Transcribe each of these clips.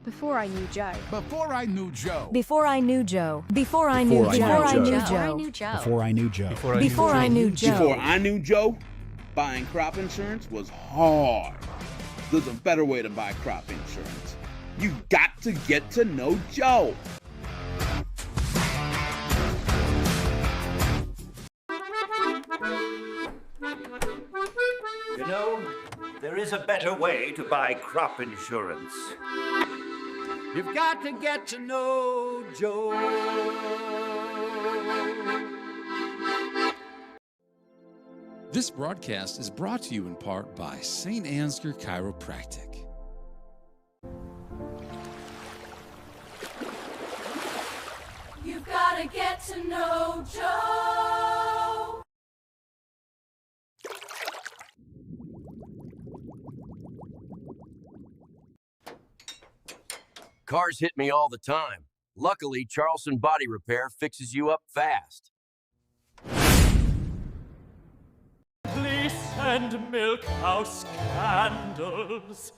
Before I knew Joe. Before I knew Joe. Before I knew Joe. Before I knew Joe. Before I knew Joe. Before I knew Joe. Before I knew Joe. Before I knew Joe, buying crop insurance was hard. There's a better way to buy crop insurance. You got to get to know Joe. You know, there is a better way to buy crop insurance. You've got to get to know Joe. This broadcast is brought to you in part by St. Ansgar Chiropractic. You've got to get to know Joe. Cars hit me all the time. Luckily, Charleston Body Repair fixes you up fast. Fleece and milk house candles.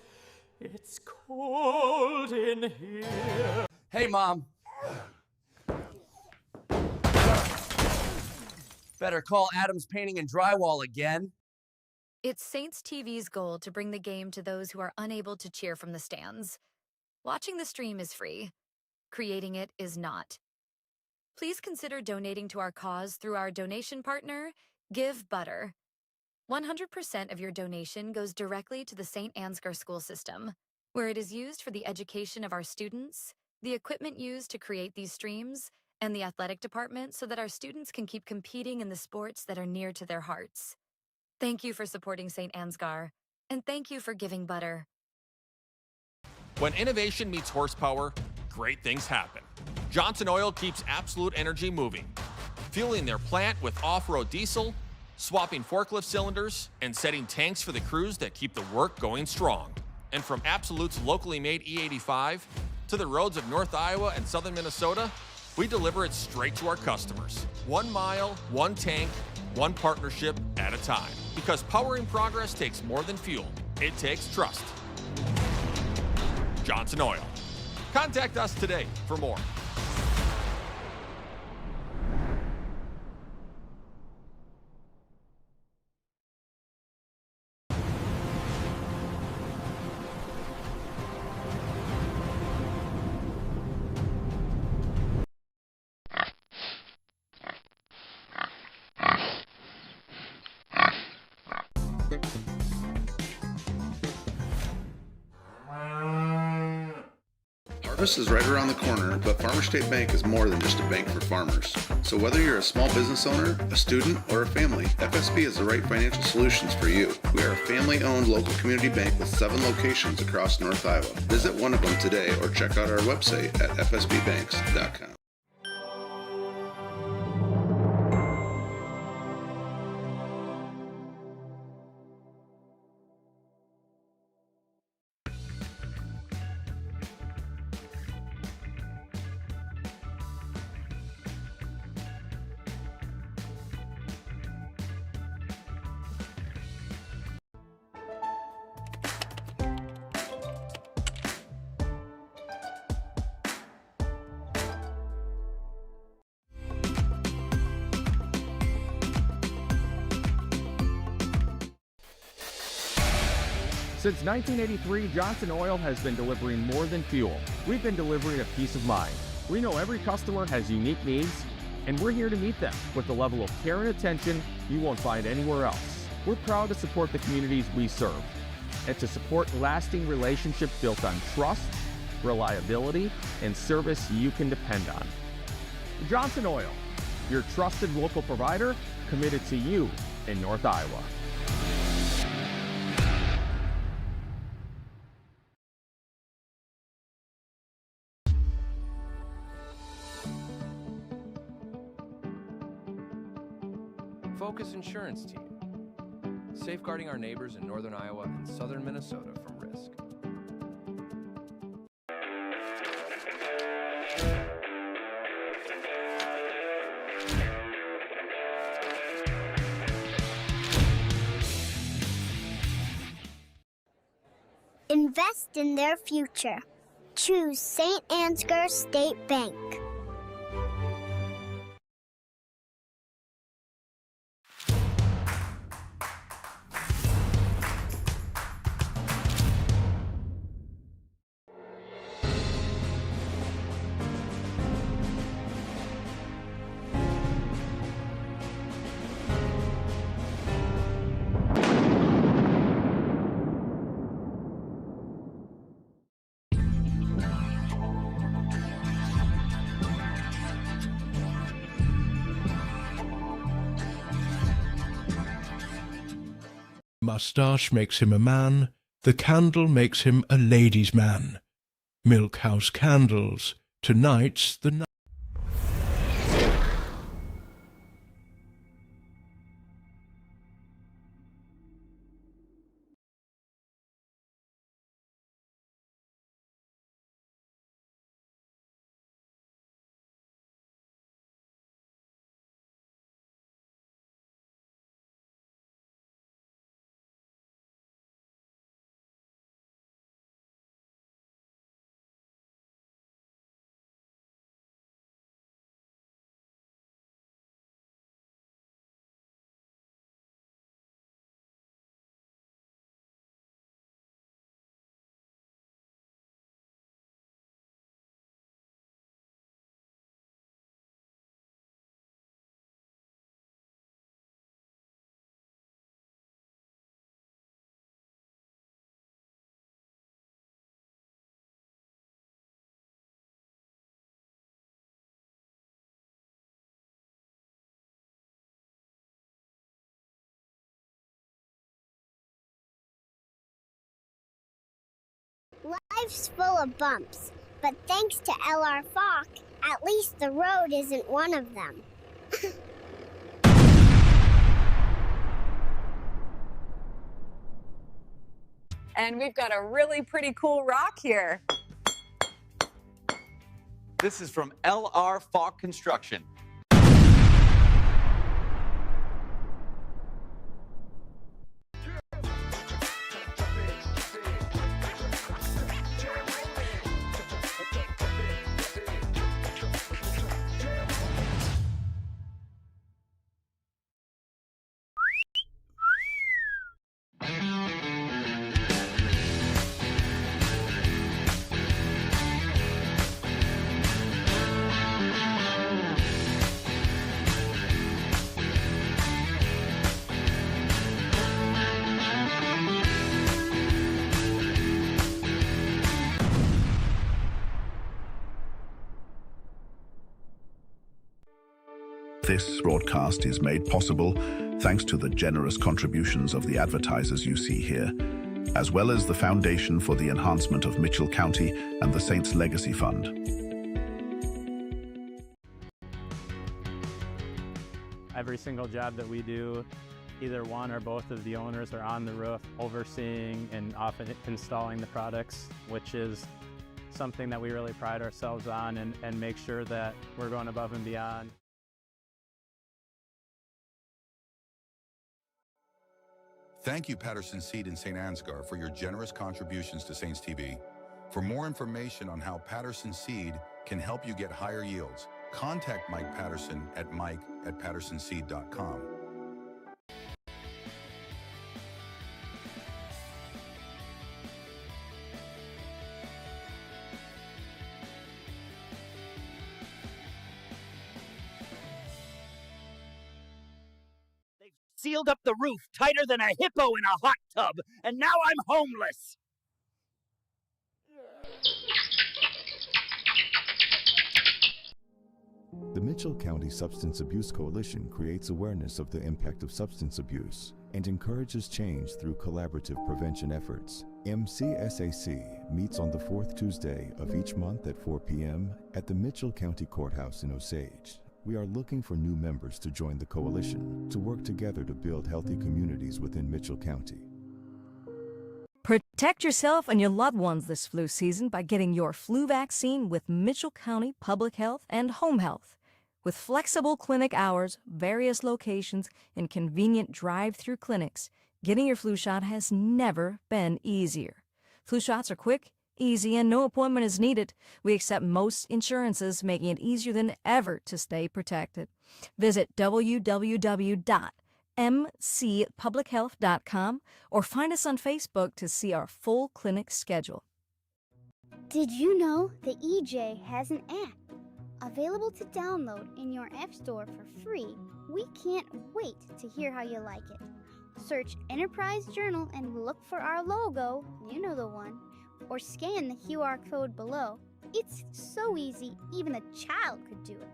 It's cold in here. Hey, Mom. Better call Adams Painting and Drywall again. It's Saints TV's goal to bring the game to those who are unable to cheer from the stands. Watching the stream is free. Creating it is not. Please consider donating to our cause through our donation partner, Give Butter. 100% of your donation goes directly to the St. Ansgar school system, where it is used for the education of our students, the equipment used to create these streams, and the athletic department so that our students can keep competing in the sports that are near to their hearts. Thank you for supporting St. Ansgar, and thank you for giving Butter. When innovation meets horsepower, great things happen. Johnson Oil keeps Absolute Energy moving, fueling their plant with off-road diesel, swapping forklift cylinders, and setting tanks for the crews that keep the work going strong. And from Absolute's locally made E85 to the roads of North Iowa and southern Minnesota, we deliver it straight to our customers. 1 mile, 1 tank, 1 partnership at a time. Because powering progress takes more than fuel. It takes trust. Johnson Oil. Contact us today for more. Harvest is right around the corner, but Farmer State Bank is more than just a bank for farmers. So whether you're a small business owner, a student, or a family, FSB is the right financial solutions for you. We are a family-owned local community bank with 7 locations across North Iowa. Visit one of them today or check out our website at fsbbanks.com. Since 1983, Johnson Oil has been delivering more than fuel. We've been delivering a peace of mind. We know every customer has unique needs, and we're here to meet them with the level of care and attention you won't find anywhere else. We're proud to support the communities we serve and to support lasting relationships built on trust, reliability, and service you can depend on. Johnson Oil, your trusted local provider committed to you in North Iowa. Focus Insurance Team, safeguarding our neighbors in northern Iowa and southern Minnesota from risk. Invest in their future. choose St. Ansgar State Bank. Mustache makes him a man, the candle makes him a ladies' man. Milk House Candles, tonight's the night. Life's full of bumps, but thanks to LR Falk, at least the road isn't one of them. And we've got a really pretty cool rock here. This is from LR Falk Construction. This broadcast is made possible thanks to the generous contributions of the advertisers you see here, as well as the Foundation for the Enhancement of Mitchell County and the Saints Legacy Fund. Every single job that we do, either one or both of the owners are on the roof overseeing and often installing the products, which is something that we really pride ourselves on and make sure that we're going above and beyond. Thank you, Patterson Seed in St. Ansgar, for your generous contributions to Saints TV. For more information on how Patterson Seed can help you get higher yields, contact Mike Patterson at mike@pattersonseed.com. Sealed up the roof tighter than a hippo in a hot tub, and now I'm homeless. The Mitchell County Substance Abuse Coalition creates awareness of the impact of substance abuse and encourages change through collaborative prevention efforts. MCSAC meets on the fourth Tuesday of each month at 4 p.m. at the Mitchell County Courthouse in Osage. We are looking for new members to join the coalition to work together to build healthy communities within Mitchell County. Protect yourself and your loved ones this flu season by getting your flu vaccine with Mitchell County Public Health and Home Health. With flexible clinic hours, various locations, and convenient drive-through clinics, getting your flu shot has never been easier. Flu shots are quick, easy, and no appointment is needed. We accept most insurances, making it easier than ever to stay protected. Visit www.mcpublichealth.com or find us on Facebook to see our full clinic schedule. Did you know the EJ has an app available to download in your app store for free? We can't wait to hear how you like it. Search Enterprise Journal and look for our logo, you know the one, or scan the QR code below. It's so easy, even a child could do it.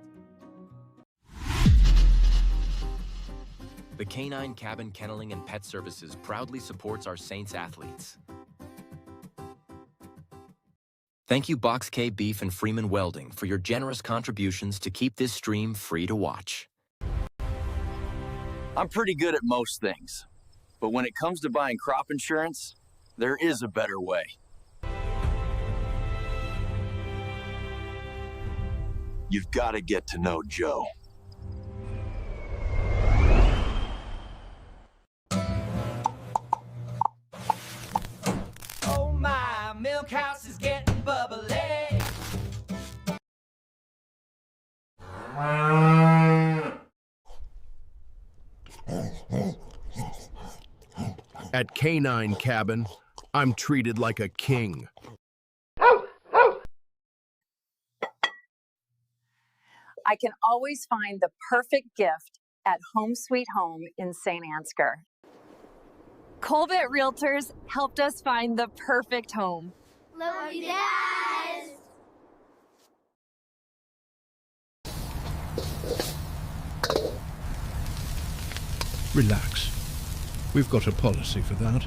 The Canine Cabin Kenneling and Pet Services proudly supports our Saints athletes. Thank you Box K Beef and Freeman Welding for your generous contributions to keep this stream free to watch. I'm pretty good at most things, but when it comes to buying crop insurance, there is a better way. You've got to get to know Joe. Oh my, milk house is getting bubbly. At Canine Cabin, I'm treated like a king. I can always find the perfect gift at Home Sweet Home in St. Ansgar. Colbert Realtors helped us find the perfect home. Love you guys! Relax. We've got a policy for that.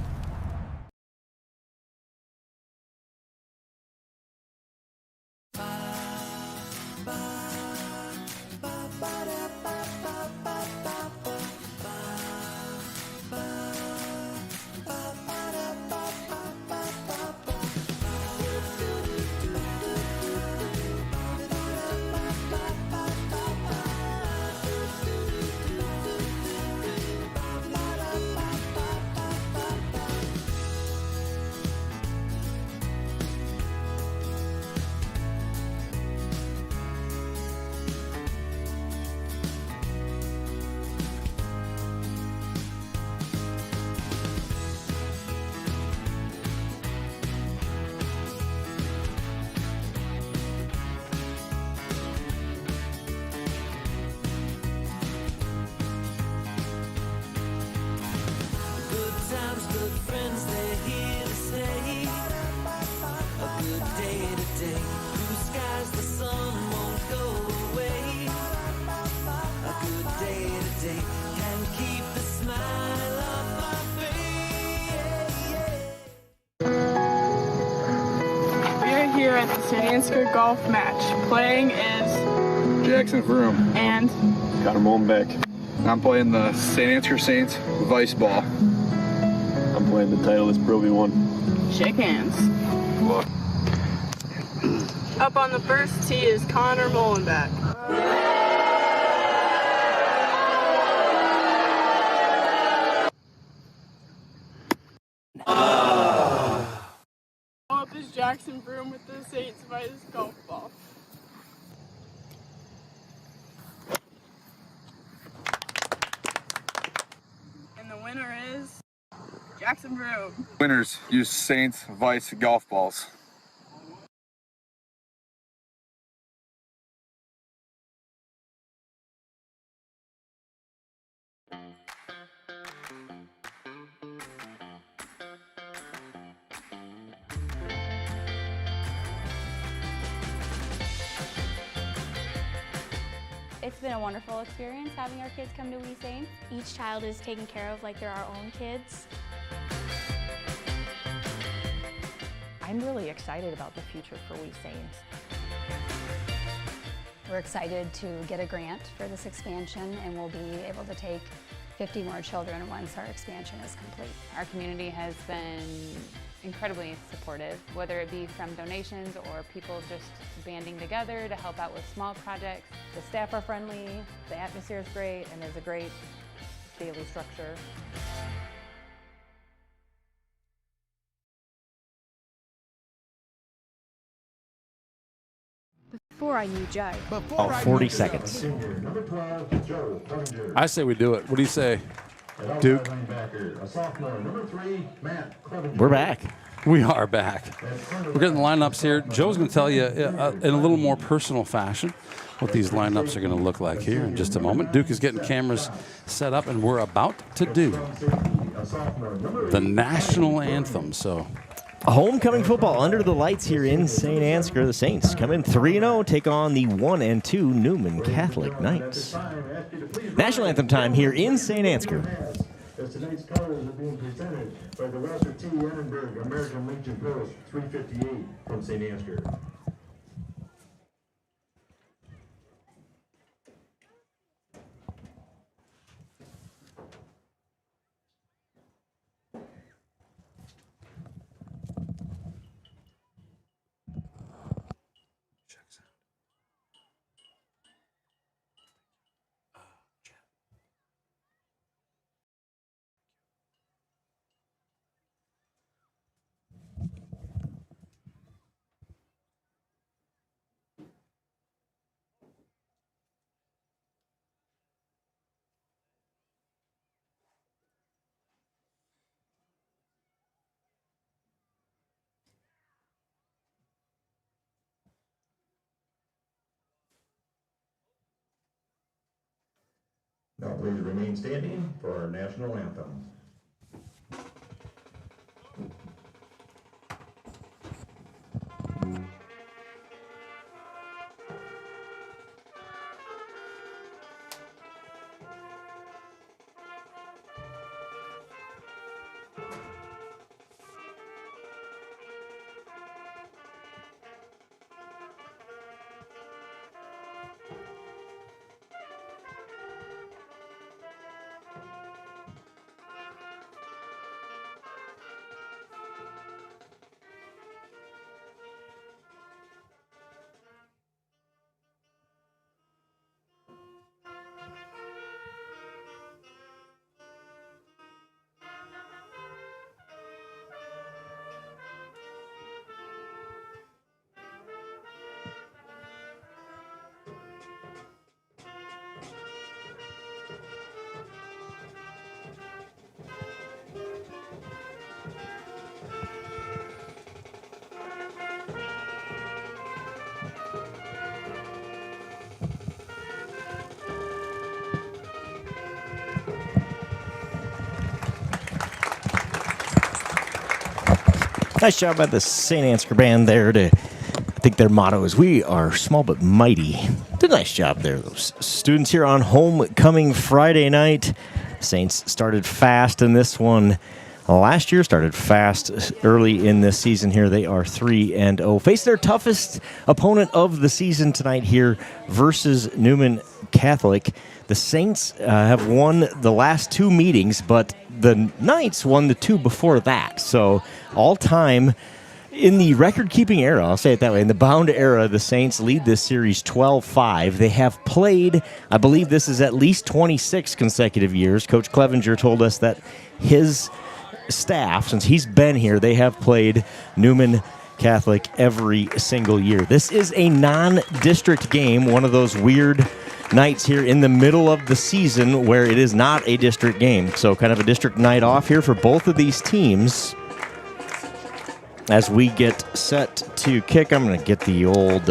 Here at the St. Ansgar golf match. Playing is Jackson Vroom and Connor Molenbeek. I'm playing the St. Ansgar Saints Vice Ball. I'm playing the Titleist Pro V1. Shake hands. Look. Up on the first tee is Connor Molenbeek. Up is Jackson Vroom with the Saints Vice golf ball. And the winner is Jackson Vroom. Winners use Saints Vice golf balls. It's been a wonderful experience having our kids come to We Saints. Each child is taken care of like they're our own kids. I'm really excited about the future for We Saints. We're excited to get a grant for this expansion, and we'll be able to take 50 more children once our expansion is complete. Our community has been incredibly supportive, whether it be from donations or people just banding together to help out with small projects. The staff are friendly, the atmosphere is great, and there's a great daily structure. before I knew Joe. Oh, 40 seconds. I say we do it. What do you say, Duke? We're back. We are back. We're getting the lineups here. Joe's going to tell you in a little more personal fashion what these lineups are going to look like here in just a moment. Duke is getting cameras set up, and we're about to do the national anthem. So, homecoming football under the lights here in St. Ansgar. The Saints come in 3-0, take on the 1-2 Newman Catholic Knights. National anthem time here in St. Ansgar. As tonight's colors are being presented by the Western T. Annenberg American Legion Post 358 from St. Ansgar. Now please remain standing for our national anthem. Nice job by the St. Ansgar band there. I think their motto is, "We are small but mighty." Did a nice job there, those students here on homecoming Friday night. Saints started fast in this one last year, started fast early in this season here. They are 3-0. Face their toughest opponent of the season tonight here versus Newman Catholic. The Saints have won the last two meetings, but the Knights won the two before that. So all-time in the record-keeping era, I'll say it that way, in the bound era, the Saints lead this series 12-5. They have played, I believe this is at least 26 consecutive years. Coach Clevenger told us that his staff, since he's been here, they have played Newman Catholic every single year. This is a non-district game, one of those weird nights here in the middle of the season where it is not a district game. So kind of a district night off here for both of these teams. As we get set to kick, I'm going to get the old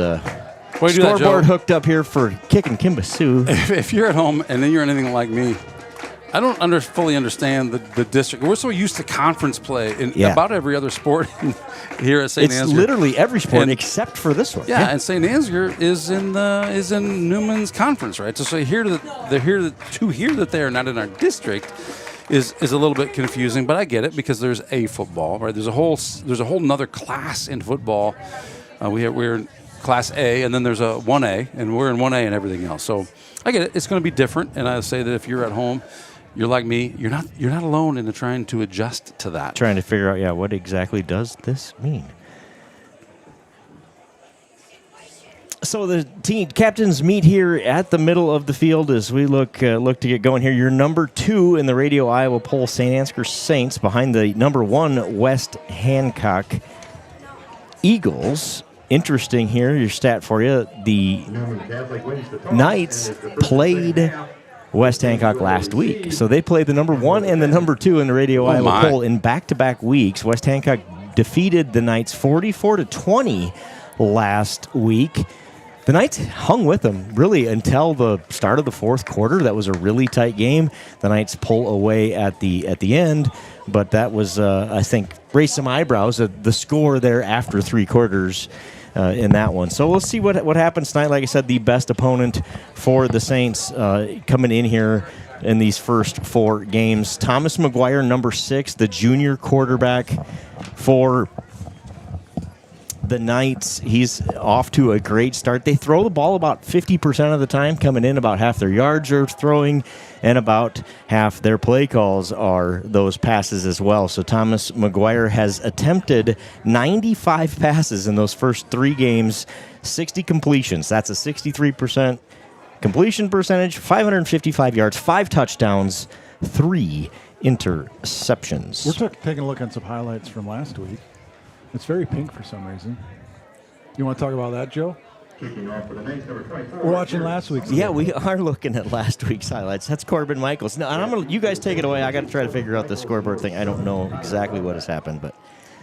scoreboard hooked up here for kicking Kimbasu. If you're at home and then you're anything like me, I don't fully understand the district. We're so used to conference play in about every other sport here at St. Ansgar. It's literally every sport except for this one. Yeah, and St. Ansgar is in Newman's conference, right? So to hear that they are not in our district is a little bit confusing, but I get it because there's a football, right? There's a whole nother class in football. We're in Class A, and then there's a 1A, and we're in 1A and everything else. So I get it. It's going to be different, and I say that if you're at home, you're like me. You're not alone in trying to adjust to that. Trying to figure out, what exactly does this mean? So the team captains meet here at the middle of the field as we look to get going here. Your number 2 in the Radio Iowa poll, St. Ansgar Saints, behind the number 1 West Hancock Eagles. interesting here, your stat for you. The Knights played West Hancock last week. So they played the number 1 and the number 2 in the Radio Iowa poll in back-to-back weeks. West Hancock defeated the Knights 44-20 last week. The Knights hung with them really until the start of the fourth quarter. That was a really tight game. The Knights pull away at the end, but that was, I think, raised some eyebrows at the score there after 3 quarters in that one. So we'll see what happens tonight. Like I said, the best opponent for the Saints coming in here in these first 4 games. Thomas McGuire, number 6, the junior quarterback for the Knights. He's off to a great start. They throw the ball about 50% of the time, coming in about half their yards are throwing, and about half their play calls are those passes as well. So Thomas McGuire has attempted 95 passes in those first 3 games, 60 completions. That's a 63% completion percentage, 555 yards, 5 touchdowns, 3 interceptions. We're taking a look at some highlights from last week. It's very pink for some reason. You want to talk about that, Joe? We're watching last week's. Yeah, we are looking at last week's highlights. That's Corbin Michaels. Now, and you guys take it away. I got to try to figure out the scoreboard thing. I don't know exactly what has happened, but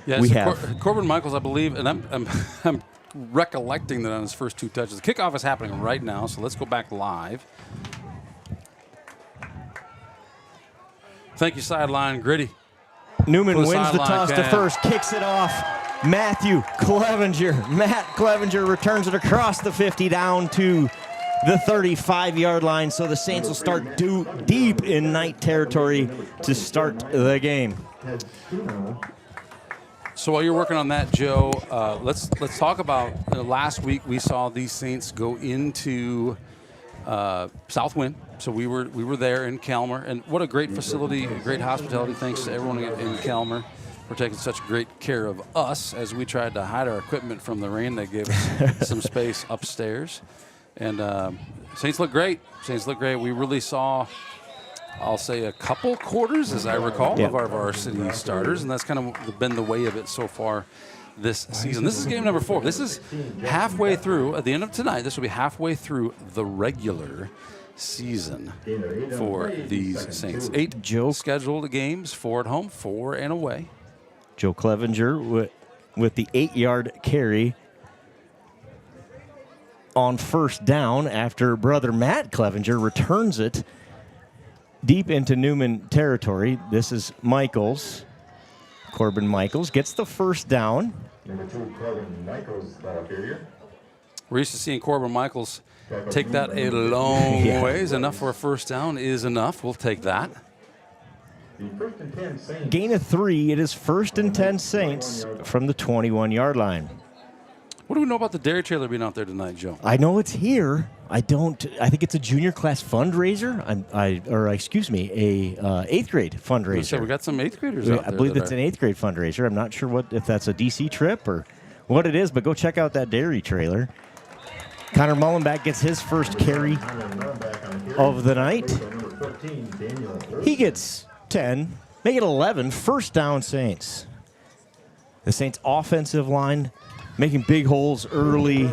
we have Corbin Michaels, I believe, and I'm recollecting that on his first 2 touches. The kickoff is happening right now, so let's go back live. Thank you, sideline Gritty. Newman wins the toss to first, kicks it off. Matt Clevenger returns it across the 50 down to the 35-yard line. So the Saints will start deep in Knight territory to start the game. So while you're working on that, Joe, let's talk about last week we saw these Saints go into Southwind. So we were there in Calmer, and what a great facility, great hospitality. Thanks to everyone in Calmer for taking such great care of us as we tried to hide our equipment from the rain. They gave us some space upstairs, and Saints look great. We really saw, I'll say, a couple quarters, as I recall, of our varsity starters, and that's kind of been the way of it so far this season. This is game number 4. This is halfway through. At the end of tonight, this will be halfway through the regular season for these Saints. 8 scheduled games, 4 at home, 4 and away. Joe Clevenger with the 8-yard carry on first down after brother Matt Clevenger returns it deep into Newman territory. This is Michaels. Corbin Michaels gets the first down. Number 2, Corbin Michaels, carrier. We're used to seeing Corbin Michaels take that a long ways. Enough for a first down is enough. We'll take that. Gain of 3. It is 1st and 10 Saints from the 21-yard line. What do we know about the dairy trailer being out there tonight, Joe? I know it's here. I think it's a junior class fundraiser. A 8th grade fundraiser. We got some 8th graders out there. I believe it's an 8th grade fundraiser. I'm not sure if that's a DC trip or what it is, but go check out that dairy trailer. Connor Mullenbeck gets his first carry of the night. He gets 10, make it 11. First down, Saints. The Saints' offensive line making big holes early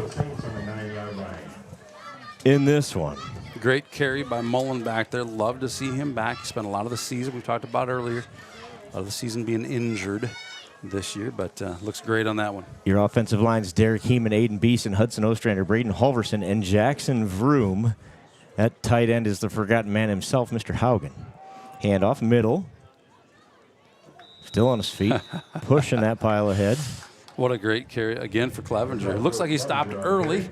in this one. Great carry by Mullenbeck there. Love to see him back. He spent a lot of the season, we talked about earlier, a lot of the season being injured this year, but looks great on that one. Your offensive lines, Derek Heeman, Aiden Beeson, Hudson Ostrander, Braden Halverson, and Jackson Vroom. That tight end is the forgotten man himself, Mr. Haugen. Handoff, middle. Still on his feet, pushing that pile ahead. What a great carry again for Clevenger. It looks like he stopped early,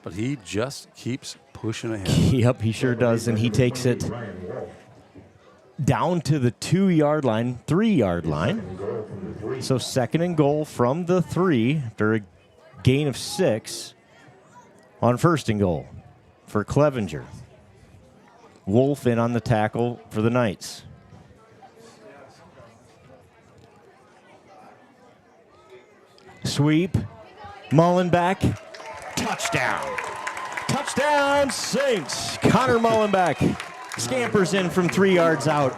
but he just keeps pushing ahead. Yep, he sure does, and he takes it down to the 2-yard line, 3-yard line. So 2nd and goal from the 3 after a gain of 6 on 1st and goal for Clevenger. Wolf in on the tackle for the Knights. Sweep, Mullenbeck, touchdown. Touchdown, Saints. Connor Mullenbeck Scampers in from 3 yards out.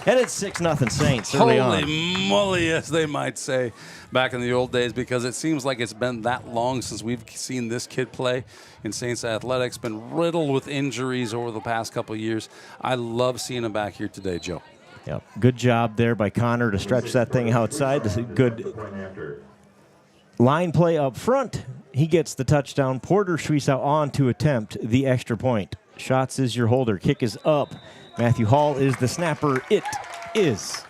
And it's 6-0 Saints early on. Holy moly, as they might say back in the old days, because it seems like it's been that long since we've seen this kid play in Saints athletics. Been riddled with injuries over the past couple of years. I love seeing him back here today, Joe. Yep. Good job there by Connor to stretch that thing outside. This is good line play up front. He gets the touchdown. Porter Schwiesau on to attempt the extra point. Shots is your holder. Kick is up. Matthew Hall is the snapper. It is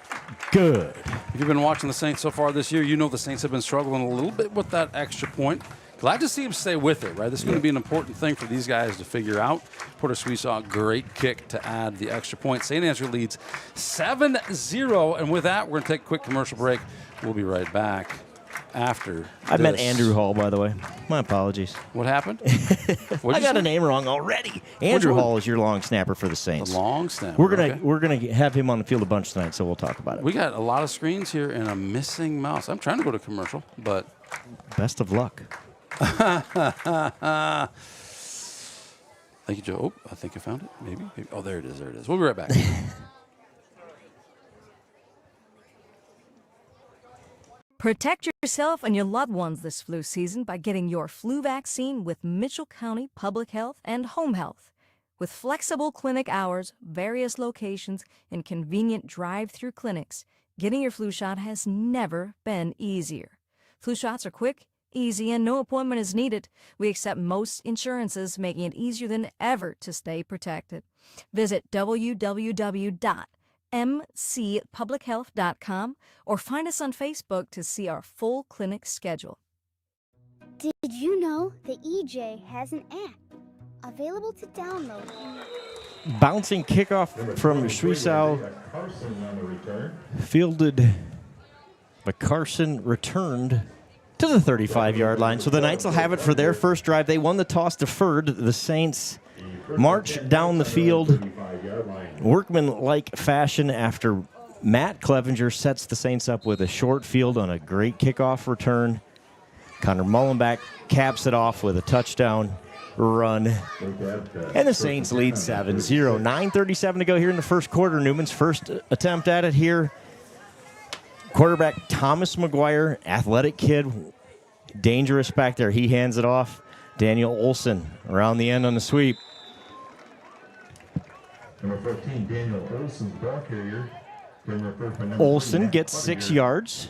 good. If you've been watching the Saints so far this year, you know the Saints have been struggling a little bit with that extra point. Glad to see him stay with it, right? This is going to be an important thing for these guys to figure out. Porter Schwiesau, great kick to add the extra point. St. Ansgar leads 7-0. And with that, we're going to take a quick commercial break. We'll be right back after I meant Andrew Hall, by the way. My apologies. What happened? I got a name wrong already. Andrew Hall is your long snapper for the Saints. The long snapper. We're gonna have him on the field a bunch tonight, so we'll talk about it. We got a lot of screens here and a missing mouse. I'm trying to go to commercial, but best of luck. Thank you, Joe. Oh, I think I found it. Maybe. Oh, there it is. There it is. We'll be right back. Protect yourself and your loved ones this flu season by getting your flu vaccine with Mitchell County Public Health and Home Health. With flexible clinic hours, various locations, and convenient drive-through clinics, getting your flu shot has never been easier. Flu shots are quick, easy, and no appointment is needed. We accept most insurances, making it easier than ever to stay protected. Visit www.mcpublichealth.com or find us on Facebook to see our full clinic schedule. Did you know the EJ has an app available to download? Bouncing kickoff from Schwiesau. Fielded, but Carson returned to the 35-yard line. So the Knights will have it for their first drive. They won the toss, deferred. The Saints march down the field, workman-like fashion after Matt Clevenger sets the Saints up with a short field on a great kickoff return. Connor Mullenbeck caps it off with a touchdown run. And the Saints lead 7-0. 9:37 to go here in the first quarter. Newman's first attempt at it here. Quarterback Thomas McGuire, athletic kid, dangerous back there. He hands it off. Daniel Olson around the end on the sweep. Number 14, Daniel Olson's ball carrier. Olson gets 6 yards.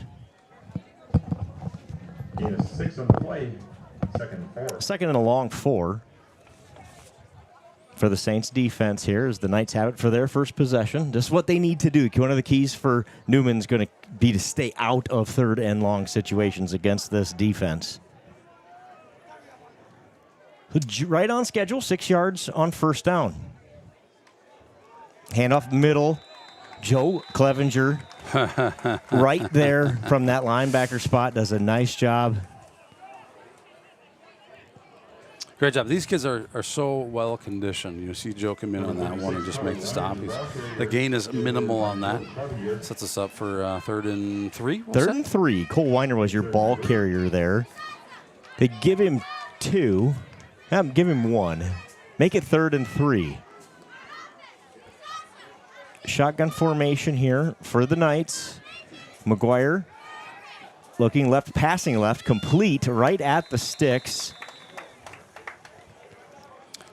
Gain of 6 on the play. Second and a long 4 for the Saints defense here as the Knights have it for their first possession. Just what they need to do. One of the keys for Newman's going to be to stay out of third and long situations against this defense. Right on schedule, 6 yards on first down. Handoff middle. Joe Clevenger right there from that linebacker spot does a nice job. Great job. These kids are so well conditioned. You see Joe come in on that one and just make the stop. The gain is minimal on that. Sets us up for 3rd and 3. Third and 3. Cole Weiner was your ball carrier there. They give him 2. Give him 1. Make it 3rd and 3. Shotgun formation here for the Knights. McGuire looking left, passing left, complete right at the sticks.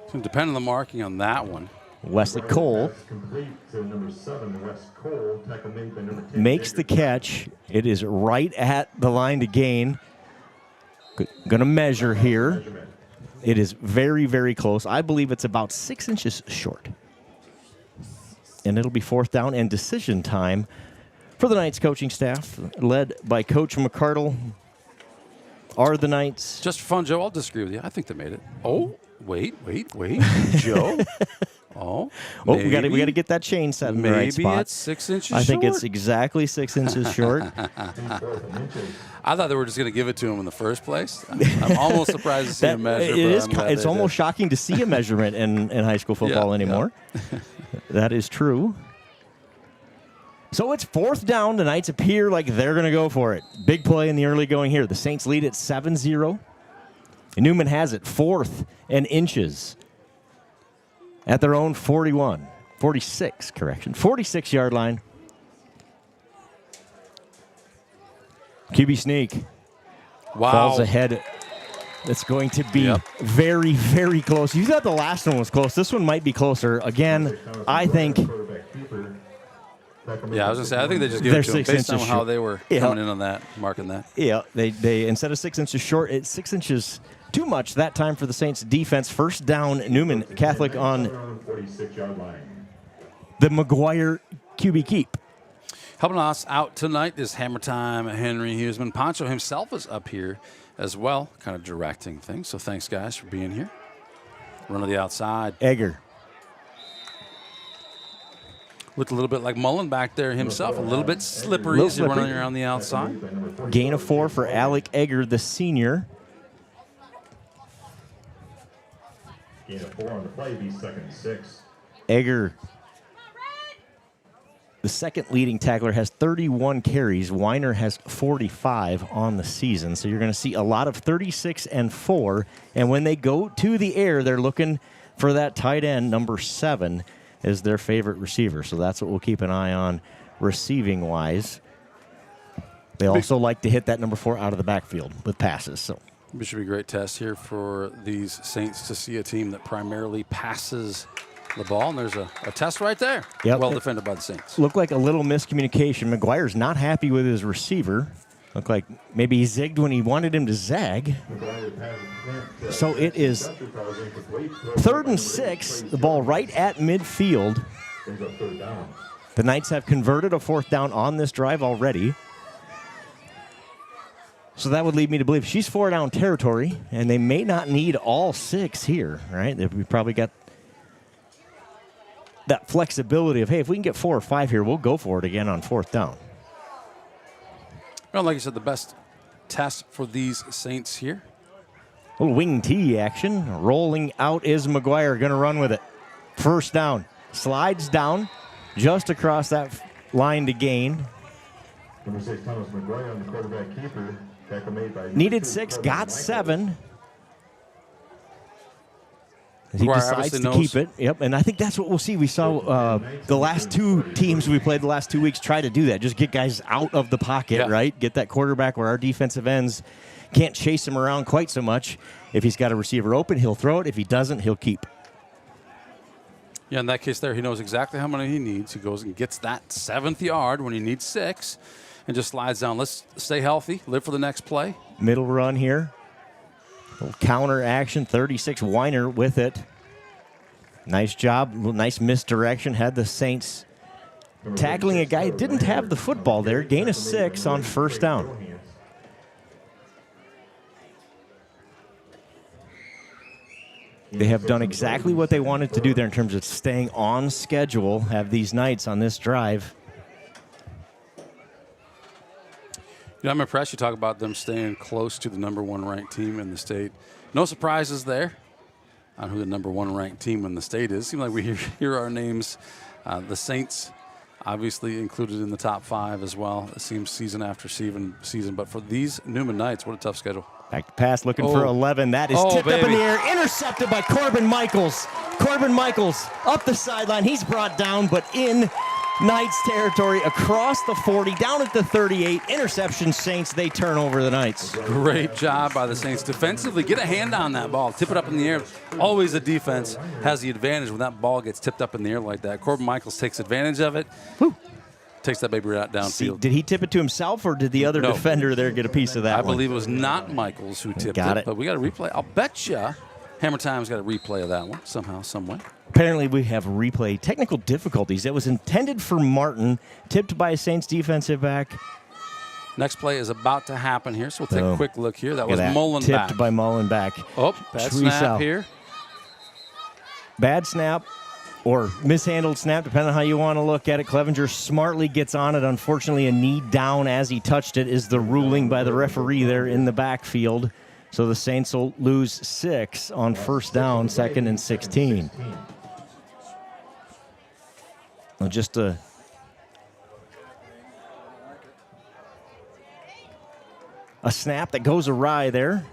It's going to depend on the marking on that one. Wesley Cole makes the catch. It is right at the line to gain. Going to measure here. It is very, very close. I believe it's about 6 inches short. And it'll be 4th down and decision time for the Knights coaching staff, led by Coach McCardle. Are the Knights just for fun, Joe? I'll disagree with you. I think they made it. Oh, wait, Joe. Oh, we got to get that chain set in the right spot. Maybe it's 6 inches short. I think it's exactly 6 inches short. I thought they were just going to give it to him in the first place. I'm almost surprised to see a measure. It's almost shocking to see a measurement in high school football anymore. Yeah. That is true. So it's 4th down. The Knights appear like they're going to go for it. Big play in the early going here. The Saints lead at 7-0. Newman has it 4th and inches at their own 41. 46, correction. 46-yard line. QB sneak. Wow. Falls ahead. It's going to be very, very close. You thought the last one was close. This one might be closer. Again, I think. Yeah, I was going to say, I think they just gave it to them based on how they were coming in on that, marking that. Yeah, they instead of 6 inches short, it's 6 inches too much that time for the Saints defense. First down, Newman Catholic on the McGuire QB keep. Helping us out tonight is Hammer Time Henry Huseman. Poncho himself is up here as well, kind of directing things. So thanks, guys, for being here. Run to the outside. Egger. Looked a little bit like Mullen back there himself. A little bit slippery as you're running around the outside. Gain of 4 for Alec Egger, the senior. Gain of 4 on the play, be 2nd and 6. Egger, the second leading tackler, has 31 carries. Weiner has 45 on the season. So you're going to see a lot of 36 and 4. And when they go to the air, they're looking for that tight end, number 7, is their favorite receiver. So that's what we'll keep an eye on receiving-wise. They also like to hit that number 4 out of the backfield with passes. So it should be a great test here for these Saints to see a team that primarily passes the ball, and there's a test right there. Yep. Well defended by the Saints. Looked like a little miscommunication. McGuire's not happy with his receiver. Looked like maybe he zigged when he wanted him to zag. So it is 3rd and 6. The ball right at midfield. The Knights have converted a 4th down on this drive already. So that would lead me to believe she's 4-down territory, and they may not need all 6 here, right? We probably got that flexibility of, hey, if we can get 4 or 5 here, we'll go for it again on 4th down. Well, like you said, the best test for these Saints here. A little wing T action. Rolling out is McGuire, going to run with it. 1st down. Slides down just across that line to gain. Number 6, Thomas McGuire on the quarterback keeper. Tackle made by Needed 6, got 7. He decides to keep it. Yep, and I think that's what we'll see. We saw the last 2 teams we played the last 2 weeks try to do that. Just get guys out of the pocket, right? Get that quarterback where our defensive ends can't chase him around quite so much. If he's got a receiver open, he'll throw it. If he doesn't, he'll keep. Yeah, in that case there, he knows exactly how many he needs. He goes and gets that 7th yard when he needs 6 and just slides down. Let's stay healthy, live for the next play. Middle run here. Little counter action, 36, Weiner with it. Nice job, nice misdirection. Had the Saints tackling a guy who didn't have the football there. Gain of 6 on 1st down. They have done exactly what they wanted to do there in terms of staying on schedule, have these Knights on this drive. You know, I'm impressed you talk about them staying close to the number 1 ranked team in the state. No surprises there on who the number 1 ranked team in the state is. Seems like we hear our names. The Saints obviously included in the top 5 as well. It seems season after season. But for these Newman Knights, what a tough schedule. Back to pass, looking for 11. That is tipped up in the air, intercepted by Corbin Michaels. Corbin Michaels up the sideline. He's brought down, but in Knights territory, across the 40, down at the 38. Interception, Saints. They turn over the Knights. Great job by the Saints defensively. Get a hand on that ball. Tip it up in the air. Always a defense has the advantage when that ball gets tipped up in the air like that. Corbin Michaels takes advantage of it. Woo. Takes that baby right downfield. See, did he tip it to himself, or did the other defender there get a piece of that I one? believe it was not Michaels who tipped it. But we got a replay. I'll bet you Hammer Time's got a replay of that one somehow, some way. Apparently we have replay technical difficulties. It was intended for Martin, tipped by a Saints defensive back. Next play is about to happen here, so we'll take a quick look here. That was Mullen tipped back. by Mullen back. Oh, bad snap here. Bad snap or mishandled snap, depending on how you want to look at it. Clevenger smartly gets on it. Unfortunately, a knee down as he touched it is the ruling by the referee there in the backfield. So the Saints will lose 6 on 1st down, 2nd and 16. Well, just a snap that goes awry there.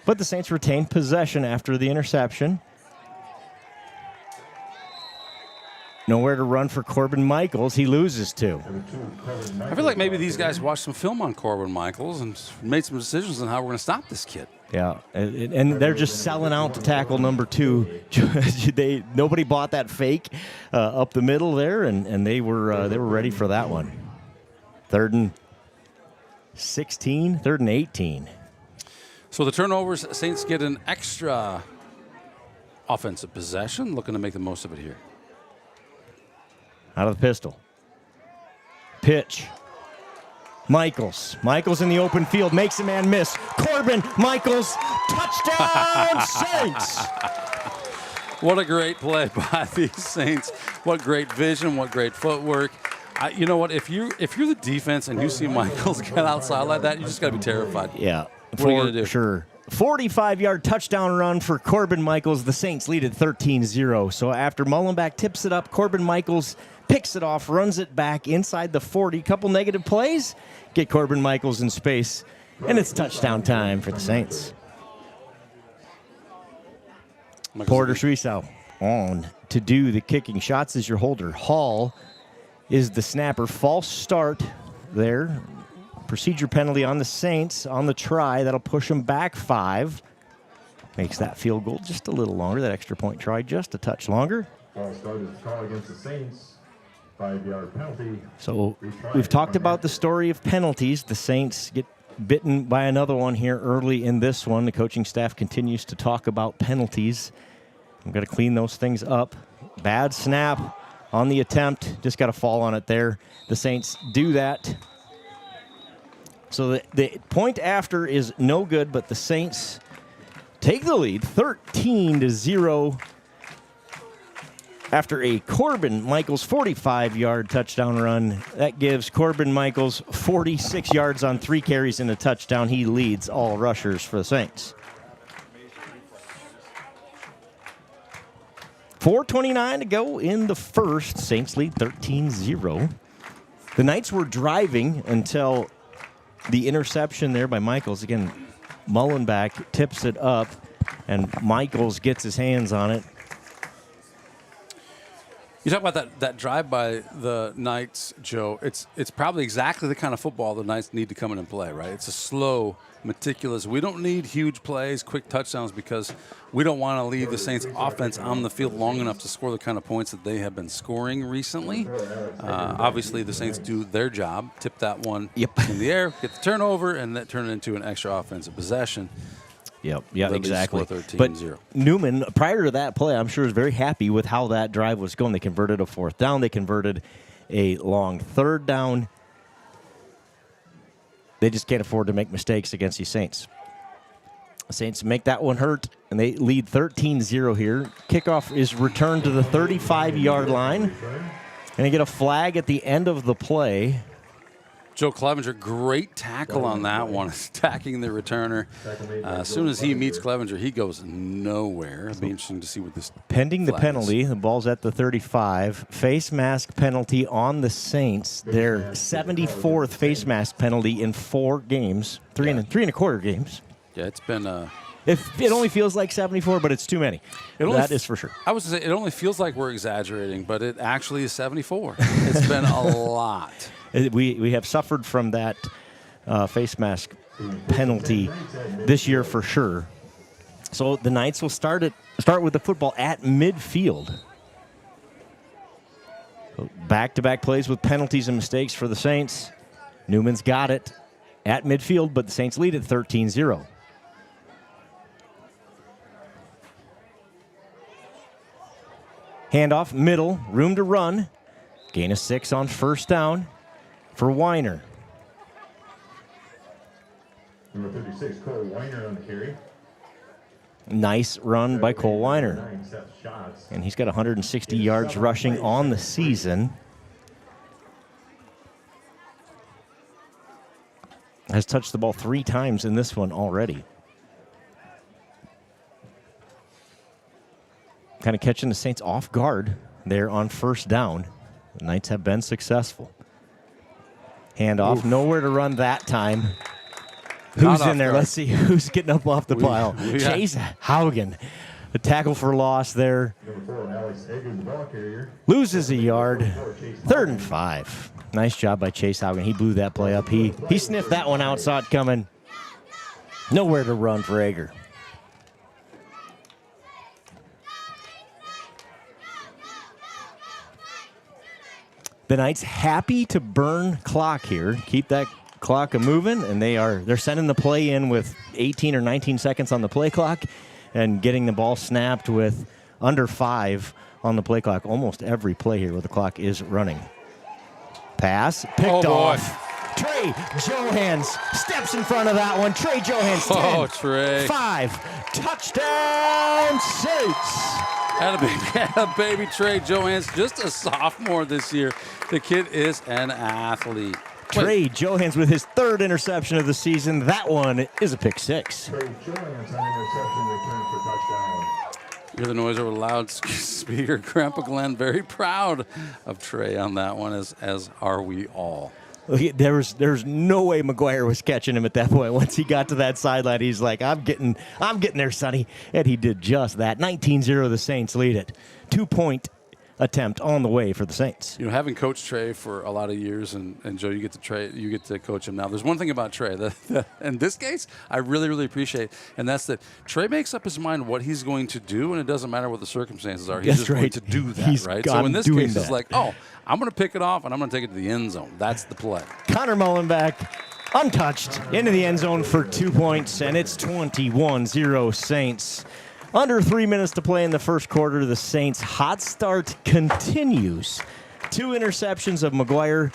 But the Saints retain possession after the interception. Nowhere to run for Corbin Michaels. He loses 2. I feel like maybe these guys watched some film on Corbin Michaels and made some decisions on how we're going to stop this kid. Yeah, and they're just selling out to tackle number 2. Nobody bought that fake up the middle there, and they were ready for that one. 3rd and 16, 3rd and 18. So the turnovers, Saints get an extra offensive possession, looking to make the most of it here. Out of the pistol. Pitch. Michaels in the open field, makes a man miss. Corbin Michaels, touchdown Saints! What a great play by these Saints. What great vision, what great footwork. You know what, if you're the defense and you see Michaels get outside like that, you just got to be terrified. Yeah, what are you going to do? Sure. 45-yard touchdown run for Corbin Michaels. The Saints lead at 13-0. So after Mullenbeck tips it up, Corbin Michaels picks it off, runs it back inside the 40. Couple negative plays, get Corbin Michaels in space, and it's touchdown time for the Saints. Porter Schwiesau on to do the kicking. Shots as your holder. Hall is the snapper. False start there. Procedure penalty on the Saints on the try. That'll push them back 5. Makes that field goal just a little longer. That extra point try just a touch longer. False start is called against the Saints. 5-yard penalty. So we've talked about the story of penalties. The Saints get bitten by another one here early in this one. The coaching staff continues to talk about penalties. We've got to clean those things up. Bad snap on the attempt. Just got to fall on it there. The Saints do that. So the point after is no good, but the Saints take the lead 13-0 after a Corbin Michaels 45-yard touchdown run. That gives Corbin Michaels 46 yards on 3 carries and a touchdown. He leads all rushers for the Saints. 4:29 to go in the first. Saints lead 13-0. The Knights were driving until the interception there by Michaels. Again, Mullenbeck tips it up, and Michaels gets his hands on it. You talk about that drive by the Knights, Joe. It's probably exactly the kind of football the Knights need to come in and play, right? It's a slow, meticulous. We don't need huge plays, quick touchdowns, because we don't want to leave the Saints offense on the field long enough to score the kind of points that they have been scoring recently. Obviously, the Saints do their job, tip that one in the air, get the turnover, and that turn it into an extra offensive possession. Yep, yeah, exactly. 13-0. But Newman, prior to that play, I'm sure was very happy with how that drive was going. They converted a 4th down. They converted a long 3rd down. They just can't afford to make mistakes against these Saints. The Saints make that one hurt, and they lead 13-0 here. Kickoff is returned to the 35-yard line, and they get a flag at the end of the play. Joe Clevenger, great tackle on that one, attacking the returner. As soon as he meets Clevenger, he goes nowhere. It'll be interesting to see what this pending the penalty. The ball's at the 35. Face mask penalty on the Saints. Their 74th face mask penalty in 4 games, 3 and a quarter games. Yeah, it's been it only feels like 74, but it's too many. That is for sure. I was going to say, it only feels like we're exaggerating, but it actually is 74. It's been a lot. We have suffered from that face mask penalty this year for sure. So the Knights will start with the football at midfield. So back-to-back plays with penalties and mistakes for the Saints. Newman's got it at midfield, but the Saints lead at 13-0. Handoff, middle, room to run. Gain of 6 on 1st down for Weiner. Number 36, Cole Weiner on the carry. Nice run by Cole Weiner. And he's got 160 yards rushing on the season. Has touched the ball 3 times in this one already. Kind of catching the Saints off guard there on 1st down. The Knights have been successful. Handoff, nowhere to run that time. Who's in there? Let's see who's getting up off the pile. Chase Haugen A tackle for loss there. Number 4, Alex Egger, the ball carrier. Loses a yard. 3rd and 5. Nice job by Chase Haugen. He blew that play up. He sniffed that one out, saw it coming. Nowhere to run for Egger. The Knights happy to burn clock here. Keep that clock a-moving, and they're sending the play in with 18 or 19 seconds on the play clock and getting the ball snapped with under 5 on the play clock. Almost every play here where the clock is running. Pass, picked off. Trey Johans steps in front of that one. Trey Johans, 10, Trey. 5, touchdown Saints. Had a baby Trey Johans, just a sophomore this year. The kid is an athlete. Trey Johans with his 3rd interception of the season. That one is a pick 6. Trey Johans on interception, return for touchdown. Hear the noise over the loudspeaker. Grandpa Glenn very proud of Trey on that one, as are we all. There's no way McGuire was catching him at that point. Once he got to that sideline, he's like, I'm getting there, Sonny. And he did just that. 19-0, the Saints lead it. 2-point attempt on the way for the Saints. You know, having coached Trey for a lot of years, and Joe, you get to coach him now. There's one thing about Trey that in this case I really, really appreciate, and that's that Trey makes up his mind what he's going to do, and it doesn't matter what the circumstances are. He's just going to do that, right? So in this case, it's like, I'm going to pick it off, and I'm going to take it to the end zone. That's the play. Connor Mullenbeck, untouched, into the end zone for 2 points, and it's 21-0 Saints. Under 3 minutes to play in the first quarter. The Saints' hot start continues. 2 interceptions of McGuire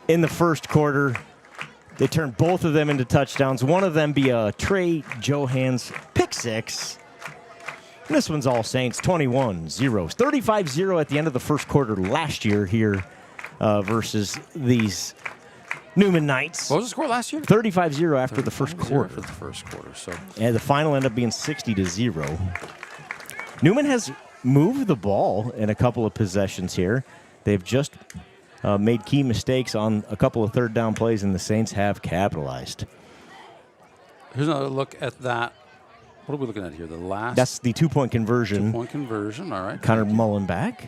in the first quarter. They turned both of them into touchdowns. One of them be a Trey Johans pick 6. And this one's all Saints, 21-0. 35-0 at the end of the first quarter last year here versus these Newman Knights. What was the score last year? 35-0 after the first quarter. After the first quarter. So. And the final ended up being 60-0. Newman has moved the ball in a couple of possessions here. They've just made key mistakes on a couple of third down plays, and the Saints have capitalized. Here's another look at that. What are we looking at here? That's the 2-point conversion. 2-point conversion, all right. Connor Mullenbeck.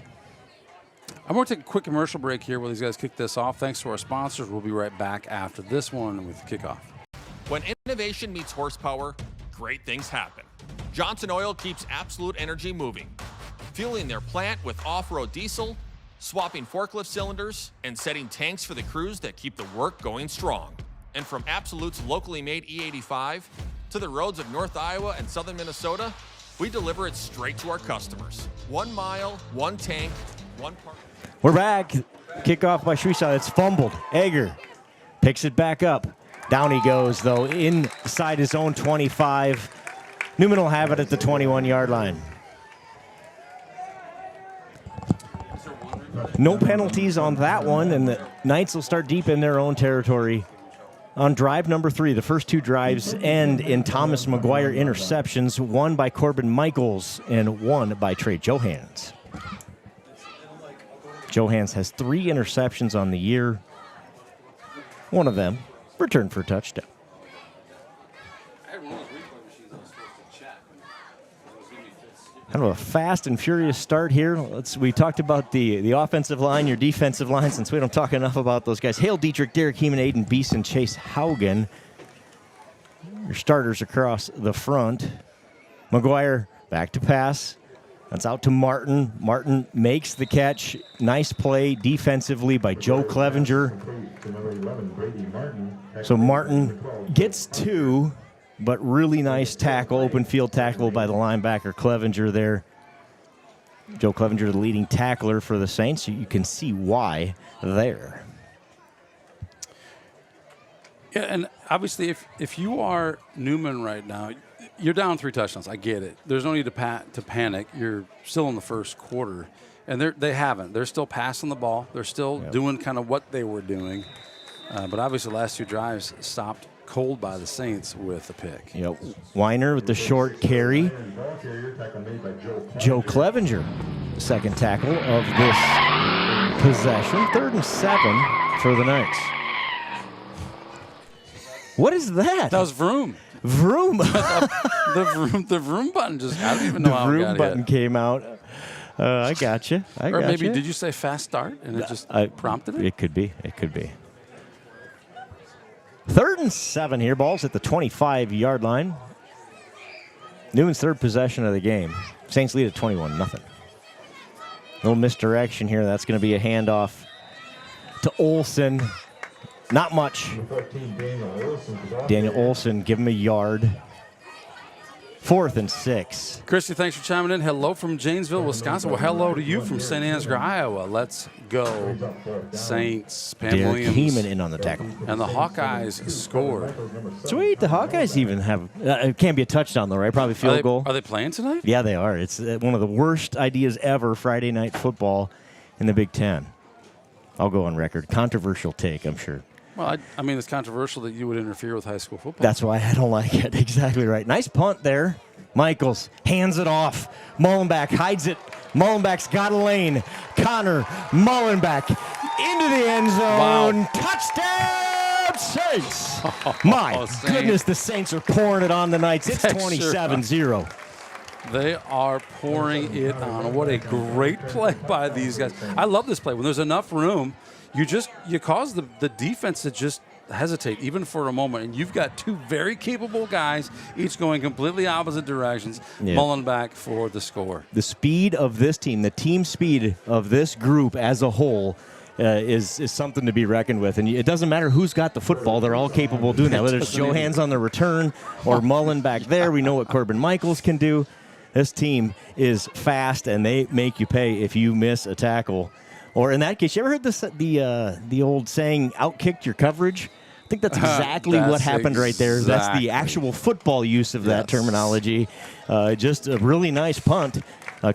I'm going to take a quick commercial break here while these guys kick this off. Thanks to our sponsors. We'll be right back after this one with Kickoff. When innovation meets horsepower, great things happen. Johnson Oil keeps Absolute Energy moving, fueling their plant with off-road diesel, swapping forklift cylinders, and setting tanks for the crews that keep the work going strong. And from Absolute's locally made E85 to the roads of North Iowa and southern Minnesota, we deliver it straight to our customers. 1 mile, 1 tank, 1 part. We're back. Kickoff by Schweizer. It's fumbled. Egger picks it back up. Down he goes, though, inside his own 25. Newman will have it at the 21-yard line. No penalties on that one, and the Knights will start deep in their own territory. On drive number 3, the first 2 drives end in Thomas McGuire interceptions, one by Corbin Michaels and one by Trey Johans. Johans has 3 interceptions on the year. One of them returned for a touchdown. Kind of a fast and furious start here. We talked about the offensive line, your defensive line, since we don't talk enough about those guys. Hale Dietrich, Derek Heeman, Aiden Beeson, Chase Haugen. Your starters across the front. McGuire back to pass. That's out to Martin. Martin makes the catch. Nice play defensively by Joe Clevenger. So Martin gets 2, but really nice tackle, open field tackle by the linebacker Clevenger there. Joe Clevenger, the leading tackler for the Saints. You can see why there. Yeah, and obviously if you are Newman right now, you're down 3 touchdowns. I get it. There's no need to panic. You're still in the first quarter. And they haven't. They're still passing the ball. They're still doing kind of what they were doing. But obviously the last 2 drives stopped cold by the Saints with a pick. Yep. Weiner with the short carry. Joe Clevenger, second tackle of this possession. 3rd and 7 for the Knights. What is that? That was Vroom. Vroom. the Vroom button just, I don't even know how it got The Vroom button hit. came out. I got you. Or maybe, did you say fast start and it just prompted it? It could be. It could be. 3rd and 7 here. Ball's at the 25-yard line. Newman's third possession of the game. Saints lead at 21-0. Little misdirection here. That's going to be a handoff to Olsen. Not much. Daniel Olsen, give him a yard. 4th and 6. Christy, thanks for chiming in. Hello from Janesville, Wisconsin. Well, hello to you from St. Ansgar, Iowa. Let's go, Saints. Pam Derek Williams. Heeman in on the tackle. And the Hawkeyes scored. Sweet. The Hawkeyes even have it can't be a touchdown, though, right? Probably field goal. Are they playing tonight? Yeah, they are. It's one of the worst ideas ever, Friday night football in the Big Ten. I'll go on record. Controversial take, I'm sure. Well, I mean, it's controversial that you would interfere with high school football. That's why I don't like it. Exactly right. Nice punt there. Michaels hands it off. Mullenback hides it. Mullenback's got a lane. Connor Mullenback into the end zone. Wow. Touchdown, Saints. My goodness, the Saints are pouring it on the Knights. It's 27-0. They are pouring it on. What a great play by these guys. I love this play. When there's enough room, you cause the defense to just hesitate even for a moment, and you've got two very capable guys, each going completely opposite directions. Yeah. Mullenback for the score. The speed of this team, the team speed of this group as a whole, is something to be reckoned with. And it doesn't matter who's got the football; they're all capable of doing that. Whether it's Johans on the return or Mullen back there, we know what Corbin Michaels can do. This team is fast, and they make you pay if you miss a tackle. Or in that case, you ever heard the old saying, outkicked your coverage? I think that's exactly what happened right there. That's the actual football use of that terminology. Just a really nice punt.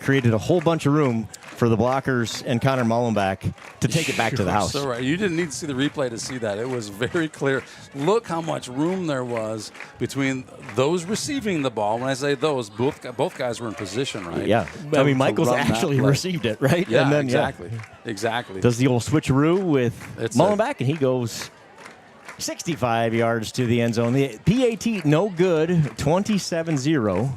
Created a whole bunch of room for the blockers and Connor Mullenback to take it back to the house. So right. You didn't need to see the replay to see that. It was very clear. Look how much room there was between those receiving the ball. When I say those, both guys were in position, right? Yeah. I mean, Michaels actually received it, right? Yeah, and then, exactly. Exactly. Does the old switcheroo with Mullenback, and he goes 65 yards to the end zone. The PAT, no good, 27-0.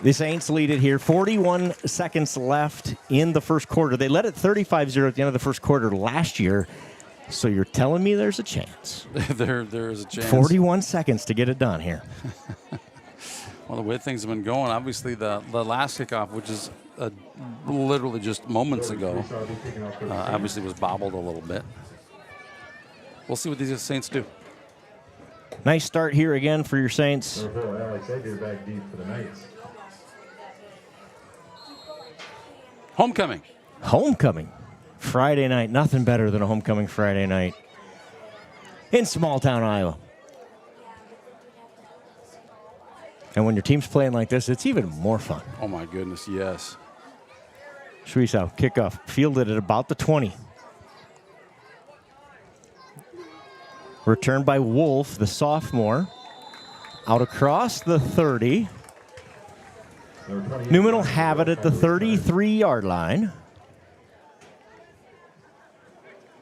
The Saints lead it here. 41 seconds left in the first quarter. They led it 35-0 at the end of the first quarter last year. So you're telling me there's a chance? there is a chance. 41 seconds to get it done here. Well, the way things have been going, obviously the last kickoff, which is literally just moments ago, obviously was bobbled a little bit. We'll see what these Saints do. Nice start here again for your Saints. Alex Edgar back deep for the Knights. Homecoming. Homecoming. Friday night. Nothing better than a homecoming Friday night in small town Iowa. And when your team's playing like this, it's even more fun. Oh, my goodness, yes. Schweisow, kickoff, fielded at about the 20. Returned by Wolf, the sophomore. Out across the 30. Newman will have it at the 33-yard line.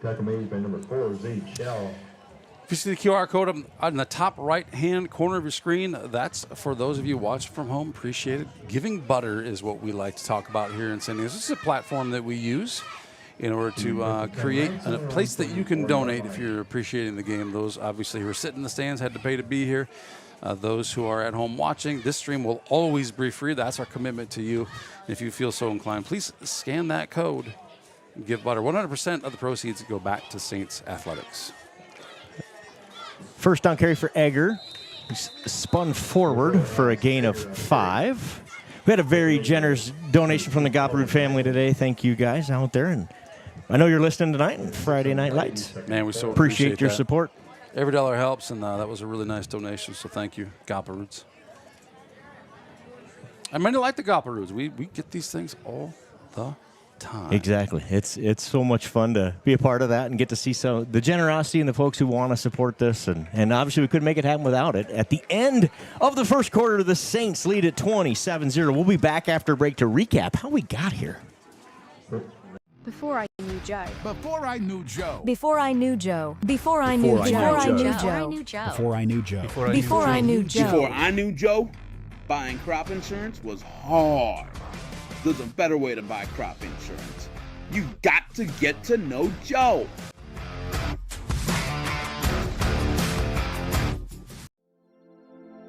Tackle made by number 4, Zade Shell. If you see the QR code on the top right-hand corner of your screen, that's for those of you watching from home. Appreciate it. Giving Butter is what we like to talk about here in San Diego. This is a platform that we use in order to create a place that you can donate if you're appreciating the game. Those, obviously, who are sitting in the stands had to pay to be here. Those who are at home watching, this stream will always be free. That's our commitment to you. If you feel so inclined, please scan that code and give Butter. 100% of the proceeds go back to Saints Athletics. First down carry for Egger. He's spun forward for a gain of 5. We had a very generous donation from the Gopperud family today. Thank you guys out there. And I know you're listening tonight on Friday Night Lights. Man, we so appreciate your that. support. Every dollar helps, and that was a really nice donation, so thank you, Gopperoods. I mean, I like the Gopperoods. We get these things all the time. Exactly. It's so much fun to be a part of that and get to see the generosity and the folks who want to support this. And obviously we couldn't make it happen without it. At the end of the first quarter, the Saints lead at 27-0. We'll be back after a break to recap how we got here. Before I knew Joe. Before I knew Joe. Before I knew Joe. Before I knew Joe. Before I knew Joe. Before I knew Joe. Before I knew Joe. Before I knew Joe, buying crop insurance was hard. There's a better way to buy crop insurance. You got to get to know Joe.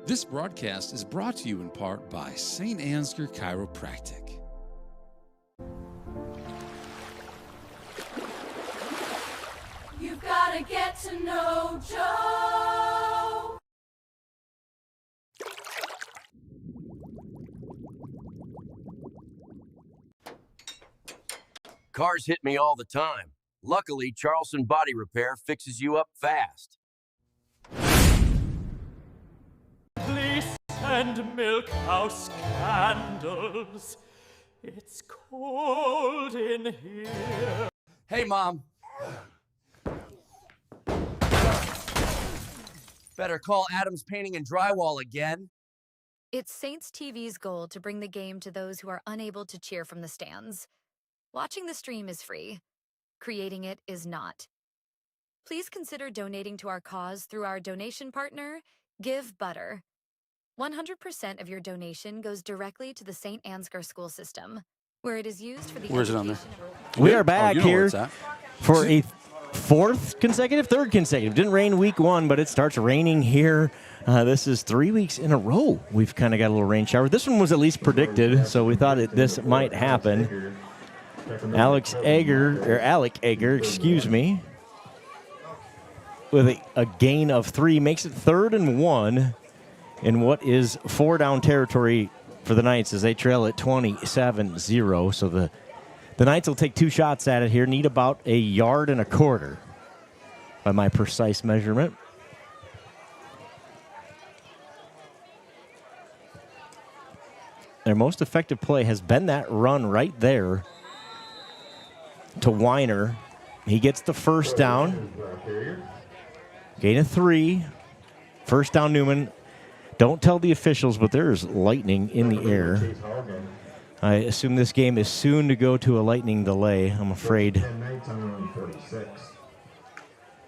This broadcast is brought to you in part by St. Ansgar Chiropractic. You've got to get to know Joe. Cars hit me all the time. Luckily, Charleston Body Repair fixes you up fast. Please send milk house candles. It's cold in here. Hey, Mom. Better call Adams Painting and Drywall again. It's Saints TV's goal to bring the game to those who are unable to cheer from the stands. Watching the stream is free. Creating it is not. Please consider donating to our cause through our donation partner, Give Butter. 100% of your donation goes directly to the St. Ansgar school system, where it is used for the Where's it on there? We are back you know where here it's at. for a third consecutive. Didn't rain week one, but it starts raining here. This is 3 weeks in a row. We've kind of got a little rain shower. This one was at least predicted, so we thought this might happen. Alec Egger, excuse me, with a gain of 3, makes it 3rd and 1 in what is 4-down territory for the Knights as they trail at 27-0. So the Knights will take 2 shots at it here, need about 1.25 yards by my precise measurement. Their most effective play has been that run right there to Weiner. He gets the first down. Gain of 3. First down, Newman. Don't tell the officials, but there's lightning in the air. I assume this game is soon to go to a lightning delay, I'm afraid.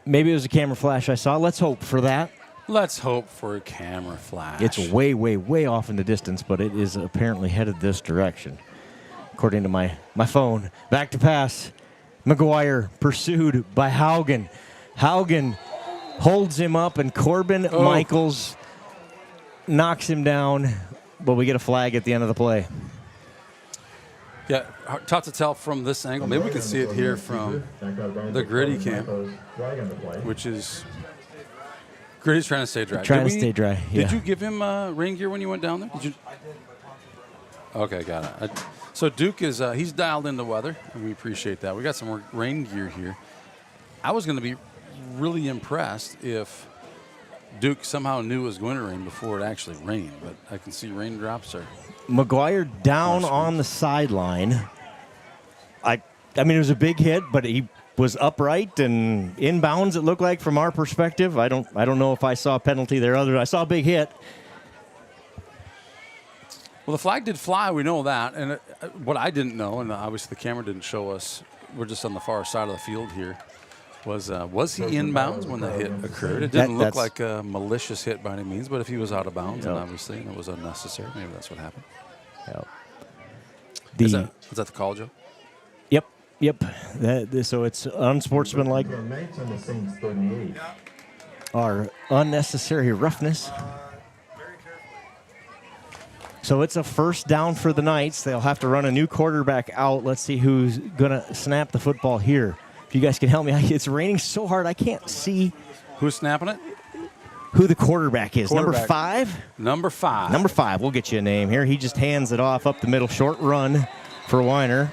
Maybe it was a camera flash I saw. Let's hope for that. Let's hope for a camera flash. It's way, way, way off in the distance, but it is apparently headed this direction. According to my phone. Back to pass. McGuire pursued by Haugen. Haugen holds him up, and Corbin Michaels knocks him down, but we get a flag at the end of the play. Yeah, tough to tell from this angle. Maybe we can see it here from the Gritty cam, which is Gritty's trying to stay dry. Trying to stay dry, yeah. Did you give him rain gear when you went down there? Did you? Okay, got it. So Duke is he's dialed in the weather, and we appreciate that. We got some rain gear here. I was going to be really impressed if Duke somehow knew it was going to rain before it actually rained, but I can see raindrops are. McGuire down on the sideline. I mean, it was a big hit, but he was upright and inbounds, it looked like, from our perspective. I don't know if I saw a penalty there. I saw a big hit. Well, the flag did fly. We know that. And what I didn't know, and obviously the camera didn't show us, we're just on the far side of the field here, was he inbounds when the hit occurred? It didn't look like a malicious hit by any means, but if he was out of bounds, and obviously it was unnecessary, maybe that's what happened. Yep. Is that the call, Joe? Yep. So it's unsportsmanlike or unnecessary roughness. So it's a first down for the Knights. They'll have to run a new quarterback out. Let's see who's going to snap the football here. If you guys can help me, it's raining so hard I can't see. Who's snapping it? Who the quarterback is. Number 5? Number 5. Number 5. We'll get you a name here. He just hands it off up the middle. Short run for Weiner.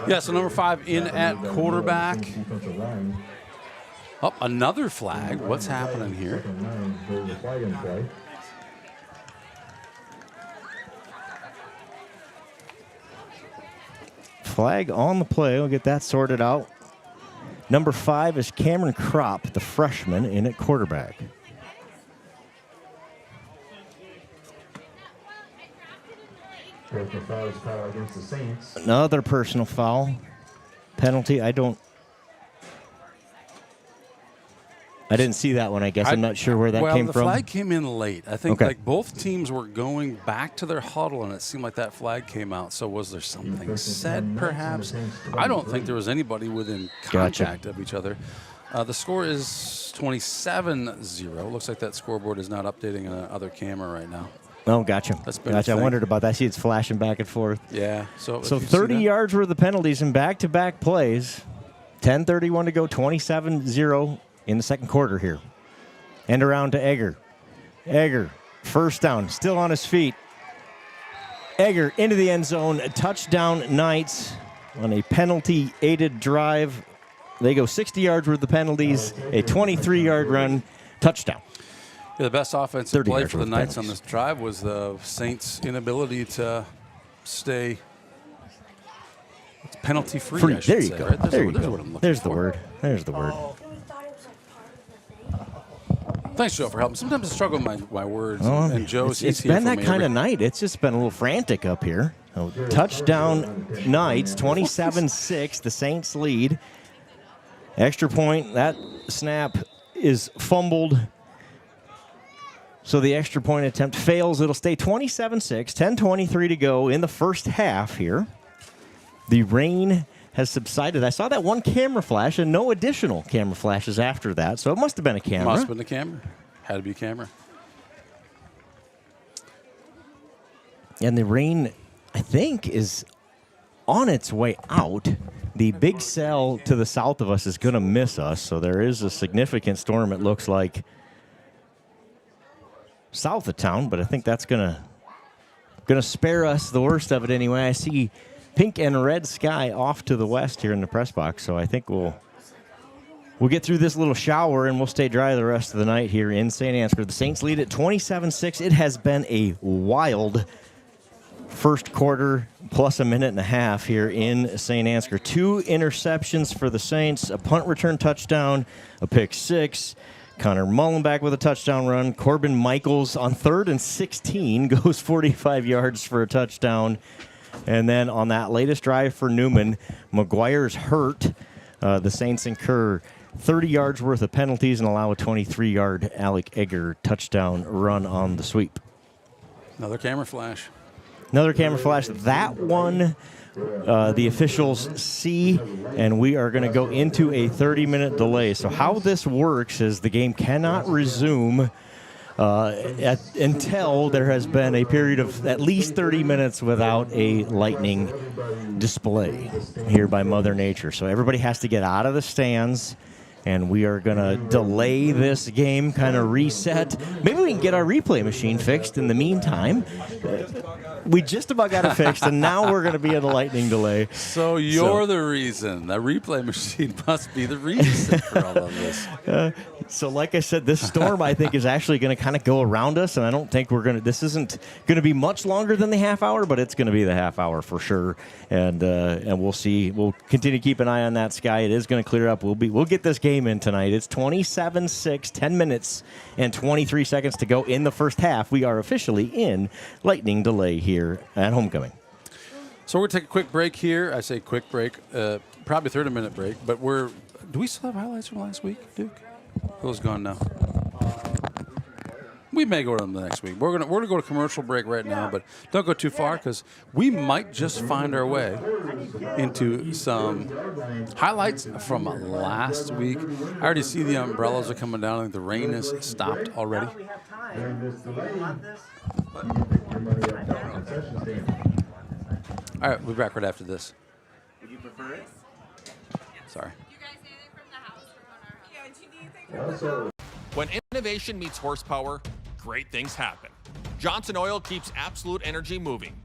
Yeah, so number 5 in at quarterback. Oh, another flag. What's happening here? Flag on the play. We'll get that sorted out. Number 5 is Cameron Kropp, the freshman, in at quarterback. personal foul is called against the Saints. Another personal foul. Penalty. I didn't see that one, I guess. I'm not sure where that came from. Well, the flag came in late. I think like both teams were going back to their huddle, and it seemed like that flag came out. So was there something said, perhaps? I don't think there was anybody within contact of each other. The score is 27-0. Looks like that scoreboard is not updating on other camera right now. Oh, gotcha. That's been gotcha. I wondered about that. I see it's flashing back and forth. Yeah. So 30 yards worth of penalties in back-to-back plays. 10:31 to go, 27-0 in the second quarter here. End around to Egger. Egger, first down, still on his feet. Egger into the end zone. Touchdown Knights on a penalty-aided drive. They go 60 yards worth of penalties, a 23-yard run, touchdown. Yeah, the best offensive play for the Knights on this drive was the Saints' inability to stay penalty-free. There you go. Right? There you go. There's the word. There's the word. Thanks, Joe, for helping. Sometimes I struggle with my words, and Joe's It's been that kind of night. It's just been a little frantic up here. Touchdown Knights, 27-6. The Saints lead. Extra point. That snap is fumbled. So the extra point attempt fails. It'll stay 27-6, 10:23 to go in the first half here. The rain has subsided. I saw that one camera flash and no additional camera flashes after that, so it must have been a camera. Must have been a camera. Had to be a camera. And the rain, I think, is on its way out. The big cell to the south of us is going to miss us, so there is a significant storm, it looks like, south of town, but I think that's gonna spare us the worst of it anyway. I see pink and red sky off to the west here in the press box, so I think we'll get through this little shower and we'll stay dry the rest of the night here in St. Ansgar. The Saints lead at 27-6. It has been a wild first quarter plus a minute and a half here in St. Ansgar. 2 interceptions for the Saints, a punt return touchdown, a pick 6. Connor Mullenback with a touchdown run. Corbin Michaels on 3rd and 16 goes 45 yards for a touchdown. And then on that latest drive for Newman, McGuire's hurt. The Saints incur 30 yards worth of penalties and allow a 23-yard Alec Egger touchdown run on the sweep. Another camera flash. Another camera flash. That one the officials see, and we are going to go into a 30-minute delay. So how this works is the game cannot resume until there has been a period of at least 30 minutes without a lightning display here by Mother Nature. So everybody has to get out of the stands, and we are going to delay this game, kind of reset. Maybe we can get our replay machine fixed in the meantime. We just about got it fixed, and now we're going to be at a lightning delay. So you're the reason. The replay machine must be the reason for all of this. So like I said, this storm, I think, is actually going to kind of go around us, and I don't think this isn't going to be much longer than the half hour, but it's going to be the half hour for sure. And we'll see. We'll continue to keep an eye on that sky. It is going to clear up. We'll get this game in tonight. It's 27-6, 10 minutes and 23 seconds to go in the first half. We are officially in lightning delay here at homecoming. So we're going to take a quick break here. I say quick break, probably a 30-minute break, but do we still have highlights from last week, Duke? Those gone now. We may go to them the next week. We're gonna go to commercial break right now, but don't go too far because we might just find our way into some highlights from last week. I already see the umbrellas are coming down. I think the rain has stopped already. All right, we'll be back right after this. Would you prefer it? Sorry. When innovation meets horsepower, great things happen. Johnson Oil keeps Absolute Energy moving,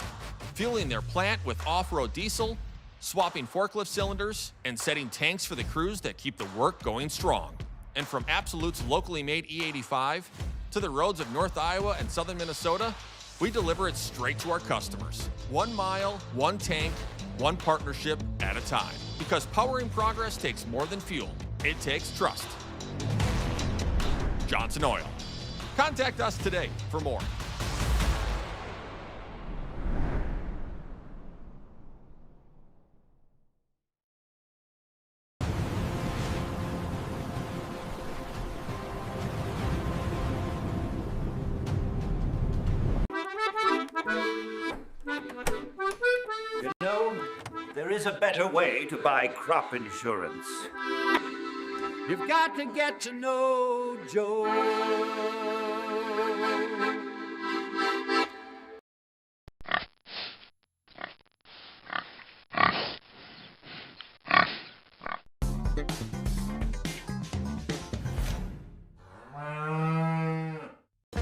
fueling their plant with off-road diesel, swapping forklift cylinders, and setting tanks for the crews that keep the work going strong. And from Absolute's locally made E85 to the roads of North Iowa and southern Minnesota, we deliver it straight to our customers. 1 mile, 1 tank, 1 partnership at a time. Because powering progress takes more than fuel. It takes trust. Johnson Oil. Contact us today for more. there is a better way to buy crop insurance. You've got to get to know Joe.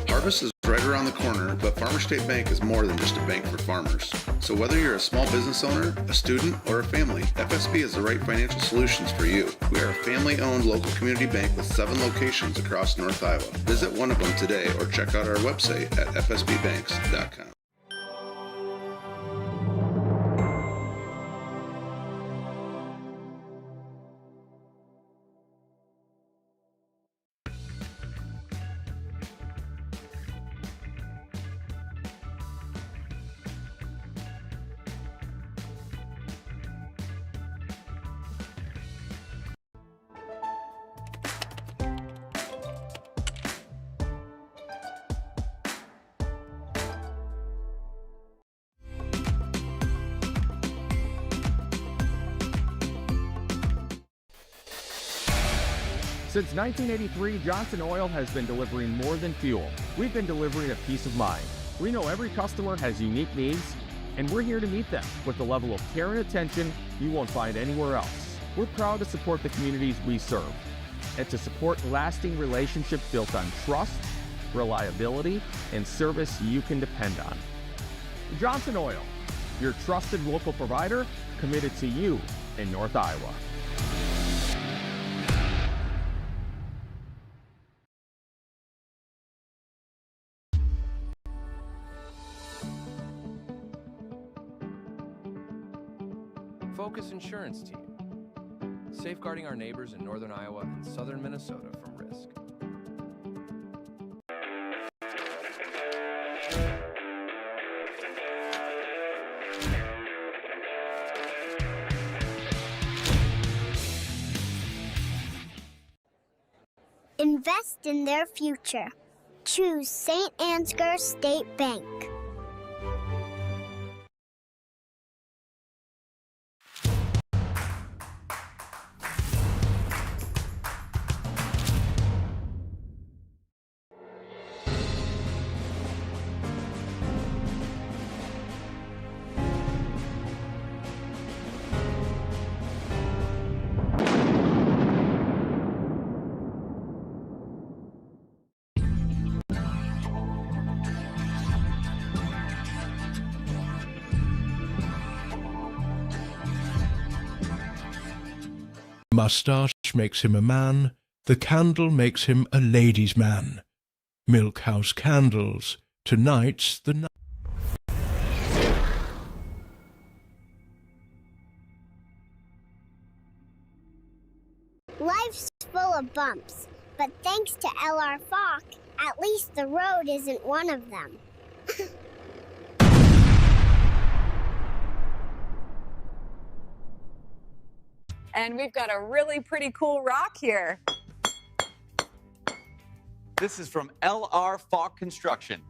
Harvest is right around the corner, but Farmer State Bank is more than just a bank for farmers. So whether you're a small business owner, a student, or a family, FSB is the right financial solutions for you. We are a family-owned local community bank with 7 locations across North Iowa. Visit one of them today or check out our website at fsbbanks.com. Since 1983, Johnson Oil has been delivering more than fuel. We've been delivering a peace of mind. We know every customer has unique needs, and we're here to meet them with the level of care and attention you won't find anywhere else. We're proud to support the communities we serve and to support lasting relationships built on trust, reliability, and service you can depend on. Johnson Oil, your trusted local provider committed to you in North Iowa. Focus Insurance Team, safeguarding our neighbors in northern Iowa and southern Minnesota from risk. Invest in their future. Choose St. Ansgar State Bank. Mustache makes him a man, the candle makes him a ladies' man. Milkhouse Candles, tonight's the night. Life's full of bumps, but thanks to LR Falk, at least the road isn't one of them. And we've got a really pretty cool rock here. This is from LR Falk Construction.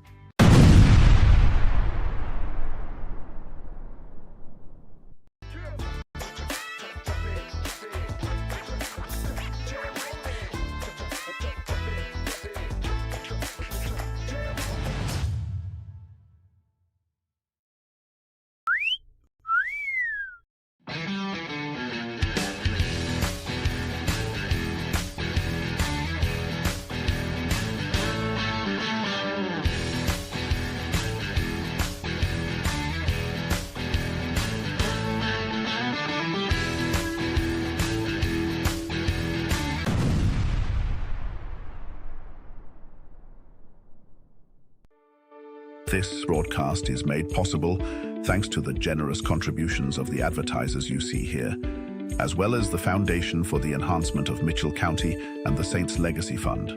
This broadcast is made possible thanks to the generous contributions of the advertisers you see here, as well as the Foundation for the Enhancement of Mitchell County and the Saints Legacy Fund.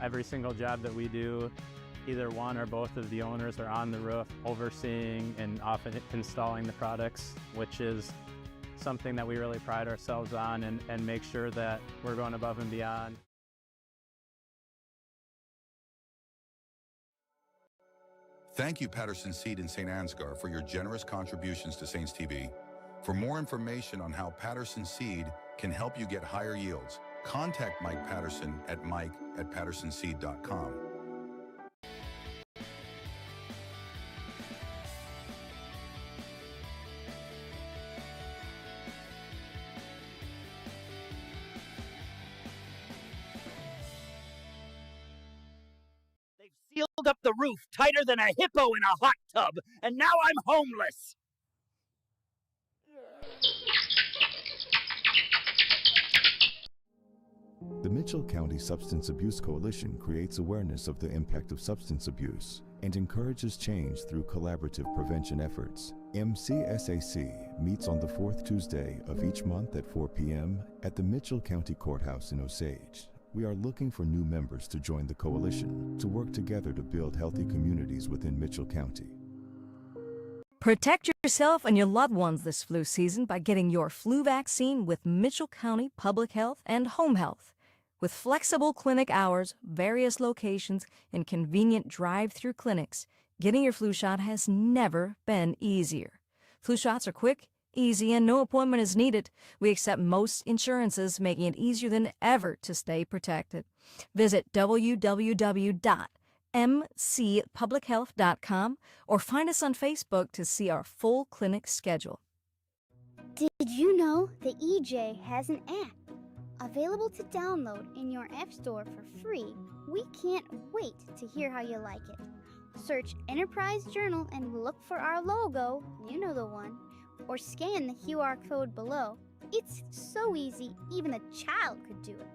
Every single job that we do, either one or both of the owners are on the roof overseeing and often installing the products, which is something that we really pride ourselves on and make sure that we're going above and beyond. Thank you, Patterson Seed in St. Ansgar, for your generous contributions to Saints TV. For more information on how Patterson Seed can help you get higher yields, contact Mike Patterson at mike@pattersonseed.com. Sealed up the roof tighter than a hippo in a hot tub, and now I'm homeless. The Mitchell County Substance Abuse Coalition creates awareness of the impact of substance abuse and encourages change through collaborative prevention efforts. MCSAC meets on the fourth Tuesday of each month at 4 p.m. at the Mitchell County Courthouse in Osage. We are looking for new members to join the coalition to work together to build healthy communities within Mitchell County. Protect yourself and your loved ones this flu season by getting your flu vaccine with Mitchell County Public Health and Home Health. With flexible clinic hours, various locations, and convenient drive-through clinics, getting your flu shot has never been easier. Flu shots are quick, easy, and no appointment is needed. We accept most insurances, making it easier than ever to stay protected. Visit www.mcpublichealth.com or find us on Facebook to see our full clinic schedule. Did you know the EJ has an app? Available to download in your App Store for free. We can't wait to hear how you like it. Search Enterprise Journal and look for our logo, you know the one, or scan the QR code below. It's so easy, even a child could do it.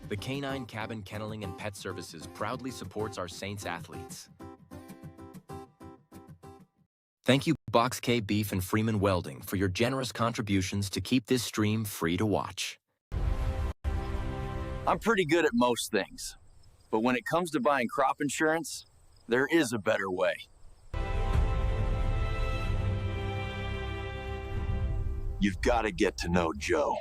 The Canine Cabin Kenneling and Pet Services proudly supports our Saints athletes. Thank you, Box K Beef and Freeman Welding, for your generous contributions to keep this stream free to watch. I'm pretty good at most things, but when it comes to buying crop insurance, there is a better way. You've got to get to know Joe.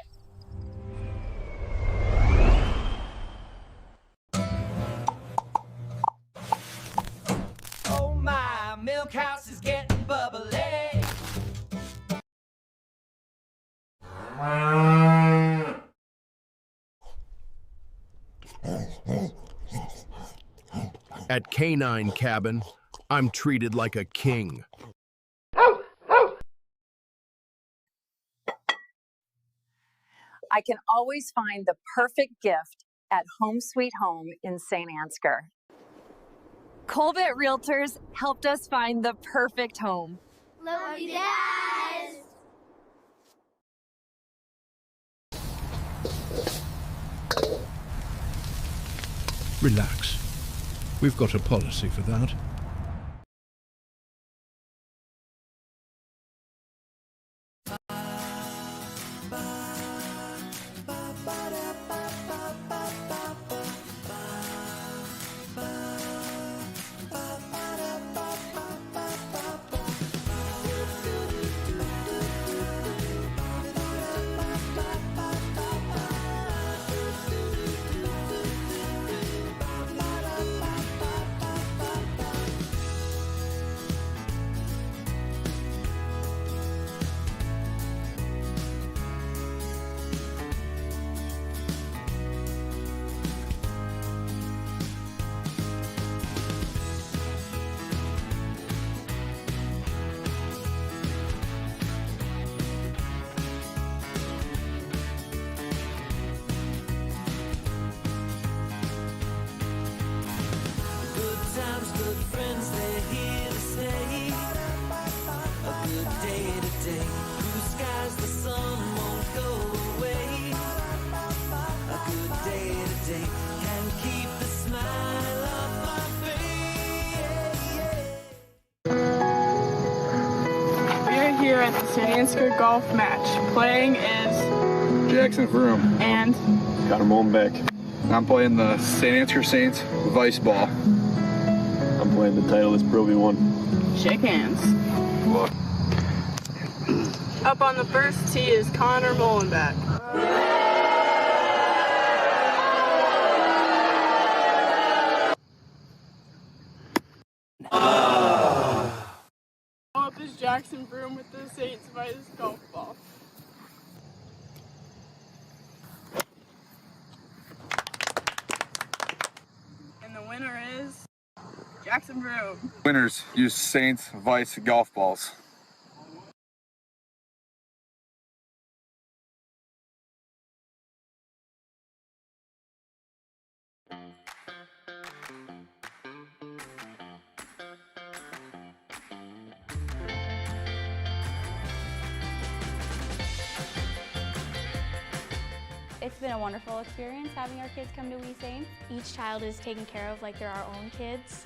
Oh my, milk house is getting bubbly. At Canine Cabin, I'm treated like a king. I can always find the perfect gift at Home Sweet Home in St. Ansgar. Colbert Realtors helped us find the perfect home. Love you guys! Relax. We've got a policy for that. Here at the St. Ansgar golf match. Playing is Jackson Vroom and Connor Molenbeek. I'm playing the St. Ansgar Saints Vice Ball. I'm playing the Titleist Pro V1. Shake hands. Look. Up on the first tee is Connor Molenbeek. is Jackson Broom with the Saints Vice golf ball. And the winner is Jackson Broom. Winners use Saints Vice golf balls. It's been a wonderful experience having our kids come to We Saints. Each child is taken care of like they're our own kids.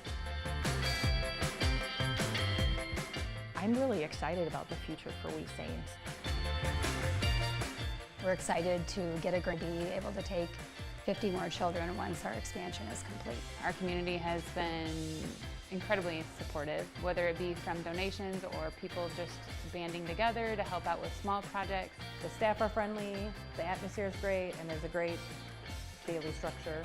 I'm really excited about the future for We Saints. We're excited to get a grant to be able to take 50 more children once our expansion is complete. Our community has been incredibly supportive, whether it be from donations or people just banding together to help out with small projects. The staff are friendly, the atmosphere is great, and there's a great daily structure.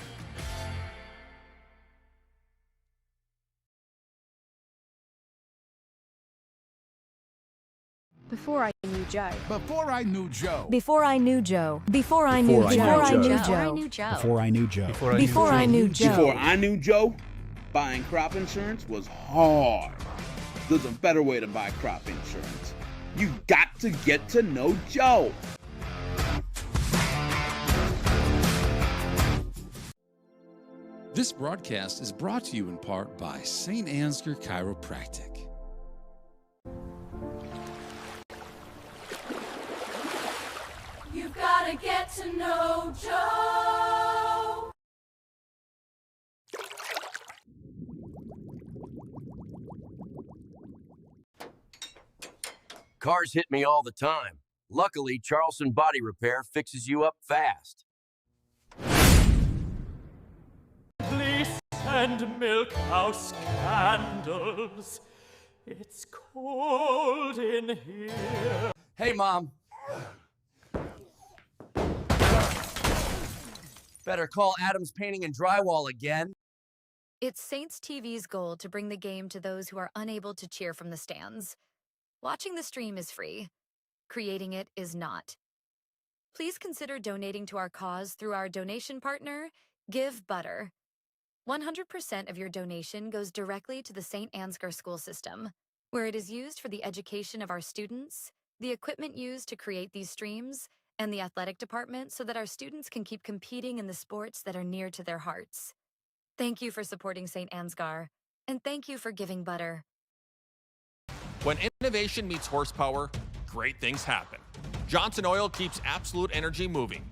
Before I knew Joe. Before I knew Joe. Before I knew Joe. Before I knew Joe. Before I knew Joe. Before I knew Joe. Before I knew Joe. Before I knew Joe, buying crop insurance was hard. There's a better way to buy crop insurance. You got to get to know Joe. This broadcast is brought to you in part by St. Ansgar Chiropractic. You've got to get to know Joe. Cars hit me all the time. Luckily, Charleston Body Repair fixes you up fast. Please send milk house candles. It's cold in here. Hey, Mom. Better call Adams Painting and Drywall again. It's Saints TV's goal to bring the game to those who are unable to cheer from the stands. Watching the stream is free. Creating it is not. Please consider donating to our cause through our donation partner, Give Butter. 100% of your donation goes directly to the St. Ansgar school system, where it is used for the education of our students, the equipment used to create these streams, and the athletic department so that our students can keep competing in the sports that are near to their hearts. Thank you for supporting St. Ansgar, and thank you for giving Butter. When innovation meets horsepower, great things happen. Johnson Oil keeps Absolute Energy moving,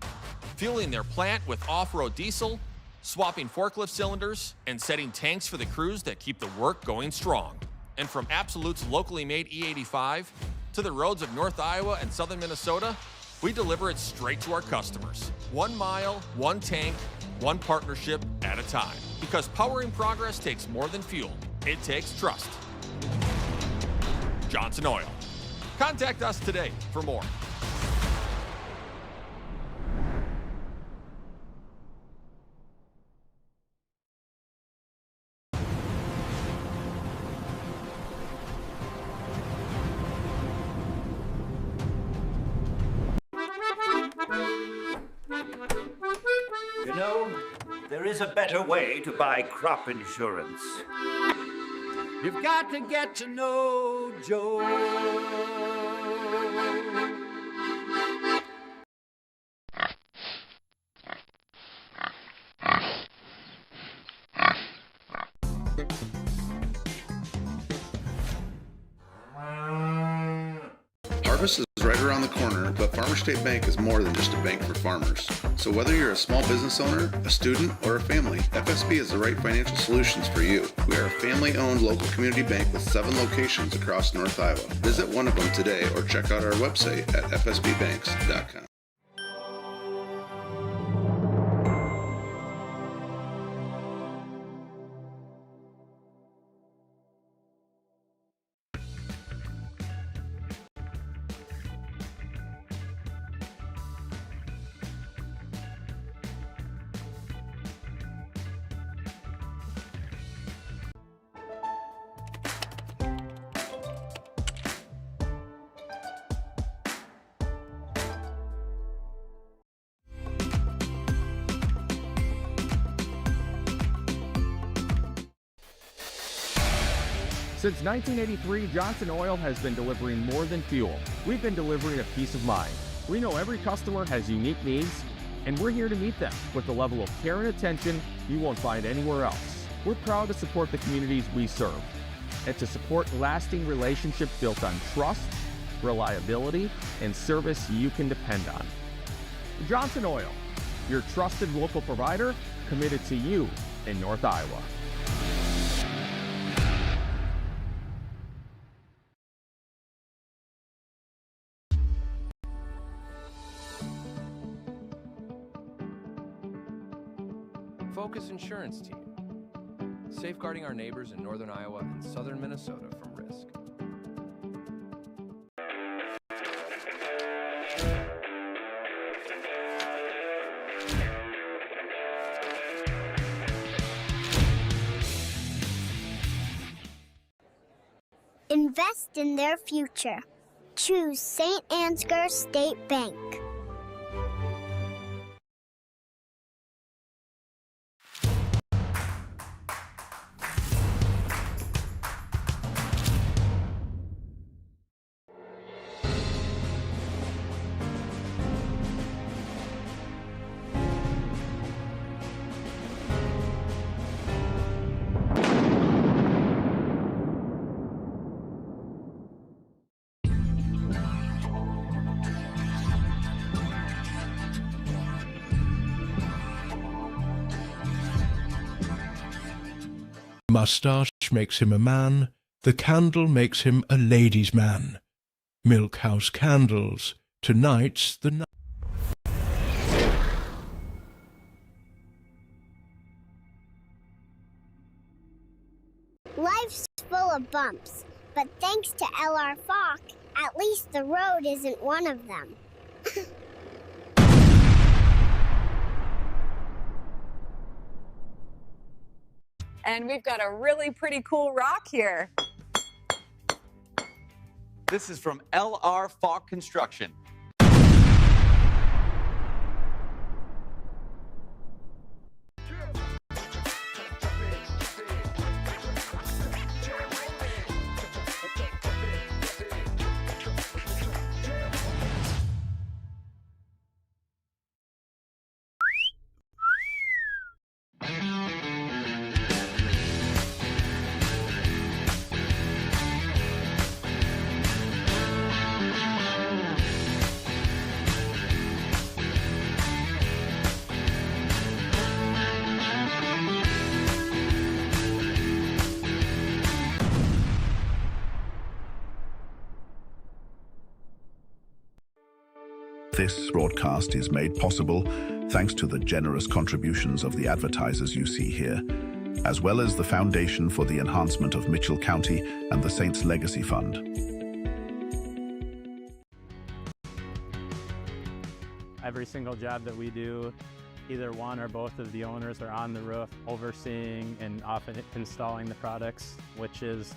fueling their plant with off-road diesel, swapping forklift cylinders, and setting tanks for the crews that keep the work going strong. And from Absolute's locally made E85 to the roads of North Iowa and southern Minnesota, we deliver it straight to our customers. 1 mile, 1 tank, 1 partnership at a time. Because powering progress takes more than fuel. It takes trust. Johnson Oil. Contact us today for more. You know, there is a better way to buy crop insurance. You've got to get to know Joe. Harvest is right around the corner, but Farmer State Bank is more than just a bank for farmers. So whether you're a small business owner, a student, or a family, FSB is the right financial solutions for you. We are a family-owned local community bank with 7 locations across North Iowa. Visit one of them today or check out our website at fsbbanks.com. Since 1983, Johnson Oil has been delivering more than fuel. We've been delivering a peace of mind. We know every customer has unique needs, and we're here to meet them with the level of care and attention you won't find anywhere else. We're proud to support the communities we serve and to support lasting relationships built on trust, reliability, and service you can depend on. Johnson Oil, your trusted local provider committed to you in North Iowa. Focus Insurance Team, safeguarding our neighbors in northern Iowa and southern Minnesota from risk. Invest in their future. Choose St. Ansgar State Bank. Moustache makes him a man, the candle makes him a ladies' man. Milkhouse Candles, tonight's the night. Life's full of bumps, but thanks to LR Falk, at least the road isn't one of them. And we've got a really pretty cool rock here. This is from LR Falk Construction. This broadcast is made possible thanks to the generous contributions of the advertisers you see here, as well as the Foundation for the Enhancement of Mitchell County and the Saints Legacy Fund. Every single job that we do, either one or both of the owners are on the roof overseeing and often installing the products, which is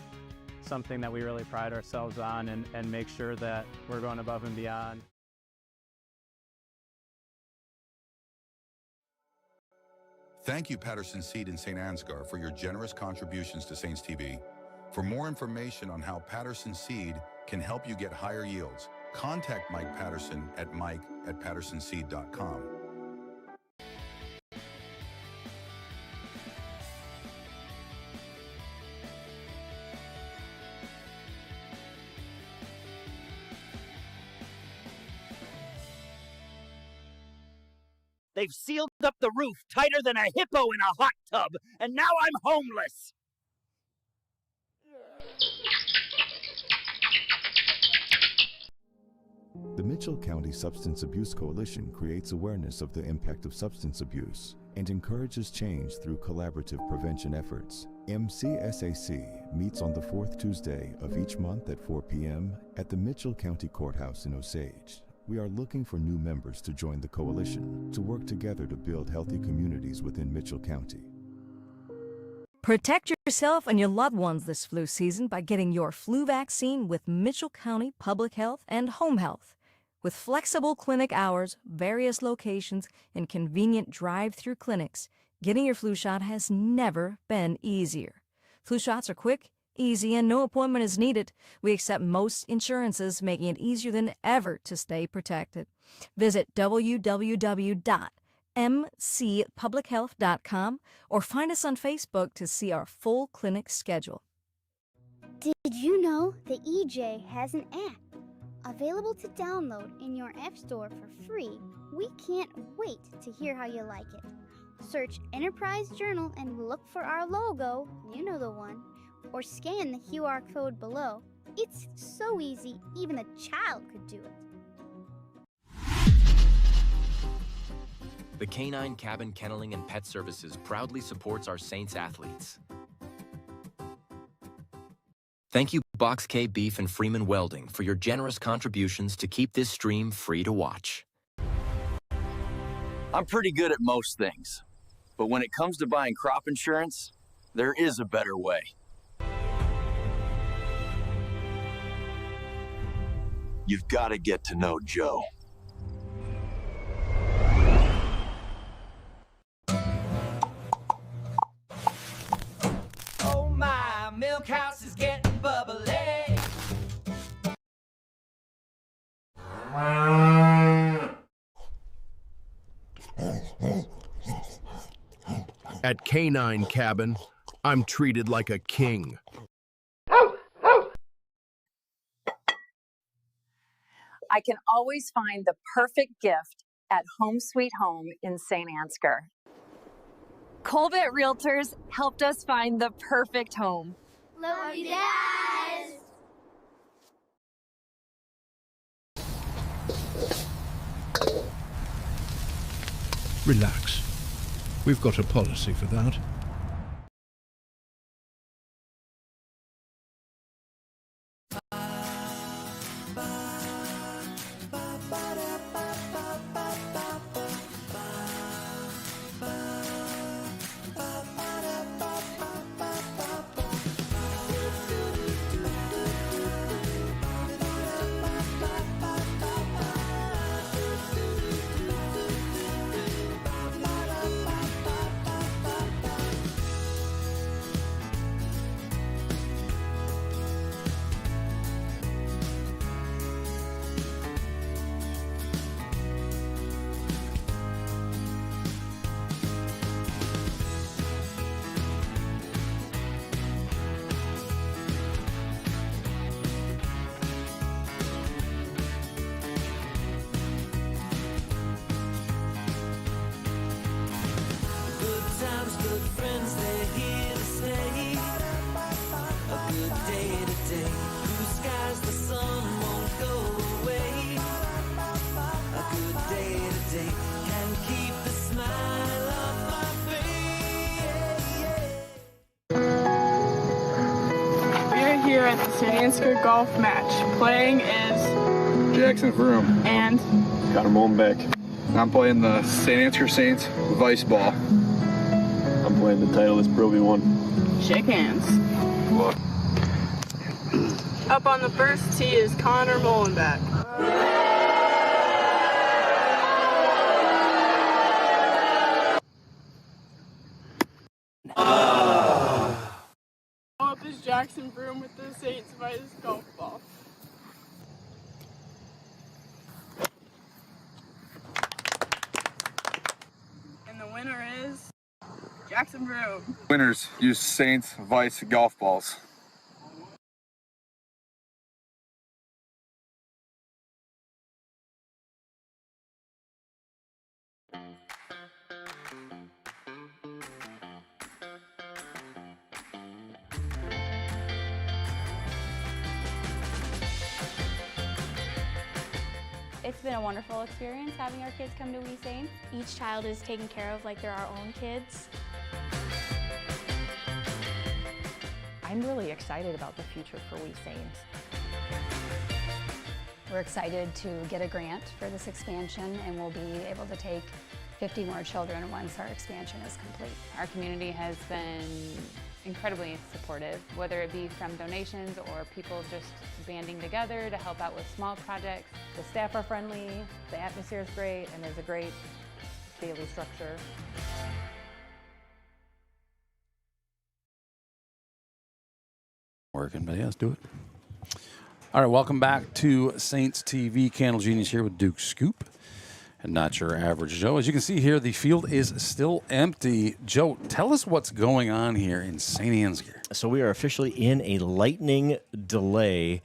something that we really pride ourselves on and make sure that we're going above and beyond. Thank you, Patterson Seed in St. Ansgar, for your generous contributions to Saints TV. For more information on how Patterson Seed can help you get higher yields, contact Mike Patterson at mike@pattersonseed.com. They've sealed up the roof tighter than a hippo in a hot tub, and now I'm homeless. The Mitchell County Substance Abuse Coalition creates awareness of the impact of substance abuse and encourages change through collaborative prevention efforts. MCSAC meets on the fourth Tuesday of each month at 4 p.m. at the Mitchell County Courthouse in Osage. We are looking for new members to join the coalition to work together to build healthy communities within Mitchell County. Protect yourself and your loved ones this flu season by getting your flu vaccine with Mitchell County Public Health and Home Health. With flexible clinic hours, various locations, and convenient drive-through clinics, getting your flu shot has never been easier. Flu shots are quick, easy, and no appointment is needed. We accept most insurances, making it easier than ever to stay protected. Visit www.mcpublichealth.com or find us on Facebook to see our full clinic schedule. Did you know the EJ has an app available to download in your App Store for free? We can't wait to hear how you like it. Search Enterprise Journal and look for our logo, you know the one, or scan the QR code below. It's so easy, even a child could do it. The Canine Cabin Kenneling and Pet Services proudly supports our Saints athletes. Thank you, Box K Beef and Freeman Welding, for your generous contributions to keep this stream free to watch. I'm pretty good at most things, but when it comes to buying crop insurance, there is a better way. You've got to get to know Joe. Oh my, milk house is getting bubbly. At Canine Cabin, I'm treated like a king. I can always find the perfect gift at Home Sweet Home in St. Ansgar. Colbert Realtors helped us find the perfect home. Love you guys! Relax. We've got a policy for that. Here at the St. Ansgar golf match. Playing is Jackson Vroom and Connor Molenbeek. I'm playing the St. Ansgar Saints Vice Ball. I'm playing the Titleist Pro V1. Shake hands. Look. Up on the first tee is Connor Molenbeek. Up is Jackson Vroom with the Saints Vice golf ball. And the winner is Jackson Vroom. Winners use Saints Vice golf balls. It's been a wonderful experience having our kids come to We Saints. Each child is taken care of like they're our own kids. I'm really excited about the future for We Saints. We're excited to get a grant for this expansion, and we'll be able to take 50 more children once our expansion is complete. Our community has been incredibly supportive, whether it be from donations or people just banding together to help out with small projects. The staff are friendly, the atmosphere is great, and there's a great daily structure. working, but yeah, let's do it. All right, welcome back to Saints TV. Candle Genius here with Duke Scoop and Not Your Average Joe. As you can see here, the field is still empty. Joe, tell us what's going on here in St. Ansgar. So we are officially in a lightning delay.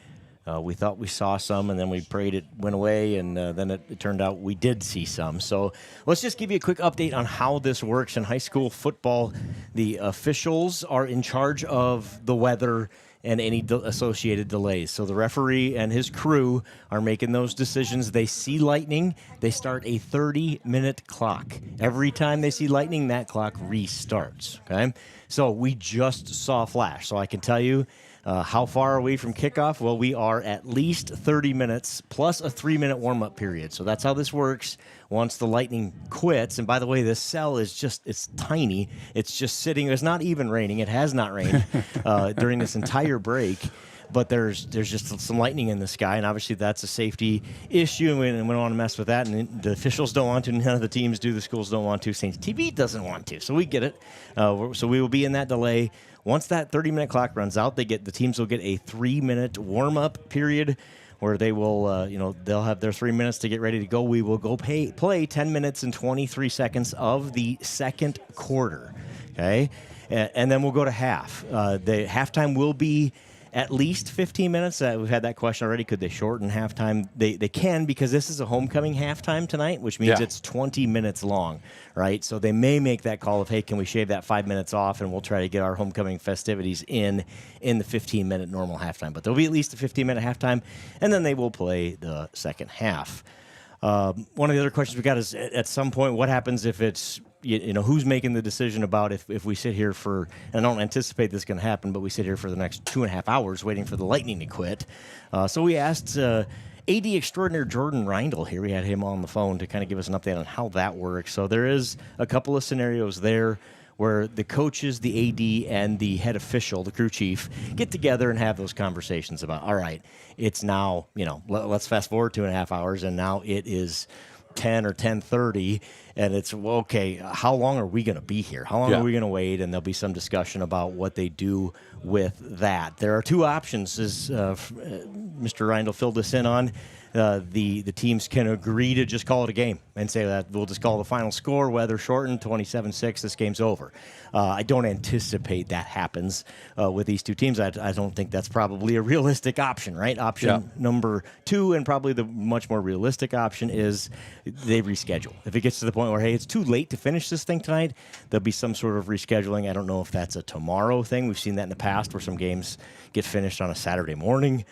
We thought we saw some, and then we prayed it went away, and then it turned out we did see some. So let's just give you a quick update on how this works in high school football. The officials are in charge of the weather and any associated delays. So the referee and his crew are making those decisions. They see lightning, they start a 30-minute clock. Every time they see lightning, that clock restarts, okay? So we just saw a flash, so I can tell you how far are we from kickoff? Well, we are at least 30 minutes plus a 3-minute warm-up period. So that's how this works once the lightning quits. And by the way, this cell is it's tiny. It's just sitting. It's not even raining. It has not rained during this entire break. But there's just some lightning in the sky, and obviously that's a safety issue, and we don't want to mess with that. And the officials don't want to, none of the teams do, the schools don't want to, Saints TV doesn't want to. So we get it. So we will be in that delay. Once that 30-minute clock runs out, the teams will get a 3-minute warm-up period where they will, they'll have their 3 minutes to get ready to go. We will go play 10 minutes and 23 seconds of the second quarter, okay? And then we'll go to half. The halftime will be at least 15 minutes. We've had that question already. Could they shorten halftime? They can, because this is a homecoming halftime tonight, which means it's 20 minutes long, right? So they may make that call of, hey, can we shave that 5 minutes off, and we'll try to get our homecoming festivities in the 15-minute normal halftime. But there'll be at least a 15-minute halftime, and then they will play the second half. One of the other questions we got is, at some point, what happens if it's, who's making the decision about if we sit here for, and I don't anticipate this is going to happen, but we sit here for the next 2.5 hours waiting for the lightning to quit. So we asked AD extraordinaire Jordan Reindl here. We had him on the phone to kind of give us an update on how that works. So there is a couple of scenarios there where the coaches, the AD, and the head official, the crew chief, get together and have those conversations about, all right, it's now, let's fast forward 2.5 hours, and now it is 10 or 10:30, and it's, well, okay, how long are we going to be here? How long are we going to wait? And there'll be some discussion about what they do with that. There are two options, as Mr. Reindl filled us in on. The teams can agree to just call it a game and say that we'll just call the final score, weather shortened, 27-6, this game's over. I don't anticipate that happens with these two teams. I don't think that's probably a realistic option, right? Option number two, and probably the much more realistic option, is they reschedule. If it gets to the point where, hey, it's too late to finish this thing tonight, there'll be some sort of rescheduling. I don't know if that's a tomorrow thing. We've seen that in the past where some games get finished on a Saturday morning.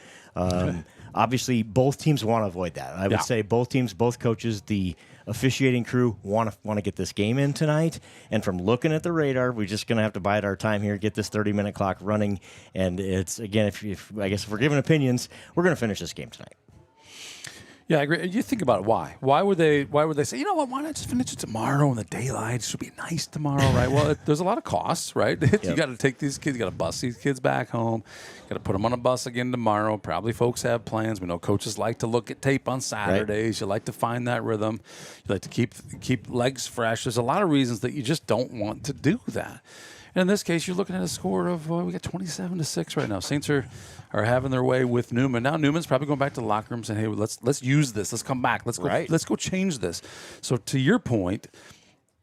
Obviously, both teams want to avoid that. I would say both teams, both coaches, the officiating crew want to get this game in tonight. And from looking at the radar, we're just going to have to bide our time here, get this 30-minute clock running. And it's, again, if we're giving opinions, we're going to finish this game tonight. Yeah, I agree. You think about it. Why? Why would they say, you know what, why not just finish it tomorrow in the daylight? It should be nice tomorrow, right? Well, there's a lot of costs, right? You got to take these kids, you got to bus these kids back home, got to put them on a bus again tomorrow. Probably folks have plans. We know coaches like to look at tape on Saturdays. You like to find that rhythm. You like to keep legs fresh. There's a lot of reasons that you just don't want to do that. And in this case, you're looking at a score of, we got 27-6 right now. Saints are having their way with Newman. Now Newman's probably going back to the locker room saying, hey, let's use this. Let's come back. Let's go change this. So to your point,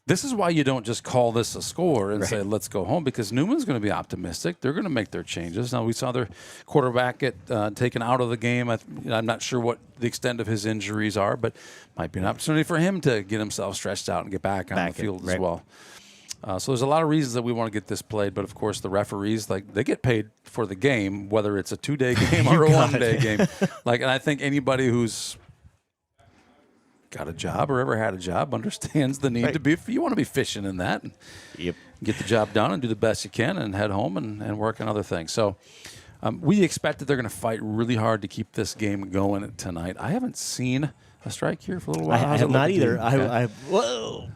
this is why you don't just call this a score and say, let's go home, because Newman's going to be optimistic. They're going to make their changes. Now, we saw their quarterback get taken out of the game. I'm not sure what the extent of his injuries are, but might be an opportunity for him to get himself stretched out and get back on the field as well. So there's a lot of reasons that we want to get this played, but of course the referees, they get paid for the game, whether it's a 2-day game or a 1-day game. And I think anybody who's got a job or ever had a job understands the need to be. You want to be fishing in that. And get the job done and do the best you can and head home and work on other things. So we expect that they're going to fight really hard to keep this game going tonight. I haven't seen a strike here for a little while? I have not either. Whoa.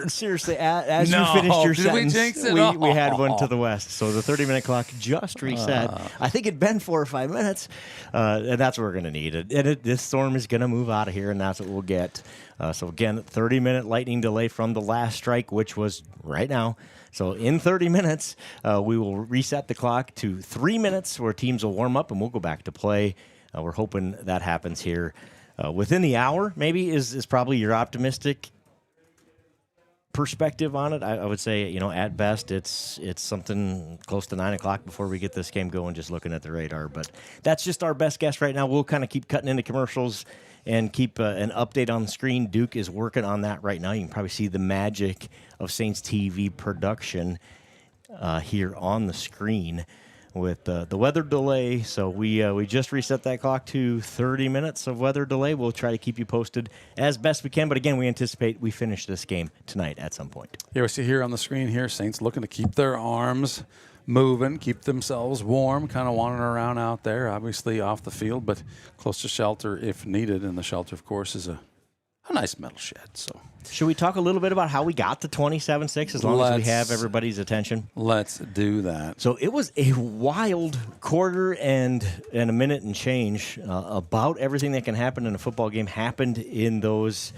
Seriously, as No, you finished your did we sentence, jinx it? we had one to the west. So the 30-minute clock just reset. I think it'd been 4 or 5 minutes, and that's what we're going to need. This storm is going to move out of here, and that's what we'll get. So again, 30-minute lightning delay from the last strike, which was right now. So in 30 minutes, we will reset the clock to 3 minutes where teams will warm up, and we'll go back to play. We're hoping that happens here within the hour, maybe, is probably your optimistic perspective on it. I would say, at best, it's something close to 9 o'clock before we get this game going, just looking at the radar. But that's just our best guess right now. We'll kind of keep cutting into commercials and keep an update on the screen. Duke is working on that right now. You can probably see the magic of Saints TV production here on the screen with the weather delay. So we just reset that clock to 30 minutes of weather delay. We'll try to keep you posted as best we can. But again, we anticipate we finish this game tonight at some point. Yeah, we see here on the screen here, Saints looking to keep their arms moving, keep themselves warm, kind of wandering around out there, obviously off the field, but close to shelter if needed. And the shelter, of course, is a nice metal shed. So, should we talk a little bit about how we got to 27-6 as long as we have everybody's attention? Let's do that. So it was a wild quarter and a minute and change. About everything that can happen in a football game happened in those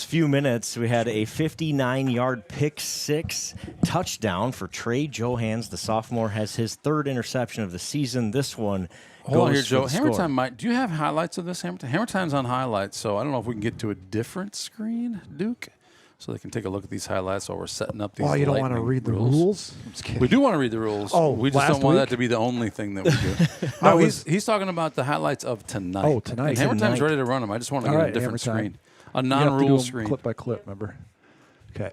few minutes. We had a 59-yard pick six touchdown for Trey Johans. The sophomore has his third interception of the season. This one Hold on here, Joe. Hammer Time, do you have highlights of this, Hammer Time? Hammer Time's on highlights, so I don't know if we can get to a different screen, Duke, so they can take a look at these highlights while we're setting up these. Oh, you don't want to read the rules? I'm just kidding. We do want to read the rules. Oh, we just don't want that to be the only thing that we do. No, he's talking about the highlights of tonight. Oh, tonight. And Hammer Time's ready to run them. I just want to get a different screen. A non-rule screen. Clip by clip, remember? Okay.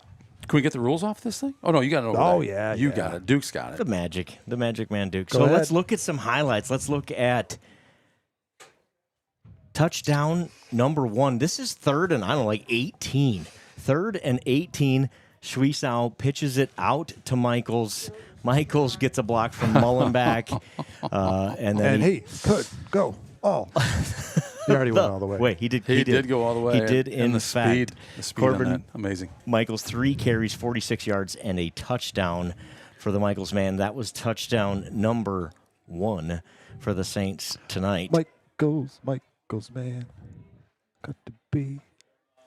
Can we get the rules off this thing? Oh, no, you got it over Oh, there. yeah. You got it. Duke's got it. The magic man, Duke. Go ahead. Let's look at some highlights. Let's look at touchdown number 1. This is third and, 18. Third and 18. Schwiesau pitches it out to Michaels. Michaels gets a block from Mullenback. And he could go all. He already went all the way. Wait, he did go all the way. He did, in the fact. The speed Corbin, on that. Amazing. Michaels, 3 carries, 46 yards, and a touchdown for the Michaels man. That was touchdown number 1 for the Saints tonight. Michaels, man. Got to be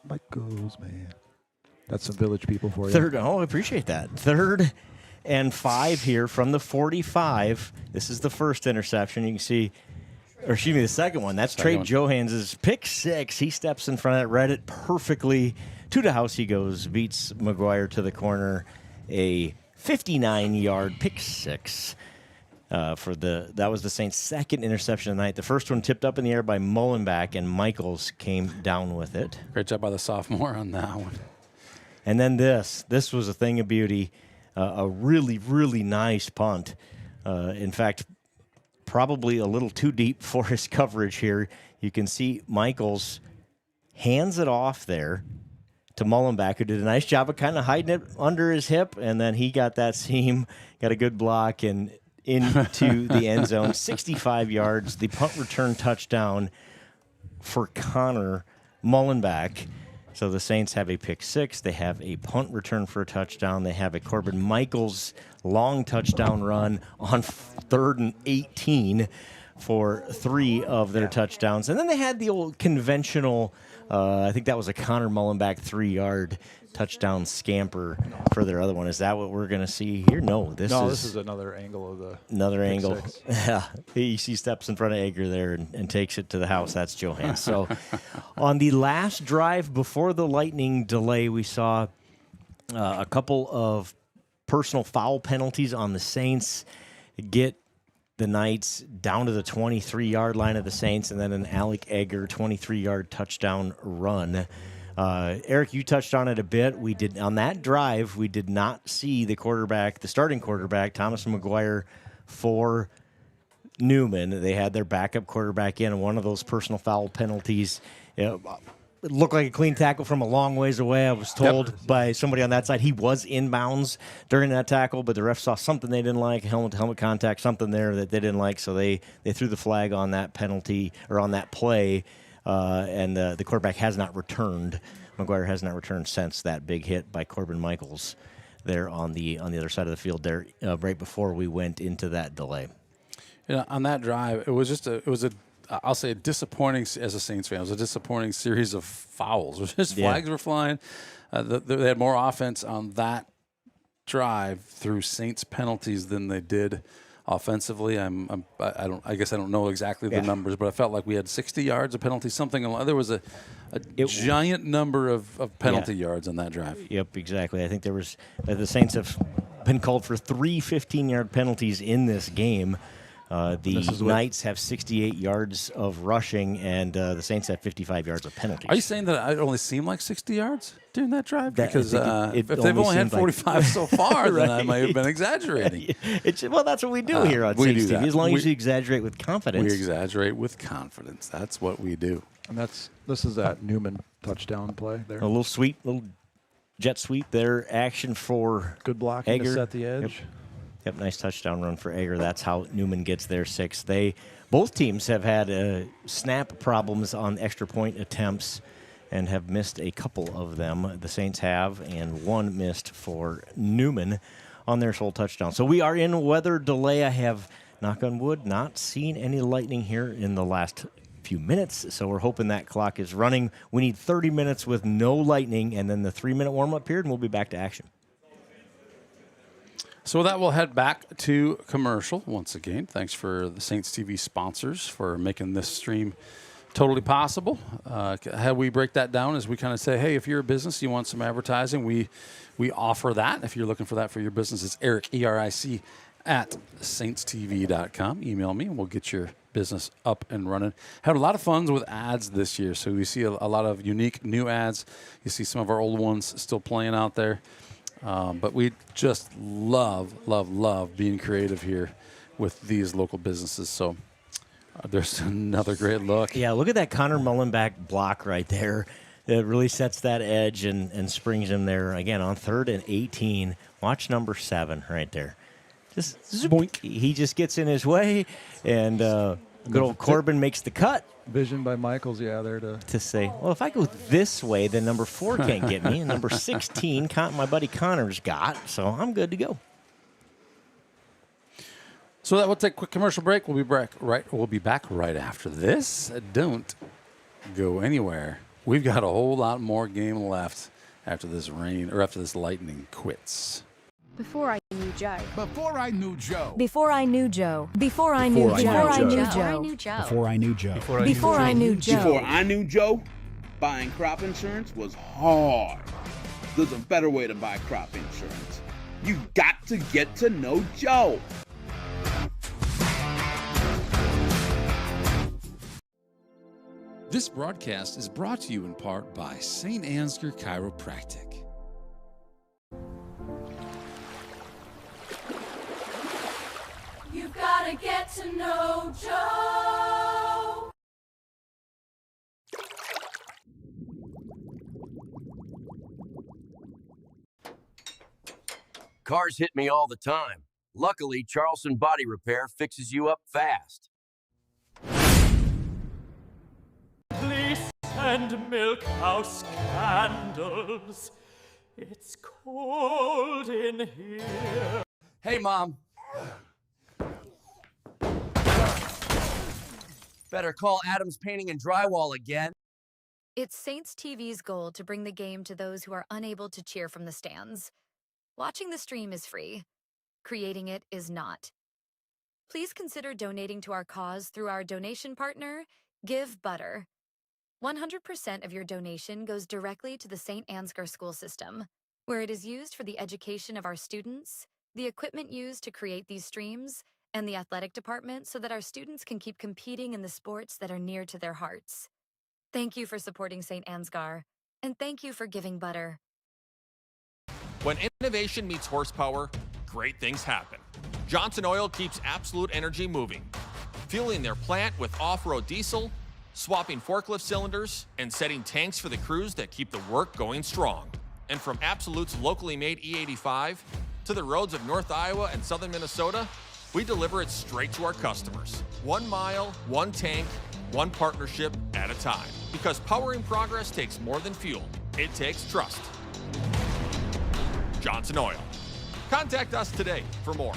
Michaels, man. That's some Village people for you. I appreciate that. 3rd and 5 here from the 45. This is the first interception. You can see, or excuse me, the second one. That's Trey Johans' pick 6. He steps in front of that, read it perfectly. To the house he goes, beats McGuire to the corner. A 59-yard pick 6. That was the Saints' second interception of the night. The first one tipped up in the air by Mullenback, and Michaels came down with it. Great job by the sophomore on that one. And then this was a thing of beauty, a really, really nice punt. In fact, probably a little too deep for his coverage here. You can see Michaels hands it off there to Mullenback, who did a nice job of kind of hiding it under his hip, and then he got that seam, got a good block, and into the end zone, 65 yards, the punt return touchdown for Connor Mullenback. So the Saints have a pick 6. They have a punt return for a touchdown. They have a Corbin Michaels long touchdown run on 3rd and 18 for 3 of their touchdowns. And then they had the old conventional, I think that was a Connor Mullenback 3-yard touchdown scamper for their other one. Is that what we're going to see here? No, this is another angle of the another angle. 6. Yeah, he steps in front of Egger there and takes it to the house. That's Johans. So on the last drive before the lightning delay, we saw a couple of personal foul penalties on the Saints get the Knights down to the 23-yard line of the Saints, and then an Alec Egger 23-yard touchdown run. Eric, you touched on it a bit. On that drive, we did not see the starting quarterback, Thomas McGuire, for Newman. They had their backup quarterback in, and one of those personal foul penalties. It looked like a clean tackle from a long ways away. I was told by somebody on that side he was inbounds during that tackle, but the ref saw something they didn't like, helmet-to-helmet contact, something there that they didn't like, so they threw the flag on that penalty or on that play. and the quarterback has not returned. McGuire has not returned since that big hit by Corbin Michaels there on the other side of the field there right before we went into that delay. On that drive, it was I'll say a disappointing, as a Saints fan, it was a disappointing series of fouls. Just flags were flying. They had more offense on that drive through Saints penalties than they did offensively. I guess I don't know exactly the numbers, but I felt like we had 60 yards of penalties, something along. There was a giant number of penalty yards on that drive. Yep, exactly. I think there was the Saints have been called for 3 15-yard penalties in this game. The Knights have 68 yards of rushing, and the Saints have 55 yards of penalties. Are you saying that it only seemed like 60 yards during that drive? Because if they've only had 45 so far, then I might have been exaggerating. Well, that's what we do here on Saints TV. As long as you exaggerate with confidence. We exaggerate with confidence. That's what we do. And this is that Newman touchdown play there. A little sweep, little jet sweep there. Action for good blocking Egger. to set the edge. Yep, nice touchdown run for Egger. That's how Newman gets their 6. Both teams have had snap problems on extra point attempts and have missed a couple of them. The Saints have, and one missed for Newman on their sole touchdown. So we are in weather delay. I have, knock on wood, not seen any lightning here in the last few minutes, so we're hoping that clock is running. We need 30 minutes with no lightning, and then the 3-minute warm-up period, and we'll be back to action. So with that, we'll head back to commercial once again. Thanks for the Saints TV sponsors for making this stream totally possible. How we break that down is we kind of say, hey, if you're a business, you want some advertising, we offer that. If you're looking for that for your business, it's Eric, ERIC, at saintstv.com. Email me, and we'll get your business up and running. Had a lot of fun with ads this year, so we see a lot of unique new ads. You see some of our old ones still playing out there. But we just love being creative here with these local businesses. So there's another great look. Yeah, look at that Connor Mullenbeck block right there. It really sets that edge and springs him there. Again, on 3rd and 18. Watch number 7 right there. Just boink. He just gets in his way, and good old Corbin makes the cut. Vision by Michaels, there to say, well, if I go this way, then number 4 can't get me, and number 16, my buddy Connor's got, so I'm good to go. So that will take a quick commercial break. We'll be back right after this. Don't go anywhere. We've got a whole lot more game left after this rain or after this lightning quits. Before I knew Joe. Before I knew Joe. Before I knew Joe. Before I knew Joe. Before I knew Joe. Before I knew Joe. Before I knew Joe. Before I knew Joe, buying crop insurance was hard. There's a better way to buy crop insurance. You got to get to know Joe. This broadcast is brought to you in part by St. Ansgar Chiropractic. You've got to get to know Joe. Cars hit me all the time. Luckily, Charleston Body Repair fixes you up fast. Please send milk house candles. It's cold in here. Hey, Mom. Better call Adams Painting and Drywall again. It's Saints TV's goal to bring the game to those who are unable to cheer from the stands. Watching the stream is free. Creating it is not. Please consider donating to our cause through our donation partner, Give Butter. 100% of your donation goes directly to the St. Ansgar school system, where it is used for the education of our students, the equipment used to create these streams, and the athletic department so that our students can keep competing in the sports that are near to their hearts. Thank you for supporting St. Ansgar, and thank you for giving Butter. When innovation meets horsepower, great things happen. Johnson Oil keeps Absolute Energy moving, fueling their plant with off-road diesel, swapping forklift cylinders, and setting tanks for the crews that keep the work going strong. And from Absolute's locally made E85 to the roads of North Iowa and southern Minnesota, we deliver it straight to our customers. 1 mile, 1 tank, one partnership at a time. Because powering progress takes more than fuel. It takes trust. Johnson Oil. Contact us today for more.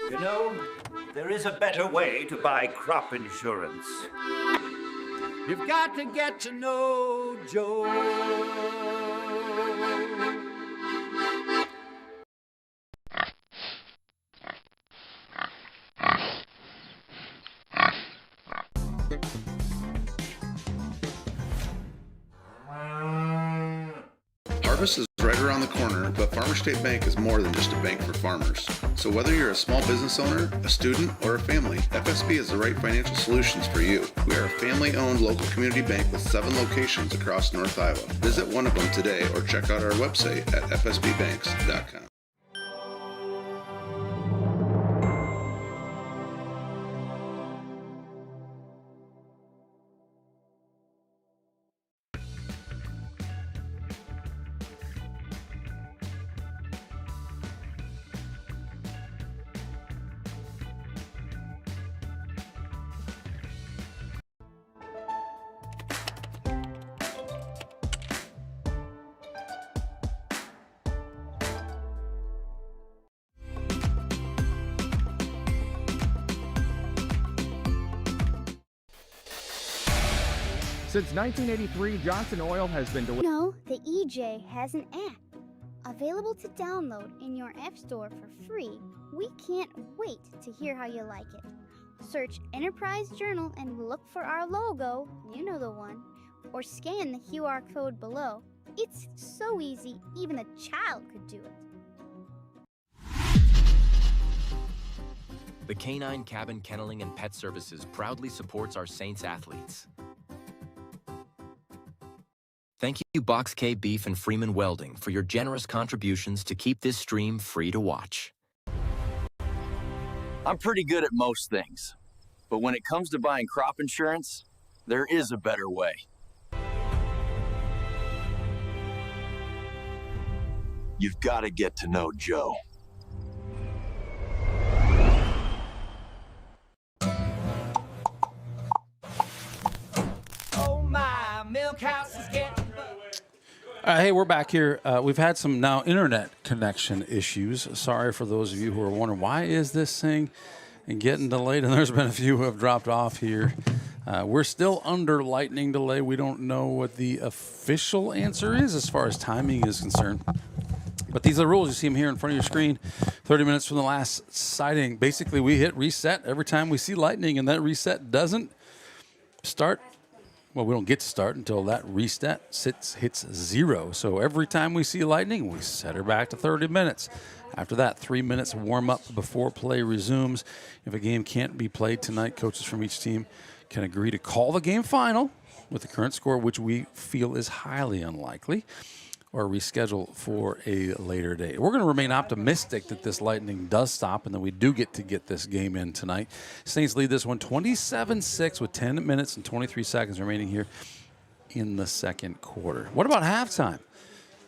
You know, there is a better way to buy crop insurance. You've got to get to know Joe. Harvest is right around the corner, but Farmer State Bank is more than just a bank for farmers. So whether you're a small business owner, a student, or a family, FSB is the right financial solutions for you. We are a family-owned local community bank with 7 locations across North Iowa. Visit one of them today or check out our website at fsbbanks.com. Since 1983, Johnson Oil has been delivering. No, the EJ has an app available to download in your App Store for free. We can't wait to hear how you like it. Search Enterprise Journal and look for our logo, you know the one, or scan the QR code below. It's so easy, even a child could do it. The Canine Cabin Kenneling and Pet Services proudly supports our Saints athletes. Thank you, Box K Beef and Freeman Welding, for your generous contributions to keep this stream free to watch. I'm pretty good at most things, but when it comes to buying crop insurance, there is a better way. You've got to get to know Joe. Oh my, milk house is getting. Hey, we're back here. We've had some now internet connection issues. Sorry for those of you who are wondering, why is this thing getting delayed? And there's been a few who have dropped off here. We're still under lightning delay. We don't know what the official answer is as far as timing is concerned. But these are the rules. You see them here in front of your screen. 30 minutes from the last sighting. Basically, we hit reset every time we see lightning, and that reset doesn't start. Well, we don't get to start until that reset hits 0. So every time we see lightning, we set her back to 30 minutes. After that, 3 minutes warm up before play resumes. If a game can't be played tonight, coaches from each team can agree to call the game final with the current score, which we feel is highly unlikely, or reschedule for a later day. We're going to remain optimistic that this lightning does stop and that we do get this game in tonight. Saints lead this one 27-6 with 10 minutes and 23 seconds remaining here in the second quarter. What about halftime?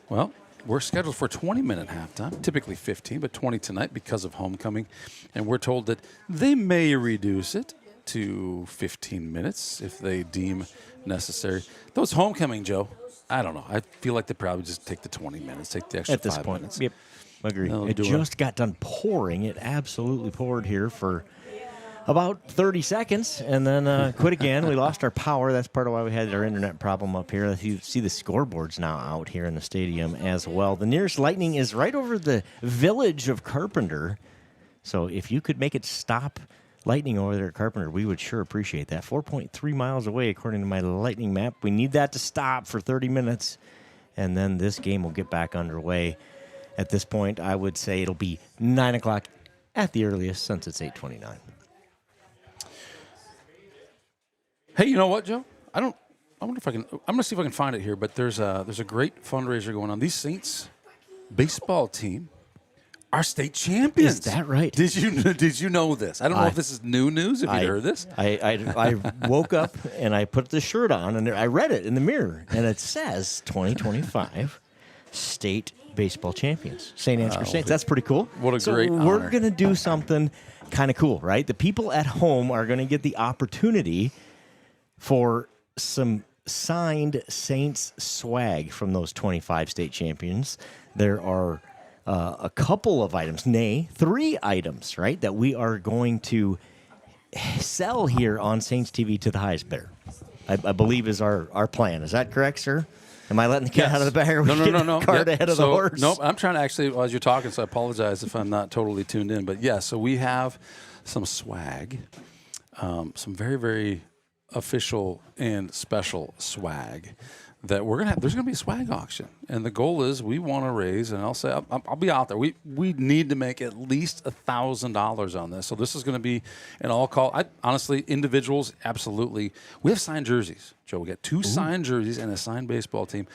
Well, we're scheduled for 20-minute halftime, typically 15, but 20 tonight because of homecoming. And we're told that they may reduce it to 15 minutes if they deem necessary. Those homecoming, Joe, I don't know. I feel like they probably just take the 20 minutes, take the extra 5 minutes. At this point, yep, agree. They'll It do just got done pouring. It absolutely poured here for about 30 seconds, and then quit again. We lost our power. That's part of why we had our internet problem up here. You see the scoreboards now out here in the stadium as well. The nearest lightning is right over the village of Carpenter. So if you could make it stop lightning over there at Carpenter, we would sure appreciate that. 4.3 miles away, according to my lightning map. We need that to stop for 30 minutes, and then this game will get back underway. At this point, I would say it'll be 9 o'clock at the earliest, since it's 8:29. Hey, you know what, Joe? I wonder if I can. I'm going to see if I can find it here. But there's a great fundraiser going on. These Saints baseball team are state champions. Is that right? Did you know this? I don't know if this is new news. If you heard this, I woke up and I put the shirt on and I read it in the mirror, and it says 2025 state baseball champions, St. Ansgar Saints. That's pretty cool. What a great We're honor. going to do something kind of cool, right? The people at home are going to get the opportunity for some signed Saints swag from those 25 state champions. There are a couple of items, 3 items, right, that we are going to sell here on Saints TV to the highest bidder. I believe is our plan. Is that correct, sir? Am I letting the cat out of the bag? Or No. Cart ahead of the horse. Nope. I'm trying to actually, as you're talking, so I apologize if I'm not totally tuned in. But yeah, so we have some swag, some very, very official and special swag that we're gonna have. There's gonna be a swag auction, and the goal is we want to raise. And I'll say I'll be out there. We need to make at least $1,000 on this. So this is going to be an all call. Honestly, individuals, absolutely. We have signed jerseys, Joe. We got 2 signed jerseys and a signed baseball team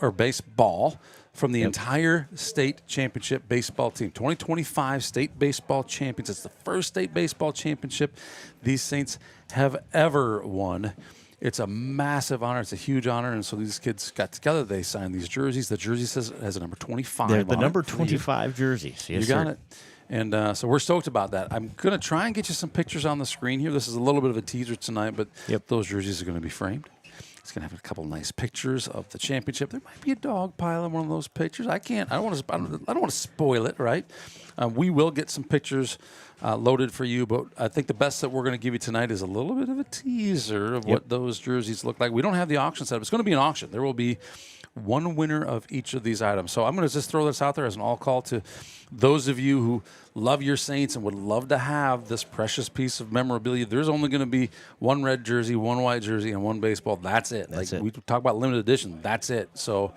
or baseball from the entire state championship baseball team. 2025 state baseball champions. It's the first state baseball championship these Saints have ever won. It's a massive honor. It's a huge honor. And so these kids got together. They signed these jerseys. The jersey has a number 25 They're on the number it. 25 jerseys. Yes, You got sir. it. And so we're stoked about that. I'm going to try and get you some pictures on the screen here. This is a little bit of a teaser tonight, but those jerseys are going to be framed. It's going to have a couple nice pictures of the championship. There might be a dog pile in one of those pictures. I don't want to spoil it, right? We will get some pictures loaded for you, but I think the best that we're going to give you tonight is a little bit of a teaser of what those jerseys look like. We don't have the auction set up. It's going to be an auction. There will be one winner of each of these items. So I'm going to just throw this out there as an all call to those of you who love your Saints and would love to have this precious piece of memorabilia. There's only going to be one red jersey, one white jersey, and one baseball. That's it. We talk about limited edition. That's it. So,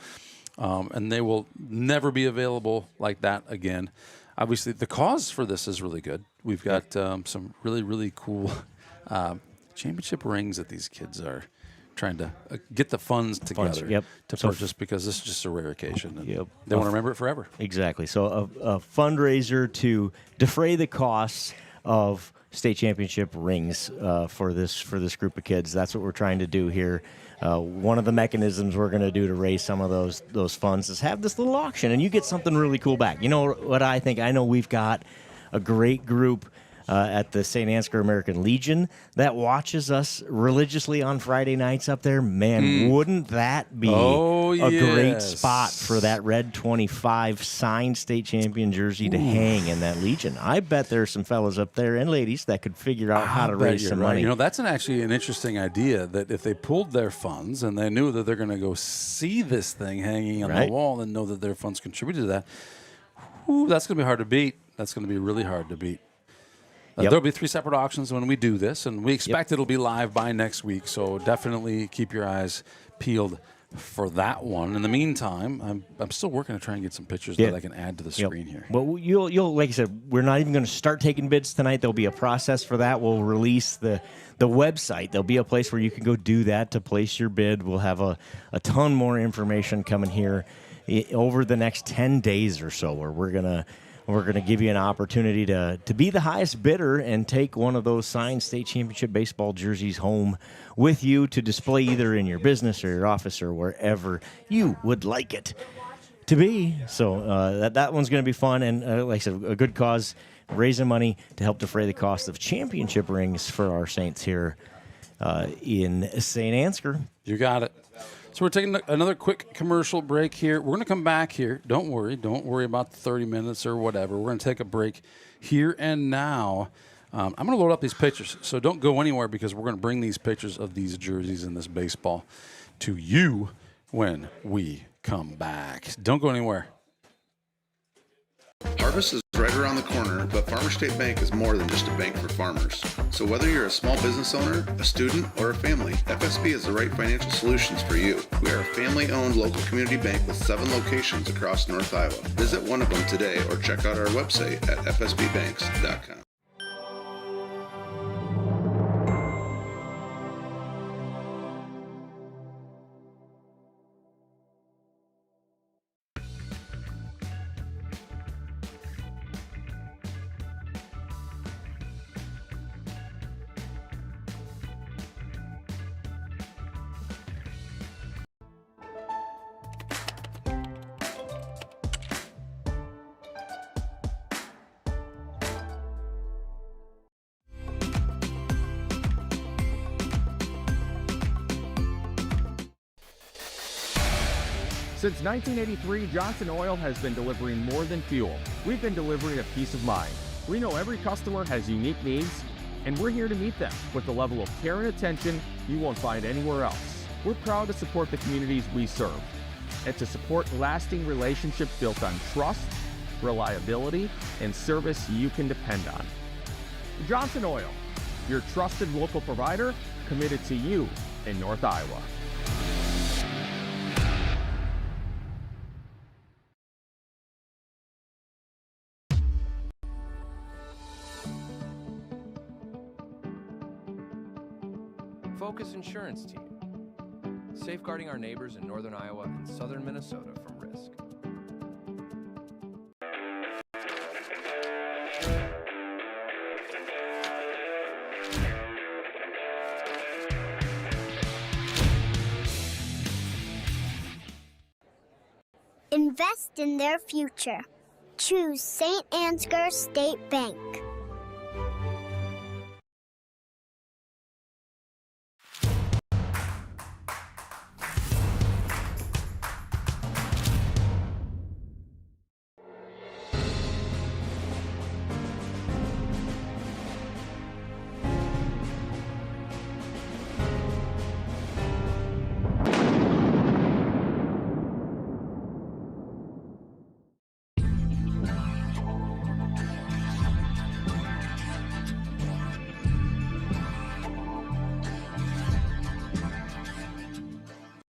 and they will never be available like that again. Obviously, the cause for this is really good. We've got some really, really cool championship rings that these kids are trying to get the funds together to purchase, because this is just a rare occasion. And they want to remember it forever. Exactly. So a fundraiser to defray the costs of state championship rings for this group of kids. That's what we're trying to do here. One of the mechanisms we're going to do to raise some of those funds is have this little auction, and you get something really cool back. You know what I think? I know we've got a great group at the St. Ansgar American Legion that watches us religiously on Friday nights up there. Man, wouldn't that be a great spot for that red 25 signed state champion jersey to hang in that Legion? I bet there's some fellas up there and ladies that could figure out how to raise some money. You know, that's actually an interesting idea, that if they pulled their funds and they knew that they're going to go see this thing hanging on the wall and know that their funds contributed to that, that's going to be hard to beat. That's going to be really hard to beat. There'll be 3 separate auctions when we do this, and we expect it'll be live by next week. So definitely keep your eyes peeled for that one. In the meantime, I'm still working to try and get some pictures that I can add to the screen here. Well, you'll like I said, we're not even going to start taking bids tonight. There'll be a process for that. We'll release the website. There'll be a place where you can go do that to place your bid. We'll have a ton more information coming here over the next 10 days or so, where we're going to give you an opportunity to be the highest bidder and take one of those signed state championship baseball jerseys home with you to display either in your business or your office or wherever you would like it to be. So that one's going to be fun. And like I said, a good cause, raising money to help defray the cost of championship rings for our Saints here in St. Ansgar. You got it. So we're taking another quick commercial break here. We're going to come back here. Don't worry about the 30 minutes or whatever. We're going to take a break here and now. I'm going to load up these pictures, so don't go anywhere, because we're going to bring these pictures of these jerseys and this baseball to you when we come back. Don't go anywhere. Harvest is right around the corner, but Farmer State Bank is more than just a bank for farmers. So whether you're a small business owner, a student, or a family, FSB is the right financial solutions for you. We are a family-owned local community bank with 7 locations across North Iowa. Visit one of them today or check out our website at fsbbanks.com. Since 1983, Johnson Oil has been delivering more than fuel. We've been delivering a peace of mind. We know every customer has unique needs, and we're here to meet them with the level of care and attention you won't find anywhere else. We're proud to support the communities we serve and to support lasting relationships built on trust, reliability, and service you can depend on. Johnson Oil, your trusted local provider committed to you in North Iowa. Focus Insurance Team, safeguarding our neighbors in northern Iowa and southern Minnesota from risk. Invest in their future. Choose St. Ansgar State Bank.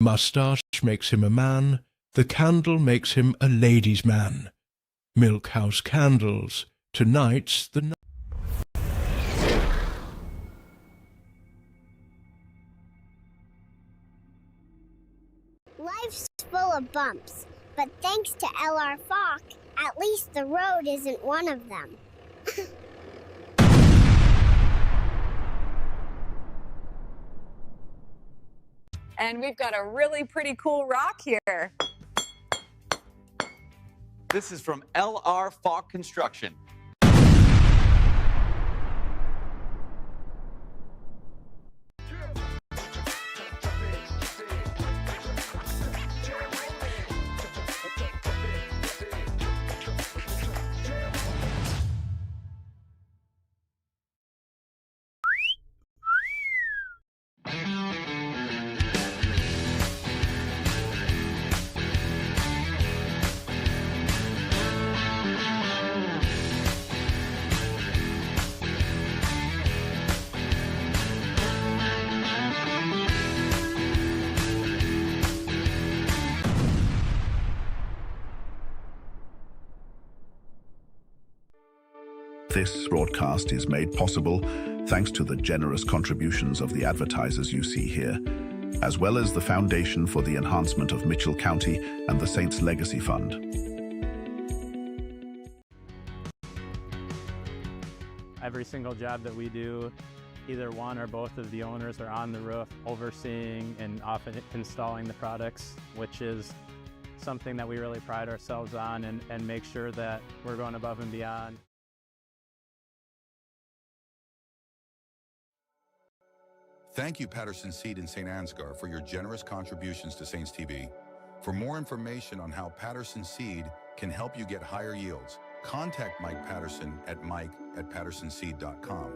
Mustache makes him a man, the candle makes him a ladies' man. Milkhouse Candles, tonight's the night. Life's full of bumps, but thanks to LR Falk, at least the road isn't one of them. And we've got a really pretty cool rock here. This is from LR Falk Construction. This broadcast is made possible thanks to the generous contributions of the advertisers you see here, as well as the Foundation for the Enhancement of Mitchell County and the Saints Legacy Fund. Every single job that we do, either one or both of the owners are on the roof overseeing and often installing the products, which is something that we really pride ourselves on and make sure that we're going above and beyond. Thank you, Patterson Seed in St. Ansgar, for your generous contributions to Saints TV. For more information on how Patterson Seed can help you get higher yields, contact Mike Patterson at mike@pattersonseed.com.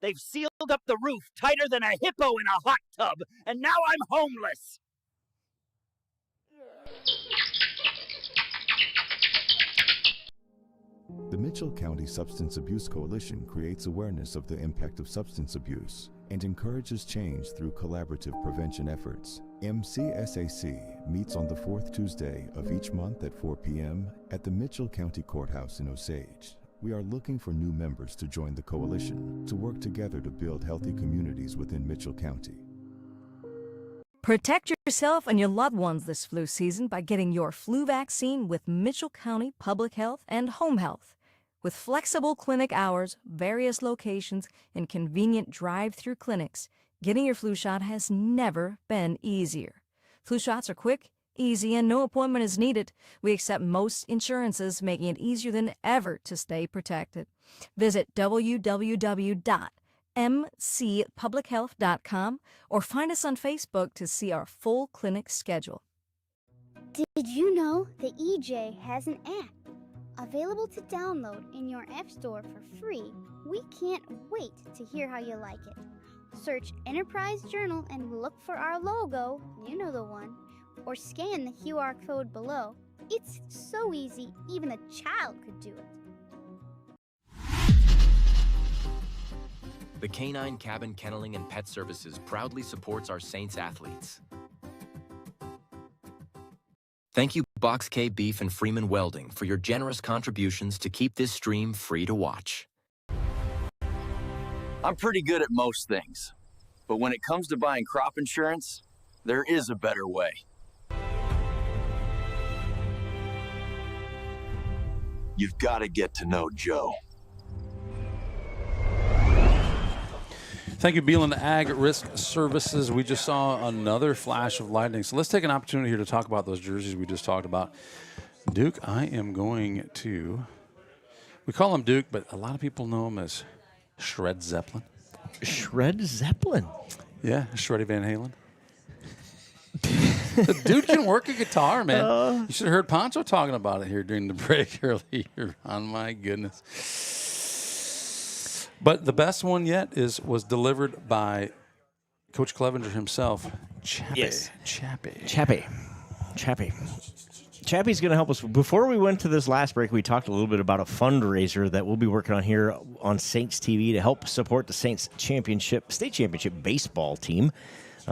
They've sealed up the roof tighter than a hippo in a hot tub, and now I'm homeless. The Mitchell County Substance Abuse Coalition creates awareness of the impact of substance abuse and encourages change through collaborative prevention efforts. MCSAC meets on the fourth Tuesday of each month at 4 p.m. at the Mitchell County Courthouse in Osage. We are looking for new members to join the coalition to work together to build healthy communities within Mitchell County. Protect yourself and your loved ones this flu season by getting your flu vaccine with Mitchell County Public Health and Home Health. With flexible clinic hours, various locations, and convenient drive-through clinics, getting your flu shot has never been easier. Flu shots are quick, easy, and no appointment is needed. We accept most insurances, making it easier than ever to stay protected. Visit www.mcpublichealth.com or find us on Facebook to see our full clinic schedule. Did you know that EJ has an app available to download in your App Store for free? We can't wait to hear how you like it. Search Enterprise Journal and look for our logo, you know the one, or scan the QR code below. It's so easy, even a child could do it. The Canine Cabin Kenneling and Pet Services proudly supports our Saints athletes. Thank you, Box K Beef and Freeman Welding, for your generous contributions to keep this stream free to watch. I'm pretty good at most things, but when it comes to buying crop insurance, there is a better way. You've got to get to know Joe. Thank you, Beelan Ag Risk Services. We just saw another flash of lightning. So let's take an opportunity here to talk about those jerseys we just talked about. Duke, I am going to, we call him Duke, but a lot of people know him as Shred Zeppelin. Shred Zeppelin? Yeah, Shreddy Van Halen. The dude can work a guitar, man. You should have heard Poncho talking about it here during the break earlier on. My goodness. But the best one yet was delivered by Coach Clevenger himself, Chappie. Yes. Chappie. Chappie's going to help us. Before we went to this last break, we talked a little bit about a fundraiser that we'll be working on here on Saints TV to help support the Saints state championship baseball team.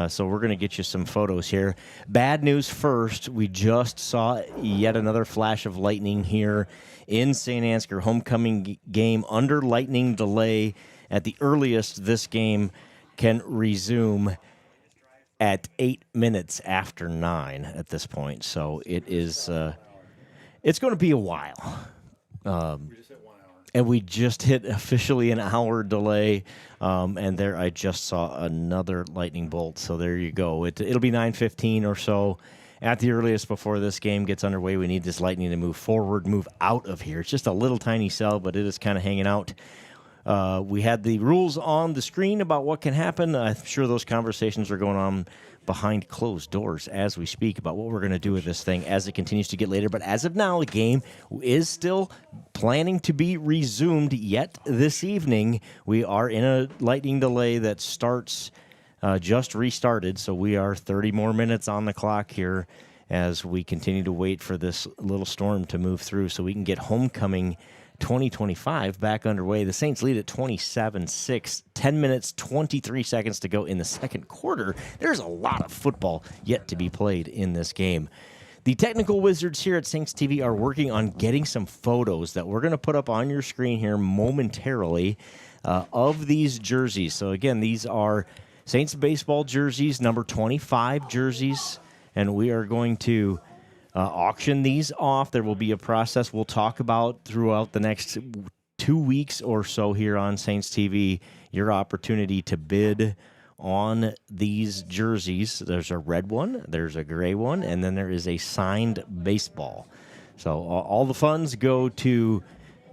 So we're going to get you some photos here. Bad news first. We just saw yet another flash of lightning here in St. Ansgar. Homecoming game under lightning delay. At the earliest, this game can resume at 8 minutes after 9 at this point. So it is. It's going to be a while. And we just hit officially an hour delay, and there I just saw another lightning bolt. So there you go. It'll be 9:15 or so at the earliest before this game gets underway. We need this lightning to move forward, move out of here. It's just a little tiny cell, but it is kind of hanging out. We had the rules on the screen about what can happen. I'm sure those conversations are going on behind closed doors as we speak about what we're going to do with this thing as it continues to get later. But as of now, the game is still planning to be resumed yet this evening. We are in a lightning delay that starts just restarted, so we are 30 more minutes on the clock here as we continue to wait for this little storm to move through so we can get homecoming 2025 back underway. The Saints lead at 27-6, 10 minutes, 23 seconds to go in the second quarter. There's a lot of football yet to be played in this game. The technical wizards here at Saints TV are working on getting some photos that we're going to put up on your screen here momentarily of these jerseys. So again, these are Saints baseball jerseys, number 25 jerseys, and we are going to auction these off. There will be a process we'll talk about throughout the next 2 weeks or so here on Saints TV. Your opportunity to bid on these jerseys. There's a red one, there's a gray one, and then there is a signed baseball. So all the funds go to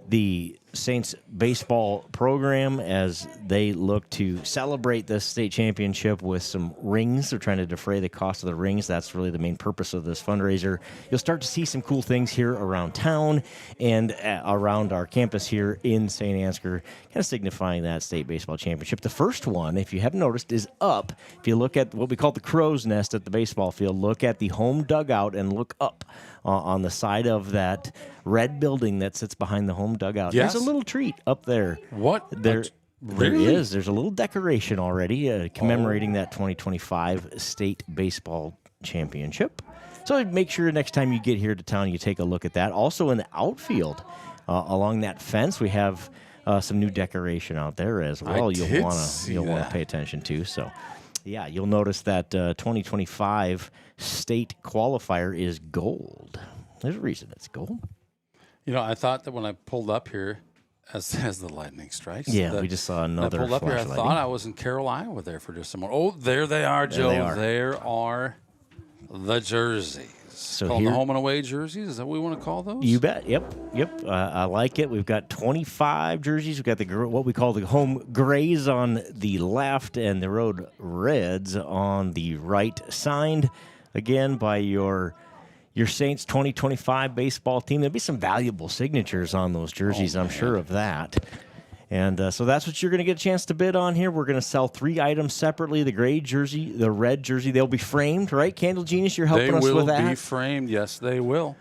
the Saints baseball program as they look to celebrate this state championship with some rings. They're trying to defray the cost of the rings. That's really the main purpose of this fundraiser. You'll start to see some cool things here around town and around our campus here in St. Ansgar, kind of signifying that state baseball championship. The first one, if you haven't noticed, is up. If you look at what we call the crow's nest at the baseball field, look at the home dugout and look up on the side of that red building that sits behind the home dugout. Yes. There's a little treat up there. What? There Really? is. There's a little decoration already commemorating that 2025 state baseball championship. So make sure next time you get here to town, you take a look at that. Also in the outfield, along that fence, we have some new decoration out there as well. You'll want to pay attention to. So, yeah, you'll notice that 2025 state qualifier is gold. There's a reason it's gold. You know, I thought that when I pulled up here, as the lightning strikes. Yeah, we just saw another I pulled up here, I flash thought lightning. I was in Carroll, Iowa there for just a moment. Oh, there they are, Joe. they are. There are the jerseys. So call them here, the home and away jerseys. Is that what we want to call those? you bet. Yep. I like it. We've got 25 jerseys. We've got what we call the home grays on the left and the road reds on the right, signed again by your Saints 2025 baseball team. There'll be some valuable signatures on those jerseys, I'm sure of that. And so that's what you're going to get a chance to bid on here. We're going to sell 3 items separately: the gray jersey, the red jersey. They'll be framed, right? Candle Genius, you're helping us with that. They will be framed. Yes, they will.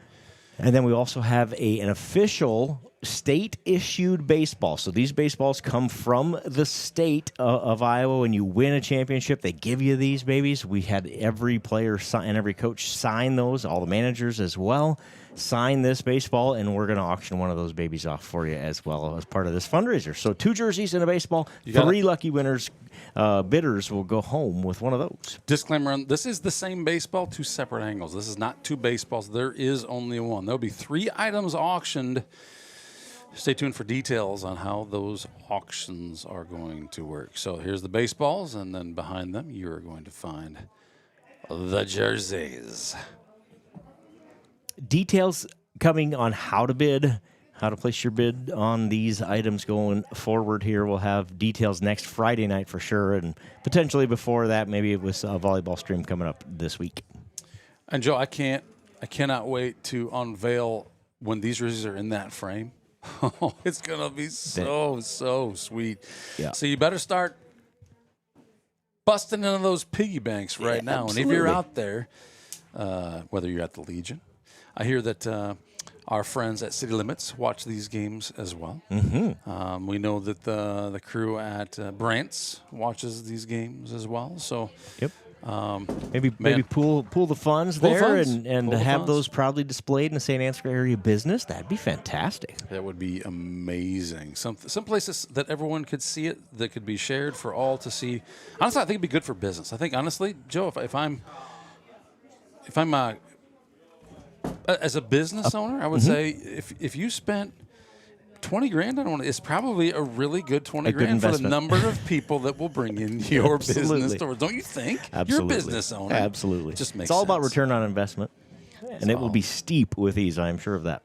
And then we also have an official state-issued baseball. So these baseballs come from the state of Iowa. When you win a championship, they give you these babies. We had every player and every coach sign those, all the managers as well, sign this baseball, and we're going to auction one of those babies off for you as well as part of this fundraiser. So 2 jerseys and a baseball, 3 lucky winners, bidders will go home with one of those. Disclaimer, this is the same baseball, 2 separate angles. This is not 2 baseballs. There is only one. There'll be 3 items auctioned. Stay tuned for details on how those auctions are going to work. So here's the baseballs, and then behind them you're going to find the jerseys. Details coming on how to bid, how to place your bid on these items going forward here. We'll have details next Friday night for sure, and potentially before that, maybe it was a volleyball stream coming up this week. And Joe, I cannot wait to unveil when these jerseys are in that frame. Oh, it's going to be so sweet. Yeah. So you better start busting into those piggy banks right now. Absolutely. And if you're out there, whether you're at the Legion, I hear that our friends at City Limits watch these games as well. Mm-hmm. We know that the crew at Brant's watches these games as well. So yep. Maybe pool the funds there and have those proudly displayed in the St. Ansgar area business. That'd be fantastic. That would be amazing. Some places that everyone could see it, that could be shared for all to see. Honestly, I think it'd be good for business. I think honestly, Joe, if I'm as a business owner, I would say if you spent $20,000 on it, it's probably a really good $20,000 for the number of people that will bring in your business stores. Don't you think? Absolutely. You're a business owner. Absolutely. Just makes it's all sense. about return on investment, and it will be steep with these. I'm sure of that.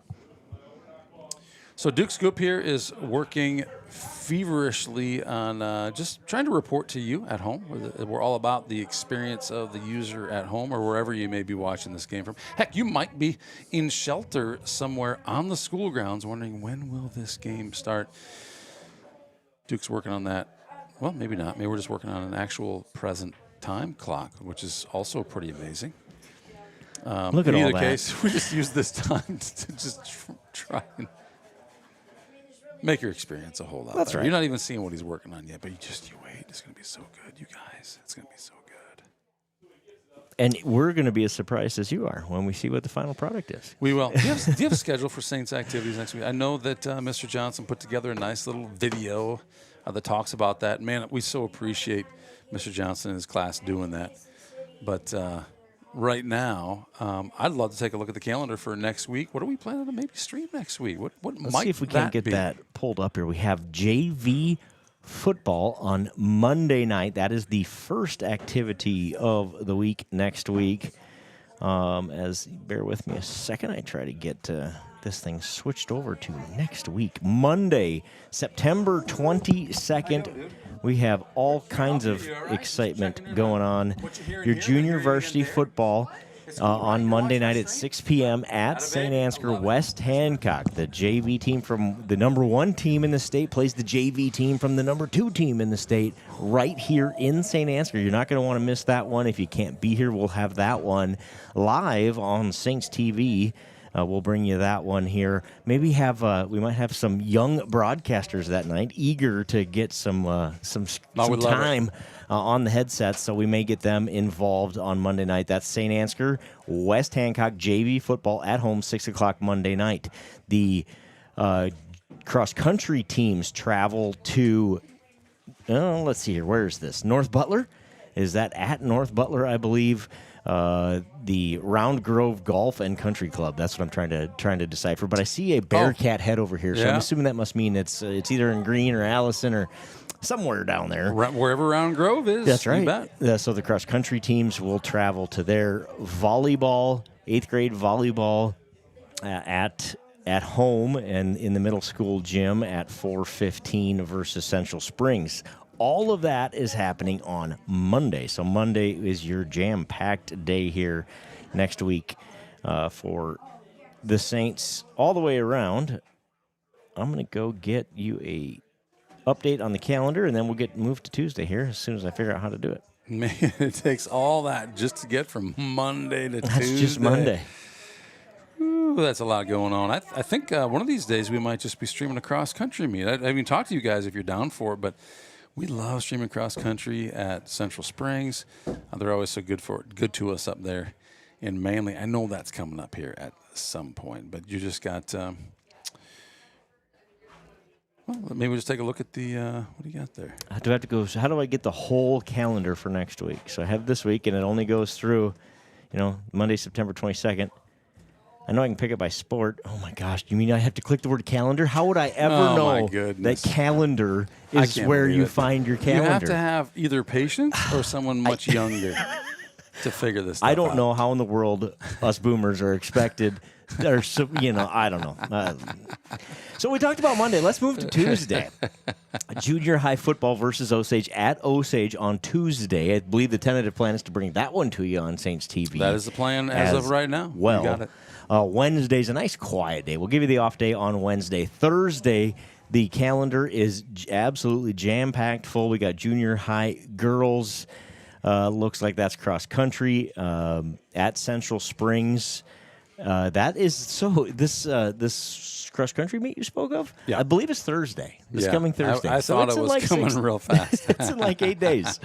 So Duke Scoop here is working feverishly on just trying to report to you at home. We're all about the experience of the user at home or wherever you may be watching this game from. Heck, you might be in shelter somewhere on the school grounds wondering, when will this game start? Duke's working on that. Well, maybe not. Maybe we're just working on an actual present time clock, which is also pretty amazing. Look at in all either that. case, we just use this time to just try and make your experience a whole lot That's better. right. You're not even seeing what he's working on yet, but you wait. It's going to be so good, you guys. It's going to be so good. And we're going to be as surprised as you are when we see what the final product is. We will. Do you have a schedule for Saints activities next week? I know that Mr. Johnson put together a nice little video that talks about that. Man, we so appreciate Mr. Johnson and his class doing that. But right now, I'd love to take a look at the calendar for next week. What are we planning to maybe stream next week? What Let's might see if we can get be? that pulled up here. We have JV football on Monday night. That is the first activity of the week next week. Bear with me a second, I try to get this thing switched over to next week. Monday, September 22nd. We have all kinds of excitement going on. Your junior varsity football on Monday night at 6 p.m. at St. Ansgar, West Hancock. The JV team from the number 1 team in the state plays the JV team from the number 2 team in the state right here in St. Ansgar. You're not going to want to miss that one. If you can't be here, we'll have that one live on Saints TV. We'll bring you that one here. Maybe we might have some young broadcasters that night, eager to get some time on the headsets. So we may get them involved on Monday night. That's St. Ansgar, West Hancock JV football at home, 6:00 Monday night. The cross country teams travel to. Let's see here. Where is this? North Butler. Is that at North Butler? I believe. The Round Grove Golf and Country Club. That's what I'm trying to decipher. But I see a Bearcat head over here, so I'm assuming that must mean it's either in Green or Allison or somewhere down there. Wherever Round Grove is. That's right. You bet. So the cross country teams will travel to their volleyball 8th grade volleyball at home and in the middle school gym at 4:15 versus Central Springs. All of that is happening on Monday. So Monday is your jam-packed day here next week for the Saints all the way around. I'm going to go get you a update on the calendar, and then we'll get moved to Tuesday here as soon as I figure out how to do it. Man, it takes all that just to get from Monday to Tuesday. That's just Monday. Ooh, that's a lot going on. I think one of these days we might just be streaming a cross-country meet. I haven't even talked to you guys if you're down for it, but we love streaming cross-country at Central Springs. They're always so good to us up there in Manly. I know that's coming up here at some point, but you just got... well, maybe we'll just take a look at the, what do you got there? I do have to go, so how do I get the whole calendar for next week? So I have this week, and it only goes through, Monday, September 22nd. I know I can pick it by sport. Oh, my gosh. You mean I have to click the word calendar? How would I ever know that calendar is where you find your calendar? You have to have either patience or someone much younger to figure this stuff out. I don't know how in the world us boomers are expected or I don't know. So we talked about Monday. Let's move to Tuesday. Junior high football versus Osage at Osage on Tuesday. I believe the tentative plan is to bring that one to you on Saints TV. That is the plan as of right now. Well, you got it. Wednesday's a nice quiet day. We'll give you the off day on Wednesday. Thursday, the calendar is absolutely jam-packed full. We got junior high girls. Looks like that's cross country at Central Springs. That is this cross country meet you spoke of. Yeah. I believe it's Thursday. It's coming Thursday. I thought it was coming real fast. It's in like 8 days.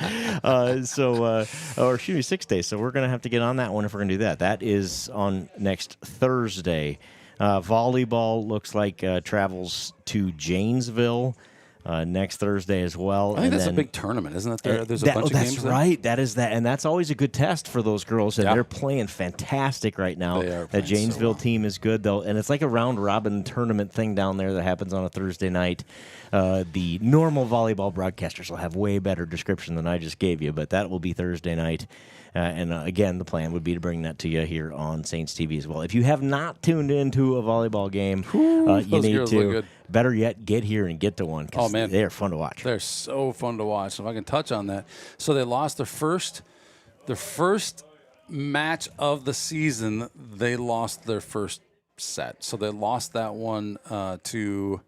Or 6 days. So we're going to have to get on that one if we're going to do that. That is on next Thursday. Volleyball looks like travels to Janesville next Thursday as well. I think that's a big tournament, isn't it? There's a bunch of games. That's right. That is that, and that's always a good test for those girls. And they're playing fantastic right now. They are. The Janesville team is good though, and it's like a round robin tournament thing down there that happens on a Thursday night. The normal volleyball broadcasters will have way better description than I just gave you, but that will be Thursday night. And again, the plan would be to bring that to you here on Saints TV as well. If you have not tuned into a volleyball game, you need to. Better yet, get here and get to one. Oh, man. They're fun to watch. They're so fun to watch. So if I can touch on that. So they lost their first match of the season. They lost their first set. So they lost that one to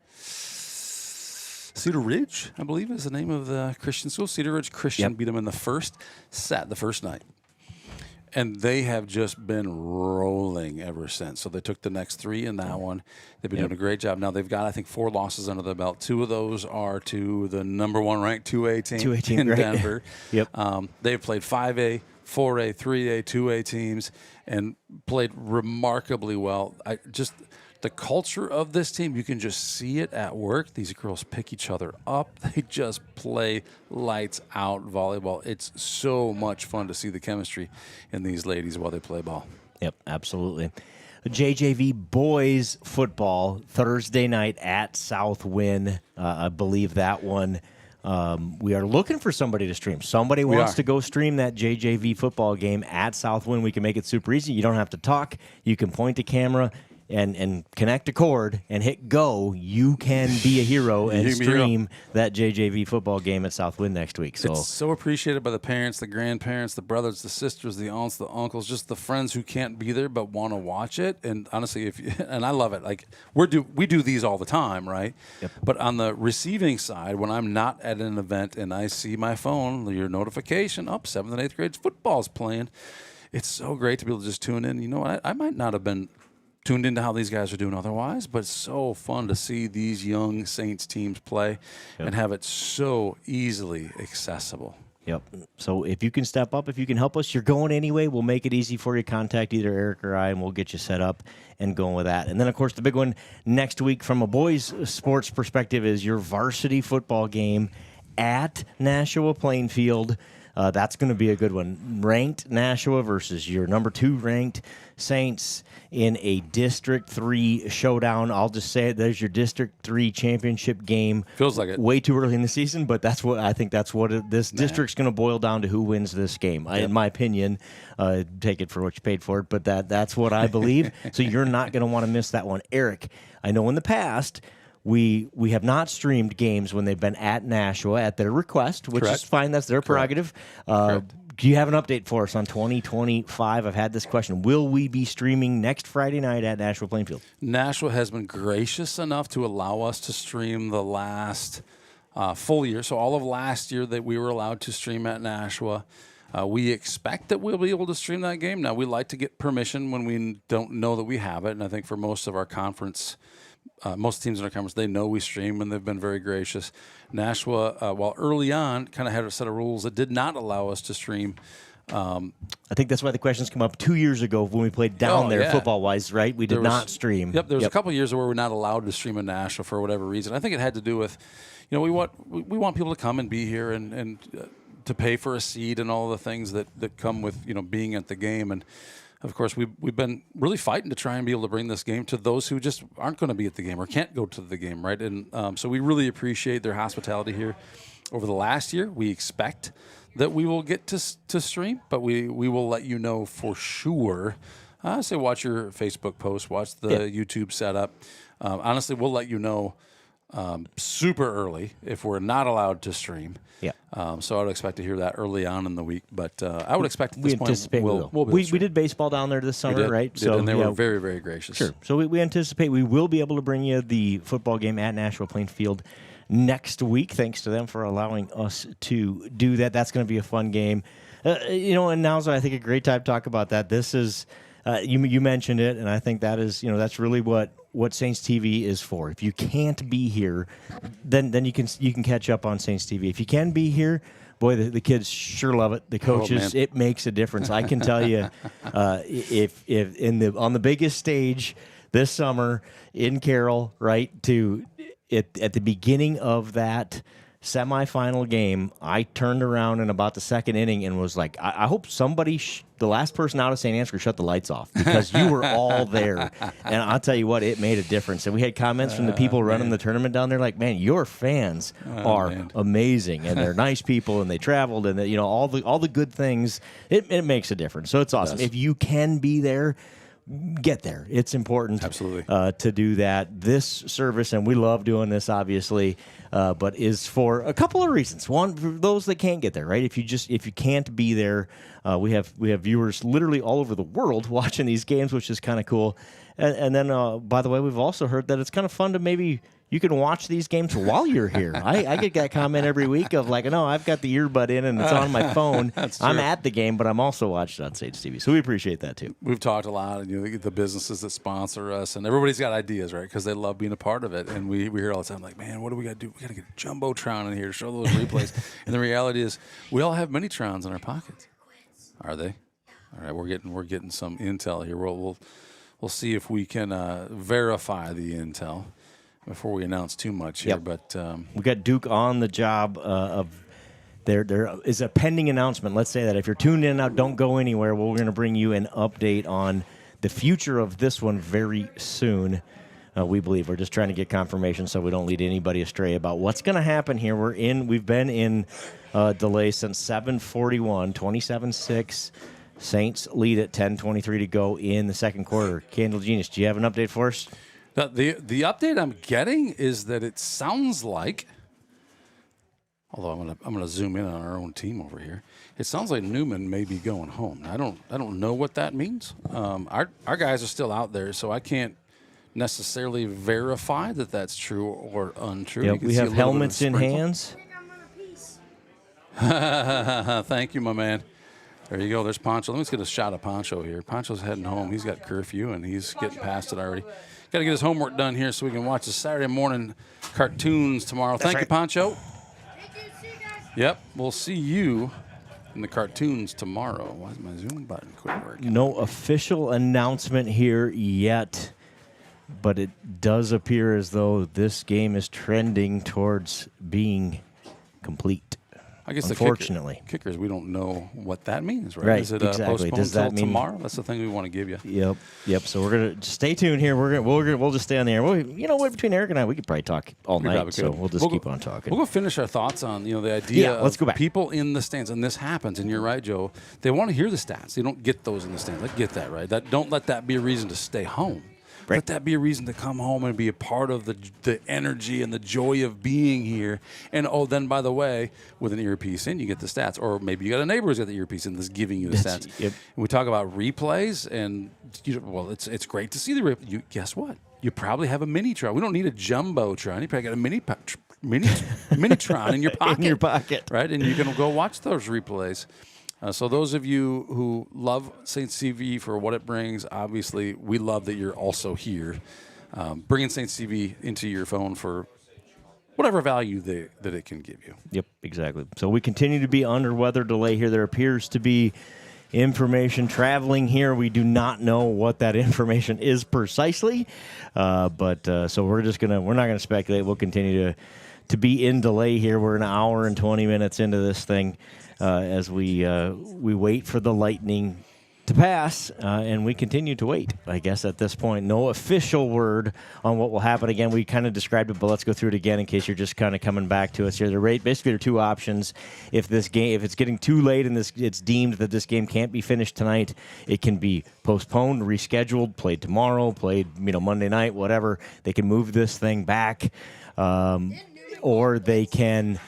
Cedar Ridge, I believe is the name of the Christian school. Cedar Ridge Christian beat them in the first set, the first night. And they have just been rolling ever since. So they took the next 3 in that one. They've been doing a great job. Now they've got, I think, 4 losses under their belt. 2 of those are to the number 1 ranked 2A team in Denver. They've played 5A, 4A, 3A, 2A teams and played remarkably well. The culture of this team, you can just see it at work. These girls pick each other up. They just play lights out volleyball. It's so much fun to see the chemistry in these ladies while they play ball. Yep, absolutely. JJV boys football Thursday night at Southwind. I believe that one. We are looking for somebody to stream. Somebody wants to go stream that JJV football game at Southwind. We can make it super easy. You don't have to talk. You can point the camera and connect a cord and hit go. You can be a hero and stream that JJV football game at Southwind next week. So it's so appreciated by the parents, the grandparents, the brothers, the sisters, the aunts, the uncles, just the friends who can't be there but want to watch it. And honestly, and I love it. Like we do these all the time, right? Yep. But on the receiving side, when I'm not at an event and I see my phone, your notification, 7th and 8th grade football's playing. It's so great to be able to just tune in. You know, I might not have been tuned into how these guys are doing otherwise, but it's so fun to see these young Saints teams play and have it so easily accessible. Yep. So if you can step up, if you can help us, you're going anyway, we'll make it easy for you. Contact either Eric or I, and we'll get you set up and going with that. And then, of course, the big one next week from a boys' sports perspective is your varsity football game at Nashua Plainfield. That's going to be a good one. Ranked Nashua versus your number 2 ranked Saints in a District 3 showdown. I'll just say it, there's your District 3 championship game. Feels like it. Way too early in the season, but that's what I think. That's what this district's going to boil down to: who wins this game. In my opinion, take it for what you paid for it, but that's what I believe. So you're not going to want to miss that one, Eric. I know in the past we have not streamed games when they've been at Nashua at their request, which is fine. That's their prerogative. Do you have an update for us on 2025? I've had this question. Will we be streaming next Friday night at Nashua Plainfield? Nashua has been gracious enough to allow us to stream the last full year. So all of last year that we were allowed to stream at Nashua. We expect that we'll be able to stream that game. Now, we like to get permission when we don't know that we have it. And I think for most of our conference, most teams in our conference, they know we stream, and they've been very gracious. Nashua, while early on, kind of had a set of rules that did not allow us to stream. I think that's why the questions come up 2 years ago when we played down there football-wise, right? We did not stream. Yep, there was a couple of years where we're not allowed to stream in Nashua for whatever reason. I think it had to do with, we want people to come and be here and to pay for a seat and all the things that come with being at the game. And of course, we've been really fighting to try and be able to bring this game to those who just aren't going to be at the game or can't go to the game, right? And so we really appreciate their hospitality here over the last year. We expect that we will get to stream, but we will let you know for sure. I say watch your Facebook post, watch the YouTube setup. Honestly, we'll let you know super early if we're not allowed to stream. Yeah. So I would expect to hear that early on in the week, but I would expect at we this point anticipate we did baseball down there this summer, right? So and they were very, very gracious. Sure. So we anticipate we will be able to bring you the football game at Nashua Plainfield next week. Thanks to them for allowing us to do that. That's going to be a fun game. And now's I think a great time to talk about that. This is you mentioned it, and I think that is that's really what Saints TV is for. If you can't be here, then you can catch up on Saints TV. If you can be here, boy, the kids sure love it. The coaches, it makes a difference. I can tell you, if on the biggest stage this summer in Carroll, right at the beginning of that semifinal game, I turned around in about the second inning and was like, I hope somebody, the last person out of St. Ansgar, shut the lights off because you were all there. And I'll tell you what, it made a difference. And we had comments from the people running the tournament down there like, man, your fans are amazing. And they're nice people and they traveled and all the good things. It makes a difference. So it's awesome. If you can be there, get there. It's important to do that. This service, and we love doing this, obviously, but is for a couple of reasons. One, for those that can't get there, right? If you can't be there, we have viewers literally all over the world watching these games, which is kind of cool. And then, by the way, we've also heard that it's kind of fun to maybe you can watch these games while you're here. I get that comment every week of like, no, I've got the earbud in and it's on my phone. I'm at the game, but I'm also watching on Saints TV. So we appreciate that too. We've talked a lot, and the businesses that sponsor us, and everybody's got ideas, right? Because they love being a part of it. And we hear all the time, like, man, what do we got to do? We got to get a jumbotron in here to show those replays. And the reality is, we all have Minitrons in our pockets. Are they? All right, we're getting some intel here. We'll see if we can verify the intel before we announce too much here. But we got Duke on the job of there is a pending announcement. Let's say that if you're tuned in now, don't go anywhere. We're going to bring you an update on the future of this one very soon. We believe we're just trying to get confirmation so we don't lead anybody astray about what's going to happen here. We've been in delay since 7:41, 27-6. Saints lead at 10:23 to go in the second quarter. Candle Genius, do you have an update for us? The update I'm getting is that it sounds like, although I'm gonna zoom in on our own team over here. It sounds like Newman may be going home. I don't know what that means. Our guys are still out there, so I can't necessarily verify that that's true or untrue. Yep, we have helmets in hands. Thank you, my man. There you go. There's Poncho. Let me just get a shot of Poncho here. Poncho's heading home. He's got curfew, and he's getting past it already. Got to get his homework done here so we can watch the Saturday morning cartoons tomorrow. Thank you, Poncho. Yep, we'll see you in the cartoons tomorrow. Why is my Zoom button quit working? No official announcement here yet, but it does appear as though this game is trending towards being complete. I guess unfortunately. the kicker is we don't know what that means, right? Right, Is it exactly. postponed Does that till mean tomorrow? That's the thing we want to give you. Yep. So we're gonna stay tuned here. We'll just stay on the air. Between Eric and I, we could probably talk all night. So we'll just keep on talking. We'll go finish our thoughts on the idea. Let's go back. People in the stands, and this happens. And you're right, Joe. They want to hear the stats. They don't get those in the stands. I get that, right? Don't let that be a reason to stay home. Right. Let that be a reason to come home and be a part of the energy and the joy of being here. And, then, by the way, with an earpiece in, you get the stats. Or maybe you got a neighbor who's got the earpiece in that's giving you the stats. Yep. And we talk about replays, and, it's great to see the replay. Guess what? You probably have a Minitron. We don't need a Jumbotron. You probably got a Minitron in your pocket. In your pocket. Right? And you can go watch those replays. So those of you who love Saints TV for what it brings, obviously we love that you're also here, bringing Saints TV into your phone for whatever value that it can give you. Yep, exactly. So we continue to be under weather delay here. There appears to be information traveling here. We do not know what that information is precisely, but so we're not gonna speculate. We'll continue to be in delay here. We're an hour and 20 minutes into this thing. As we wait for the lightning to pass, and we continue to wait, I guess, at this point. No official word on what will happen. Again, we kind of described it, but let's go through it again in case you're just kind of coming back to us here. Basically, there are two options. If it's getting too late and it's deemed that this game can't be finished tonight, it can be postponed, rescheduled, played tomorrow, played Monday night, whatever. They can move this thing back, or they can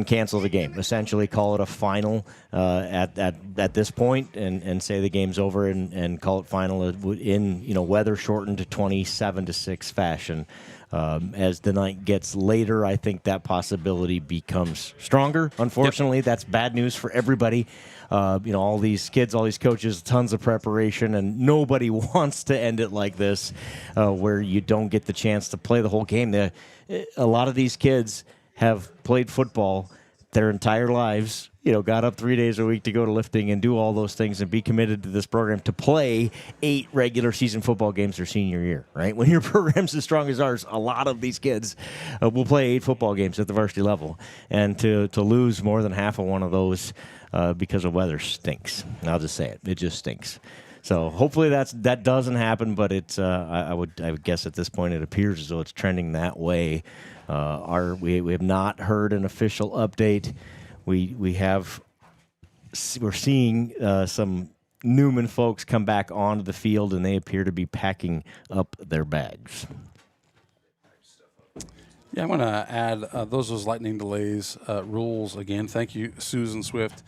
cancel the game, essentially call it a final at this point and say the game's over and call it final in weather shortened 27-6 fashion. As the night gets later, I think that possibility becomes stronger. Unfortunately, That's bad news for everybody. All these kids, all these coaches, tons of preparation, and nobody wants to end it like this, where you don't get the chance to play the whole game. A lot of these kids have played football their entire lives, got up 3 days a week to go to lifting and do all those things and be committed to this program to play 8 regular season football games their senior year, right? When your program's as strong as ours, a lot of these kids will play 8 football games at the varsity level. And to lose more than half of one of those because of weather stinks. I'll just say it. It just stinks. So hopefully that doesn't happen, but it's I would guess at this point it appears as though it's trending that way. We have not heard an official update. We're seeing some Newman folks come back onto the field, and they appear to be packing up their bags. Yeah, I'm going to add those lightning delays rules again. Thank you, Susan Swift.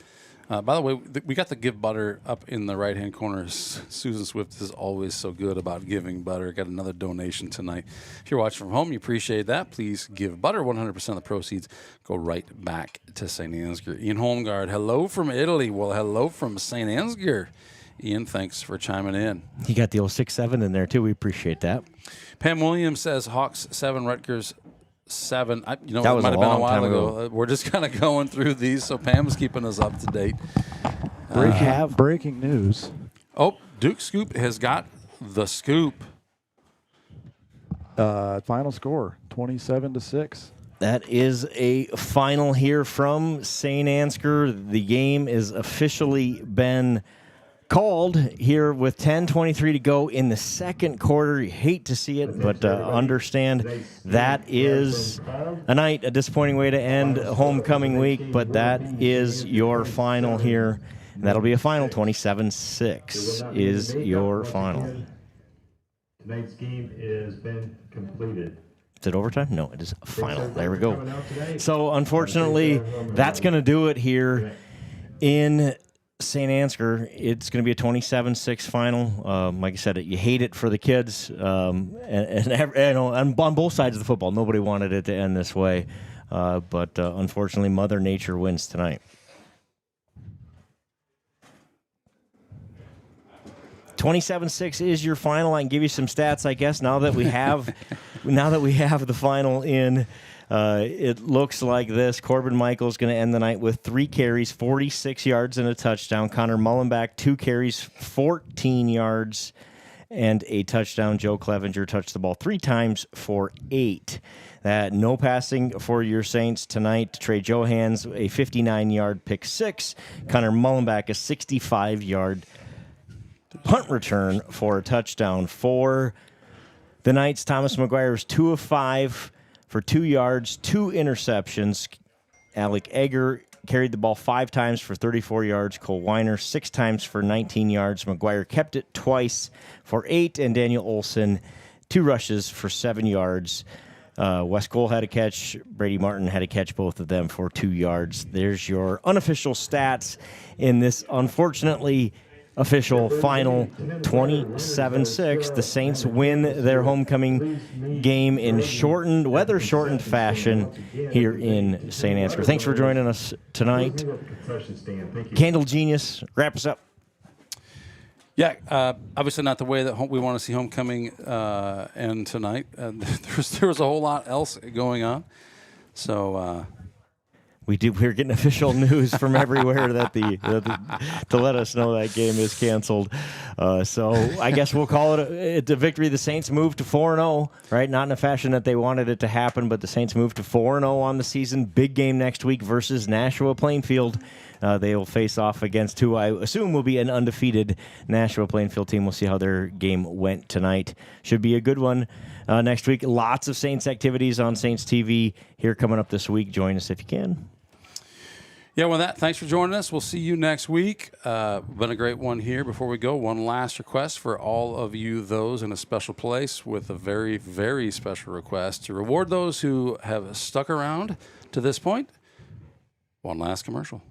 By the way, we got the give butter up in the right-hand corner. Susan Swift is always so good about giving butter. Got another donation tonight. If you're watching from home, you appreciate that. Please give butter. 100% of the proceeds go right back to St. Ansgar. Ian Holmgard, hello from Italy. Well, hello from St. Ansgar. Ian, thanks for chiming in. You got the old 6-7 in there, too. We appreciate that. Pam Williams says Hawks 7, Rutgers 7. That was might have been a while ago. ago. We're just kind of going through these, so Pam's keeping us up to date. Breaking news. Oh, Duke Scoop has got the scoop. Final score, 27-6. That is a final here from St. Ansgar. The game is officially been called here with 10:23 to go in the second quarter. You hate to see it, but understand that is a disappointing way to end homecoming week, but that is your final here. And that'll be a final. 27-6 is your final. Tonight's game has been completed. Is it overtime? No, it is a final. There we go. So, unfortunately, that's going to do it here in St. Ansgar. It's going to be a 27-6 final. Like I said, you hate it for the kids, and on both sides of the football. Nobody wanted it to end this way, but unfortunately, Mother Nature wins tonight. 27-6 is your final. I can give you some stats, I guess, now that we have the final in. It looks like this. Corbin Michael's going to end the night with 3 carries, 46 yards and a touchdown. Connor Mullenbeck, 2 carries, 14 yards and a touchdown. Joe Clevenger touched the ball 3 times for 8. No passing for your Saints tonight. Trey Johans, a 59-yard pick 6. Connor Mullenbeck, a 65-yard punt return for a touchdown. For the Knights, Thomas McGuire was 2 of 5 for 2 yards, 2 interceptions. Alec Egger carried the ball 5 times for 34 yards. Cole Weiner 6 times for 19 yards. McGuire kept it twice for 8, and Daniel Olson 2 rushes for 7 yards. Wes Cole had a catch. Brady Martin had a catch, both of them for 2 yards. There's your unofficial stats in this, unfortunately, official final 27-6. The Saints win their homecoming game in weather-shortened fashion here in St. Ansgar. Thanks for joining us tonight. Candle Genius, wrap us up. Yeah, obviously not the way that we want to see homecoming end tonight. There was a whole lot else going on. So we're getting official news from everywhere that to let us know that game is canceled. So I guess we'll call it a victory. The Saints moved to 4-0, right? Not in a fashion that they wanted it to happen, but the Saints moved to 4-0 on the season. Big game next week versus Nashua Plainfield. They will face off against who I assume will be an undefeated Nashua Plainfield team. We'll see how their game went tonight. Should be a good one next week. Lots of Saints activities on Saints TV here coming up this week. Join us if you can. Yeah, with that, thanks for joining us. We'll see you next week. Been a great one here. Before we go, one last request for all of you, those in a special place, with a very, very special request to reward those who have stuck around to this point. One last commercial.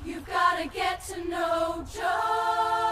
You've got to get to know Joe.